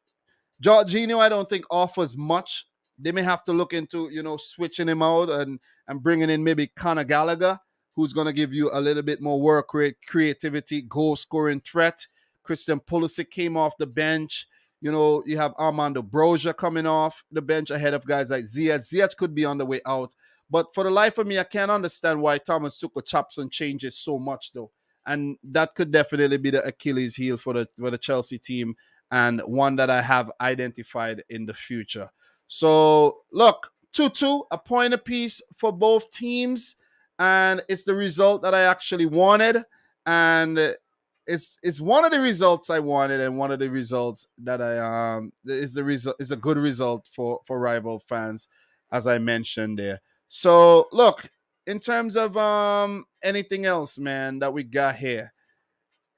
Jorginho, I don't think offers much. They may have to look into, switching him out and bringing in maybe Conor Gallagher, who's going to give you a little bit more work rate, creativity, goal-scoring threat. Christian Pulisic came off the bench. You have Armando Broja coming off the bench ahead of guys like Ziyech. Ziyech could be on the way out. But for the life of me, I can't understand why Thomas Tuchel chops and changes so much, though. And that could definitely be the Achilles heel for the Chelsea team and one that I have identified in the future. So look, 2-2, a point apiece for both teams, and it's the result that I actually wanted, and it's one of the results I wanted, and one of the results that I is the result is a good result for rival fans, as I mentioned there. So look, in terms of anything else, man, that we got here,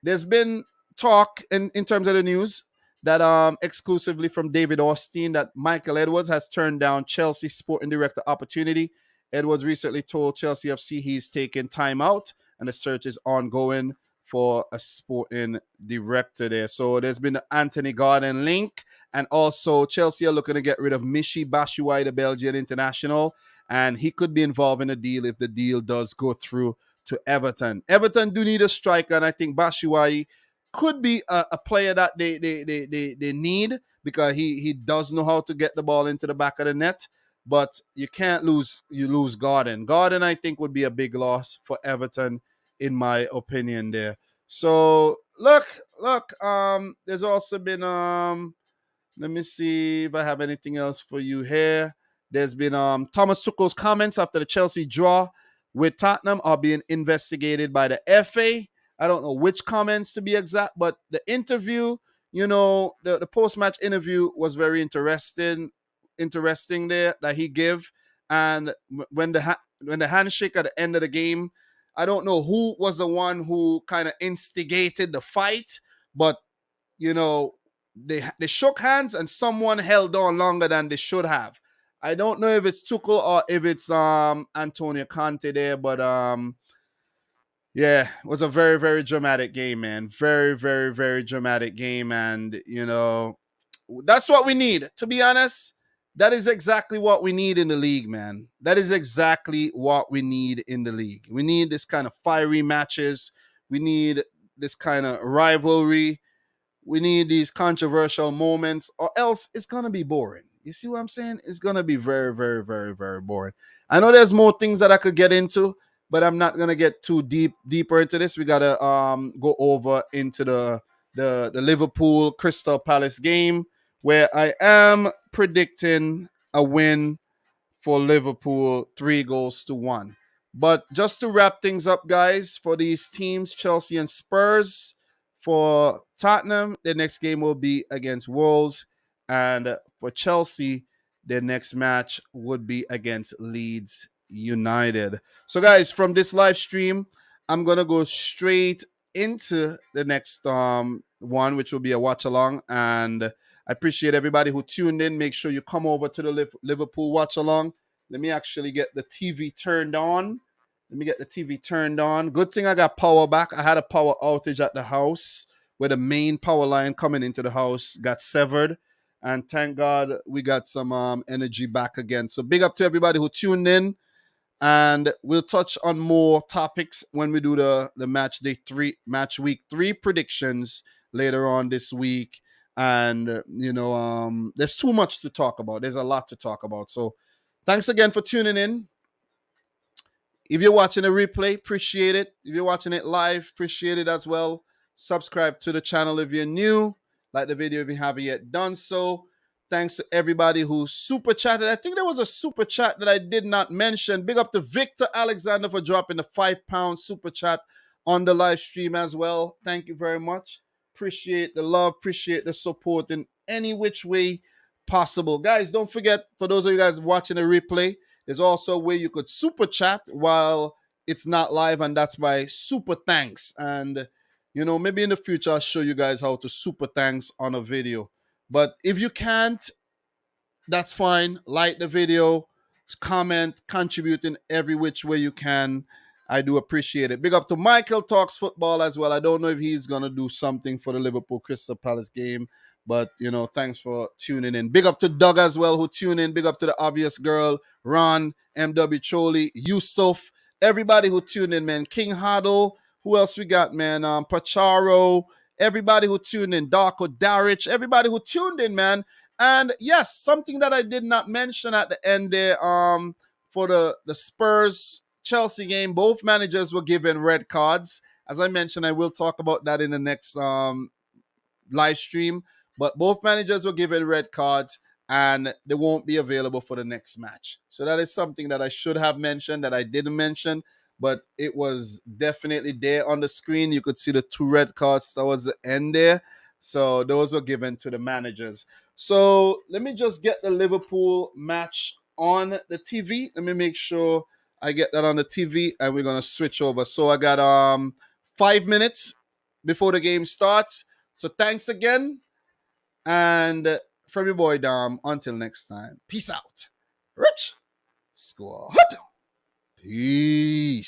there's been talk in terms of the news that exclusively from David Austin that Michael Edwards has turned down Chelsea sporting director opportunity. Edwards recently told Chelsea FC he's taking time out and the search is ongoing for a sporting director there. So there's been the Anthony Gordon link, and also Chelsea are looking to get rid of Michy Batshuayi, the Belgian international, and he could be involved in a deal if the deal does go through to Everton. Everton do need a striker, and I think Batshuayi could be a player that they need, because he does know how to get the ball into the back of the net. But you can't lose Gordon. Gordon, I think, would be a big loss for Everton, in my opinion there. So look, there's also been let me see if I have anything else for you here. There's been Thomas Tuchel's comments after the Chelsea draw with Tottenham are being investigated by the FA. I don't know which comments to be exact, but the interview, the post-match interview was very interesting there that he gave. And when the handshake at the end of the game, I don't know who was the one who kind of instigated the fight, but they shook hands and someone held on longer than they should have. I don't know if it's Tuchel or if it's Antonio Conte there, but yeah, it was a very, very dramatic game, man. Very, very, very dramatic game. And, that's what we need. To be honest, that is exactly what we need in the league, man. That is exactly what we need in the league. We need this kind of fiery matches. We need this kind of rivalry. We need these controversial moments, or else it's going to be boring. You see what I'm saying? It's going to be very, very, very, very boring. I know there's more things that I could get into, but I'm not going to get too deeper into this. We got to go over into the Liverpool Crystal Palace game, where I am predicting a win for Liverpool, 3-1. But just to wrap things up, guys, for these teams, Chelsea and Spurs, for Tottenham, the next game will be against Wolves. And for Chelsea, their next match would be against Leeds United. So, guys, from this live stream, I'm going to go straight into the next one, which will be a watch along. And I appreciate everybody who tuned in. Make sure you come over to the Liverpool watch along. Let me actually get the TV turned on. Good thing I got power back. I had a power outage at the house where the main power line coming into the house got severed. And thank God we got some energy back again. So big up to everybody who tuned in. And we'll touch on more topics when we do the match week 3 predictions later on this week. And, there's too much to talk about. There's a lot to talk about. So thanks again for tuning in. If you're watching a replay, appreciate it. If you're watching it live, appreciate it as well. Subscribe to the channel if you're new. Like the video if you haven't yet done so. Thanks to everybody who super chatted. I think there was a super chat that I did not mention. Big up to Victor Alexander for dropping the £5 super chat on the live stream as well. Thank you very much. Appreciate the love. Appreciate the support in any which way possible. Guys, don't forget, for those of you guys watching the replay, there's also a way you could super chat while it's not live, and that's by super thanks. And, maybe in the future, I'll show you guys how to super thanks on a video. But if you can't, that's fine. Like the video, comment, contribute in every which way you can. I do appreciate it. Big up to Michael Talks Football as well. I don't know if he's going to do something for the Liverpool Crystal Palace game, but, thanks for tuning in. Big up to Doug as well, who tuned in. Big up to the obvious girl, Ron, MW Choli, Yusuf, everybody who tuned in, man. King Huddle. Who else we got, man? Pacharo, everybody who tuned in. Darko Darich, everybody who tuned in, man. And yes, something that I did not mention at the end there, for the Spurs Chelsea game, both managers were given red cards. As I mentioned, I will talk about that in the next live stream. But both managers were given red cards and they won't be available for the next match. So that is something that I should have mentioned that I didn't mention, but it was definitely there on the screen. You could see the two red cards towards the end there. So those were given to the managers. So let me just get the Liverpool match on the TV. Let me make sure I get that on the TV and we're gonna switch over. So I got 5 minutes before the game starts. So thanks again. And from your boy Dom, until next time, peace out. Rich Squad. Peace.